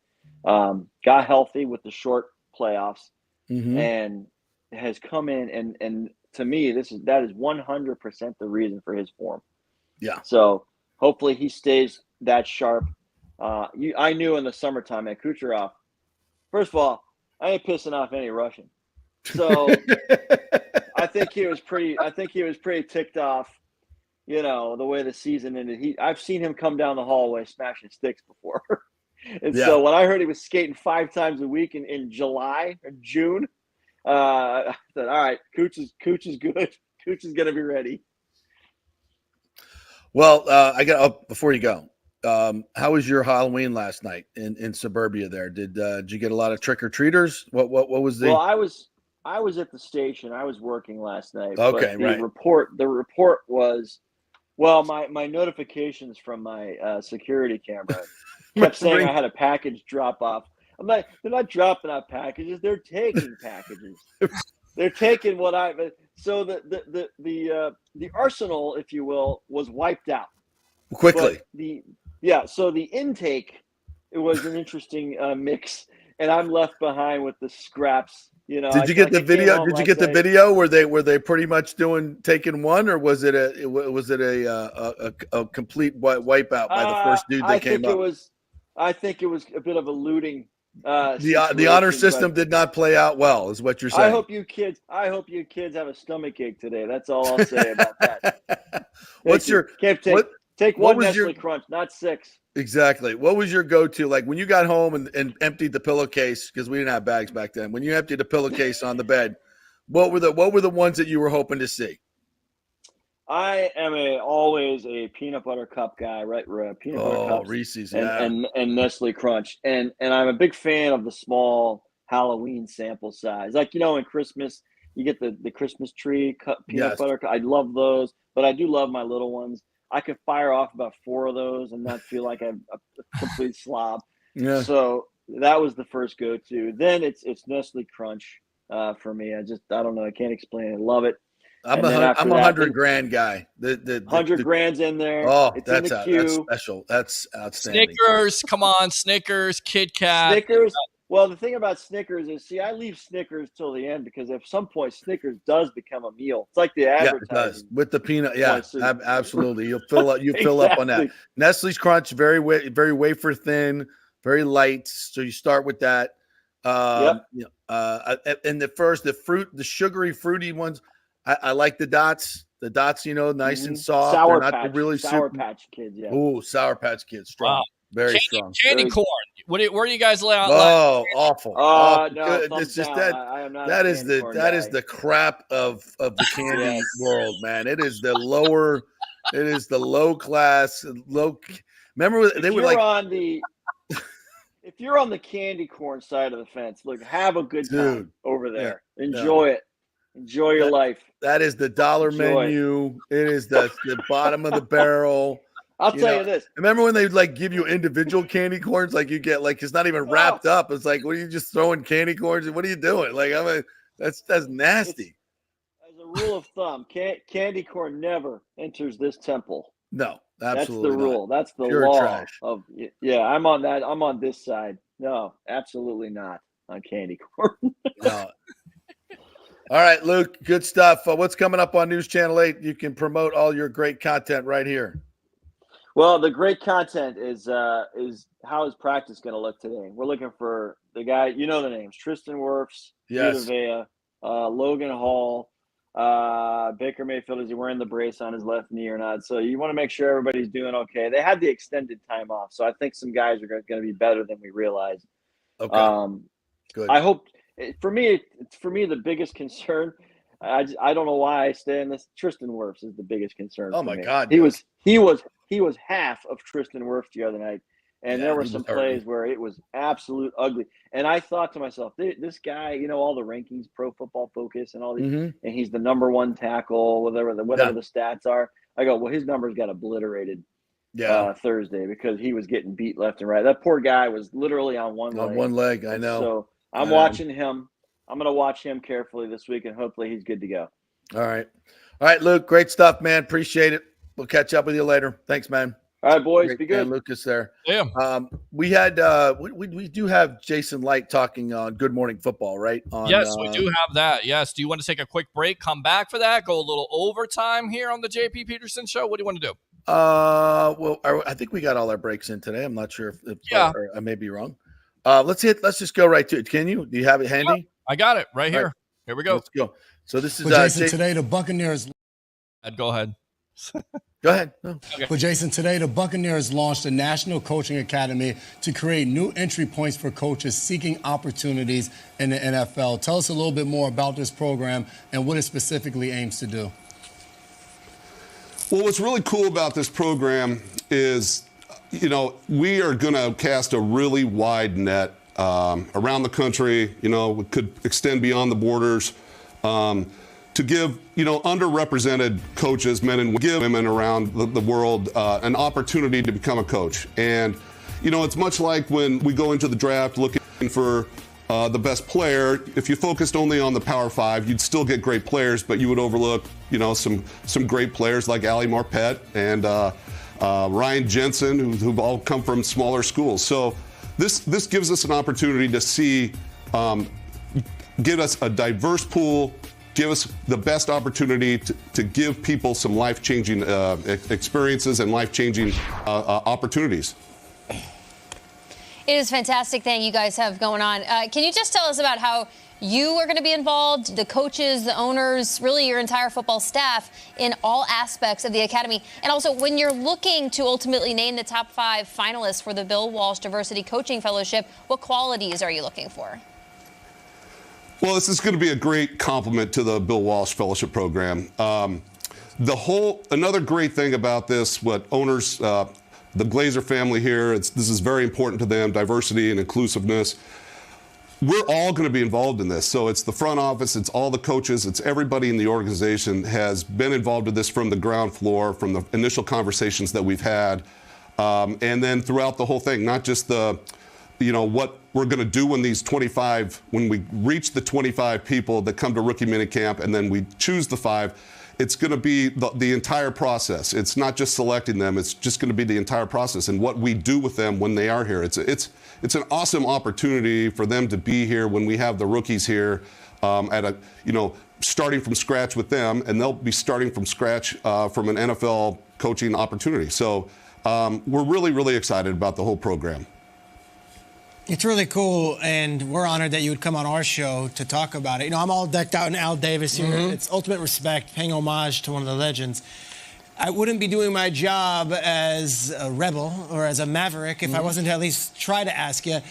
Got healthy with the short playoffs and has come in and to me that is 100% the reason for his form. Yeah. So hopefully he stays that sharp. I knew in the summertime at Kucherov. First of all, I ain't pissing off any Russian, so I think he was pretty ticked off. The way the season ended. I've seen him come down the hallway smashing sticks before, and so when I heard he was skating 5 times a week in July or June, I said, "All right, Cooch is good. Cooch is gonna be ready." Well, I got before you go. How was your Halloween last night in suburbia there? Did you get a lot of trick-or-treaters? What was the Well, I was at the station. I was working last night. Okay, but the right. report was, well, my notifications from my security camera kept saying I had a package drop off. I'm like, they're not dropping off packages, they're taking packages. They're taking what so the arsenal, if you will, was wiped out. Quickly. So the intake, it was an interesting mix, and I'm left behind with the scraps. Did you get the video? Did you get the video? Were they pretty much taking one, or was it a complete wipeout by the first dude that came up? I think it was a bit of a looting. The honor system did not play out well, is what you're saying. I hope you kids have a stomach ache today. That's all I'll say about that. Take one Nestle Crunch, not 6. Exactly. What was your go-to? Like when you got home and emptied the pillowcase, because we didn't have bags back then. When you emptied the pillowcase on the bed, what were the ones that you were hoping to see? I am always a peanut butter cup guy, right? Peanut butter cups, Reese's, and Nestle Crunch, and I'm a big fan of the small Halloween sample size. Like in Christmas, you get the Christmas tree peanut butter. I love those, but I do love my little ones. I could fire off about 4 of those and not feel like I'm a complete slob. Yeah. So that was the first go-to. Then it's Nestle Crunch for me. I don't know. I can't explain it. Love it. I'm a $100,000 guy. The $100,000's in there. Oh, it's that's in the queue. That's special. That's outstanding. Snickers, come on, Snickers, Kit Kat. Snickers. Well, the thing about Snickers is, I leave Snickers till the end because at some point Snickers does become a meal. It's like the advertising. Yeah, it does. With the peanut. Yeah, absolutely. You'll fill up. You fill up on that. Nestle's Crunch, very wafer thin, very light. So you start with that. And the sugary, fruity ones. I like the dots. The dots, nice and soft. Sour They're not Patch. really Sour super. Patch Kids. Yeah. Ooh, Sour Patch Kids. Strong. Wow. Very strong. Candy corn. Where do you guys lay out? Oh, awful. No, it's just down. I am not. That is the crap of the candy world, man. It is the lower. It is the low class. Remember they were like if you're on the candy corn side of the fence, look, have a good time over there. Yeah, enjoy it. Enjoy your life. That is the dollar menu. It is the bottom of the barrel. I'll tell you this. Remember when they give you individual candy corns? Like you get it's not even wrapped up. It's like, what are you just throwing candy corns? What are you doing? That's nasty. As a rule of thumb, candy corn never enters this temple. No, absolutely. That's the rule. That's the pure law trash. I'm on that. I'm on this side. No, absolutely not on candy corn. No. All right, Luke, good stuff. What's coming up on News Channel 8? You can promote all your great content right here. Well, the great content is how is practice going to look today? We're looking for the guy, the names, Tristan Wirfs, yes. Vita Vea, Logan Hall, Baker Mayfield, is he wearing the brace on his left knee or not? So you want to make sure everybody's doing okay. They had the extended time off, so I think some guys are going to be better than we realized. Okay. Good. I hope for me the biggest concern. I don't know why I stay in this. Tristan Wirfs is the biggest concern. Oh for my me. God, he was half of Tristan Wirfs the other night, and Yeah, there were he was some dirty. plays where it was absolute ugly. And I thought to myself, this guy, all the rankings, Pro Football Focus, and all these, Mhm. and he's the number one tackle, whatever the stats are. I go, well, his numbers got obliterated. Yeah. Thursday because he was getting beat left and right. That poor guy was literally on one leg. On one leg, I know. So I'm watching him. I'm going to watch him carefully this week, and hopefully he's good to go. All right, Luke. Great stuff, man. Appreciate it. We'll catch up with you later. Thanks, man. All right, boys. Great, be good. man, Lucas there. Yeah. We had we do have Jason Light talking on Good Morning Football, right? Yes, we do have that. Yes. Do you want to take a quick break, come back for that, go a little overtime here on the JP Peterson Show? What do you want to do? Well, I think we got all our breaks in today. I'm not sure if or I may be wrong. Let's just go right to it. Can you? Do you have it handy? Yep, I got it right here. All right. Here we go. Let's go. So this is Jason, today the Buccaneers. Go ahead. Go ahead. No. Okay. But Jason, today the Buccaneers launched a National Coaching Academy to create new entry points for coaches seeking opportunities in the NFL. Tell us a little bit more about this program and what it specifically aims to do. Well, what's really cool about this program is, we are going to cast a really wide net around the country. We could extend beyond the borders to give, underrepresented coaches, men and women around the world, an opportunity to become a coach. And, it's much like when we go into the draft looking for the best player. If you focused only on the Power Five, you'd still get great players, but you would overlook, some great players like Ali Marpet and Ryan Jensen, who've all come from smaller schools. So this gives us an opportunity to see, give us a diverse pool, give us the best opportunity to give people some life-changing experiences and life-changing opportunities. It is a fantastic thing you guys have going on. Can you just tell us about how you are going to be involved, the coaches, the owners, really your entire football staff in all aspects of the academy? And also, when you're looking to ultimately name the top 5 finalists for the Bill Walsh Diversity Coaching Fellowship, what qualities are you looking for? Well, this is going to be a great compliment to the Bill Walsh Fellowship Program. Another great thing about this, what owners, the Glazer family here, this is very important to them, diversity and inclusiveness. We're all going to be involved in this. So it's the front office, it's all the coaches, it's everybody in the organization has been involved with this from the ground floor, from the initial conversations that we've had, and then throughout the whole thing, not just what we're going to do when we reach the 25 people that come to rookie minicamp and then we choose the 5. It's going to be the entire process. It's not just selecting them. It's just going to be the entire process and what we do with them when they are here. It's an awesome opportunity for them to be here when we have the rookies here starting from scratch with them, and they'll be starting from scratch from an NFL coaching opportunity. So we're really, really excited about the whole program. It's really cool, and we're honored that you would come on our show to talk about it. I'm all decked out in Al Davis here. Mm-hmm. It's ultimate respect, paying homage to one of the legends. I wouldn't be doing my job as a rebel or as a maverick if I wasn't to at least try to ask you,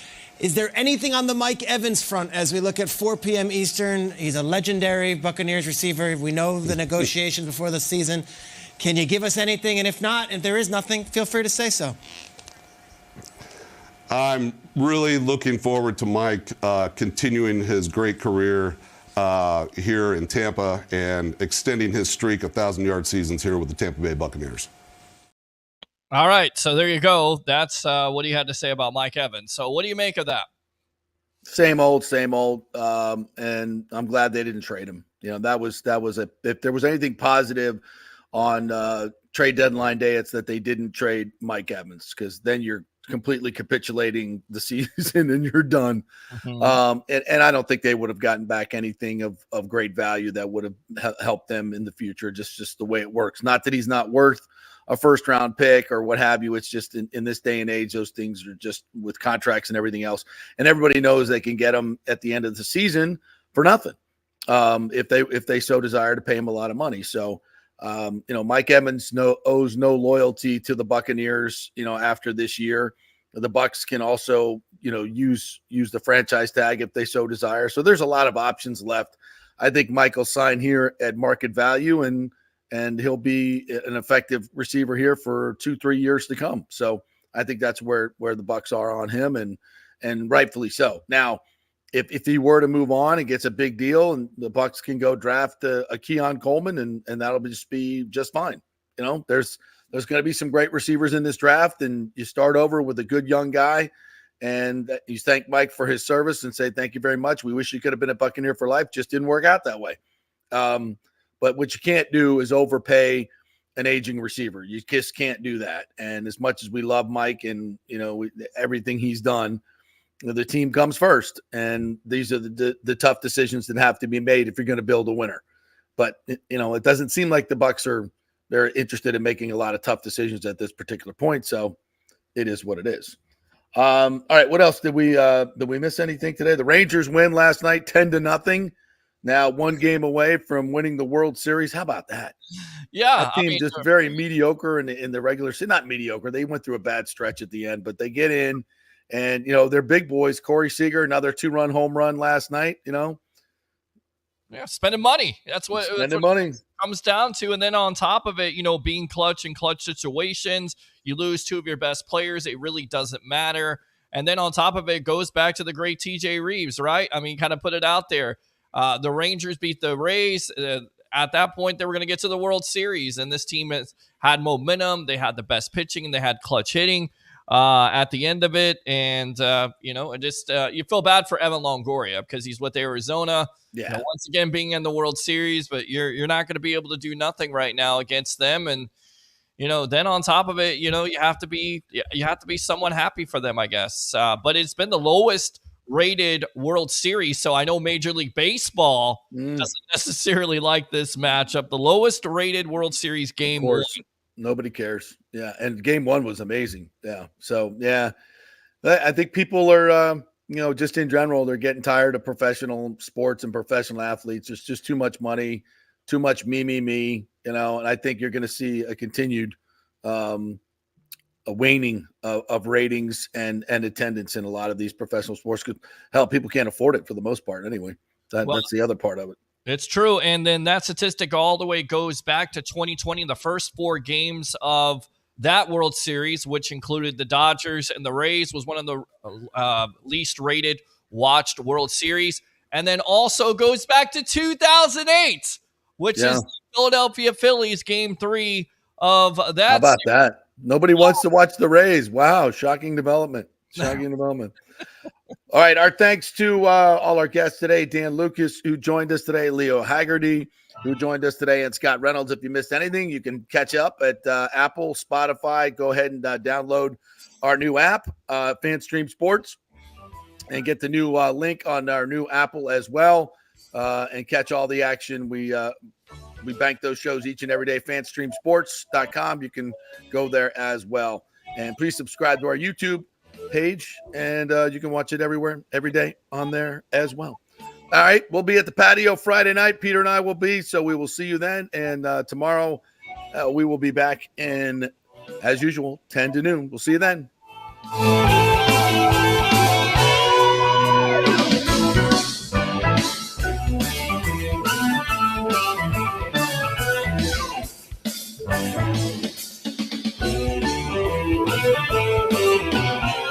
is there anything on the Mike Evans front as we look at 4 p.m. Eastern? He's a legendary Buccaneers receiver. We know the negotiations before the season. Can you give us anything? And if not, if there is nothing, feel free to say so. I'm really looking forward to Mike continuing his great career here in Tampa and extending his streak of 1,000-yard seasons here with the Tampa Bay Buccaneers. All right, so there you go. That's what he had to say about Mike Evans. So what do you make of that? Same old. And I'm glad they didn't trade him. That was if there was anything positive on trade deadline day, it's that they didn't trade Mike Evans, because then you're completely capitulating the season and you're done. Mm-hmm. And I don't think they would have gotten back anything of great value that would have helped them in the future. Just the way it works. Not that he's not worth a first round pick or what have you. It's just in this day and age, those things are just with contracts and everything else. And everybody knows they can get them at the end of the season for nothing. if they so desire to pay him a lot of money. So, Mike Evans owes no loyalty to the Buccaneers, after this year. The Bucs can also, use the franchise tag if they so desire. So there's a lot of options left. I think Mike will sign here at market value, and he'll be an effective receiver here for 2-3 years to come. So I think that's where the Bucs are on him, and rightfully so. Now, if he were to move on and gets a big deal, and the Bucs can go draft a Keon Coleman, and that'll be just fine. There's going to be some great receivers in this draft, and you start over with a good young guy, and you thank Mike for his service and say, thank you very much. We wish you could have been a Buccaneer for life. Just didn't work out that way. But what you can't do is overpay an aging receiver. You just can't do that. And as much as we love Mike and, everything he's done, the team comes first. And these are the tough decisions that have to be made if you're going to build a winner. But, it doesn't seem like the Bucs they're interested in making a lot of tough decisions at this particular point. So it is what it is. All right. What else did we miss anything today? The Rangers win last night, 10-0. Now 1 game away from winning the World Series. How about that? Yeah. That team just very mediocre in the regular season. Not mediocre. They went through a bad stretch at the end, but they get in and, they're big boys. Corey Seager, another 2-run home run last night, Yeah, spending money. That's what money comes down to. And then on top of it, being clutch in clutch situations, you lose 2 of your best players. It really doesn't matter. And then on top of it goes back to the great TJ Reeves, right? I mean, kind of put it out there. The Rangers beat the Rays. At that point, they were going to get to the World Series, and this team has had momentum. They had the best pitching, and they had clutch hitting at the end of it. And, you feel bad for Evan Longoria because he's with Arizona. Yeah. Once again, being in the World Series, but you're not going to be able to do nothing right now against them. And, then on top of it, you have to be somewhat happy for them, I guess. But it's been the lowest rated World Series. So I know Major League Baseball doesn't necessarily like this matchup. The lowest rated World Series game. Of course, nobody cares. Yeah. And game 1 was amazing. Yeah. So, yeah, I think people are, just in general, they're getting tired of professional sports and professional athletes. There's just too much money, too much me, and I think you're going to see a continued a waning of ratings and attendance in a lot of these professional sports because, hell, people can't afford it for the most part anyway. That's the other part of it. It's true. And then that statistic all the way goes back to 2020, the first 4 games of that World Series, which included the Dodgers and the Rays, was one of the least rated watched World Series. And then also goes back to 2008, which is the Philadelphia Phillies game 3 of that. How about that? Nobody wants to watch the Rays. Wow. Shocking development. All right. Our thanks to all our guests today. Dan Lucas, who joined us today, Leo Haggerty, who joined us today, and Scott Reynolds. If you missed anything, you can catch up at Apple, Spotify. Go ahead and download our new app, FanStream Sports, and get the new link on our new Apple as well, and catch all the action. We bank those shows each and every day, fanstreamsports.com. You can go there as well. And please subscribe to our YouTube page, and you can watch it everywhere, every day on there as well. All right, we'll be at the patio Friday night. Peter and I will be, so we will see you then. And tomorrow we will be back in, as usual, 10 to noon. We'll see you then. Thank you.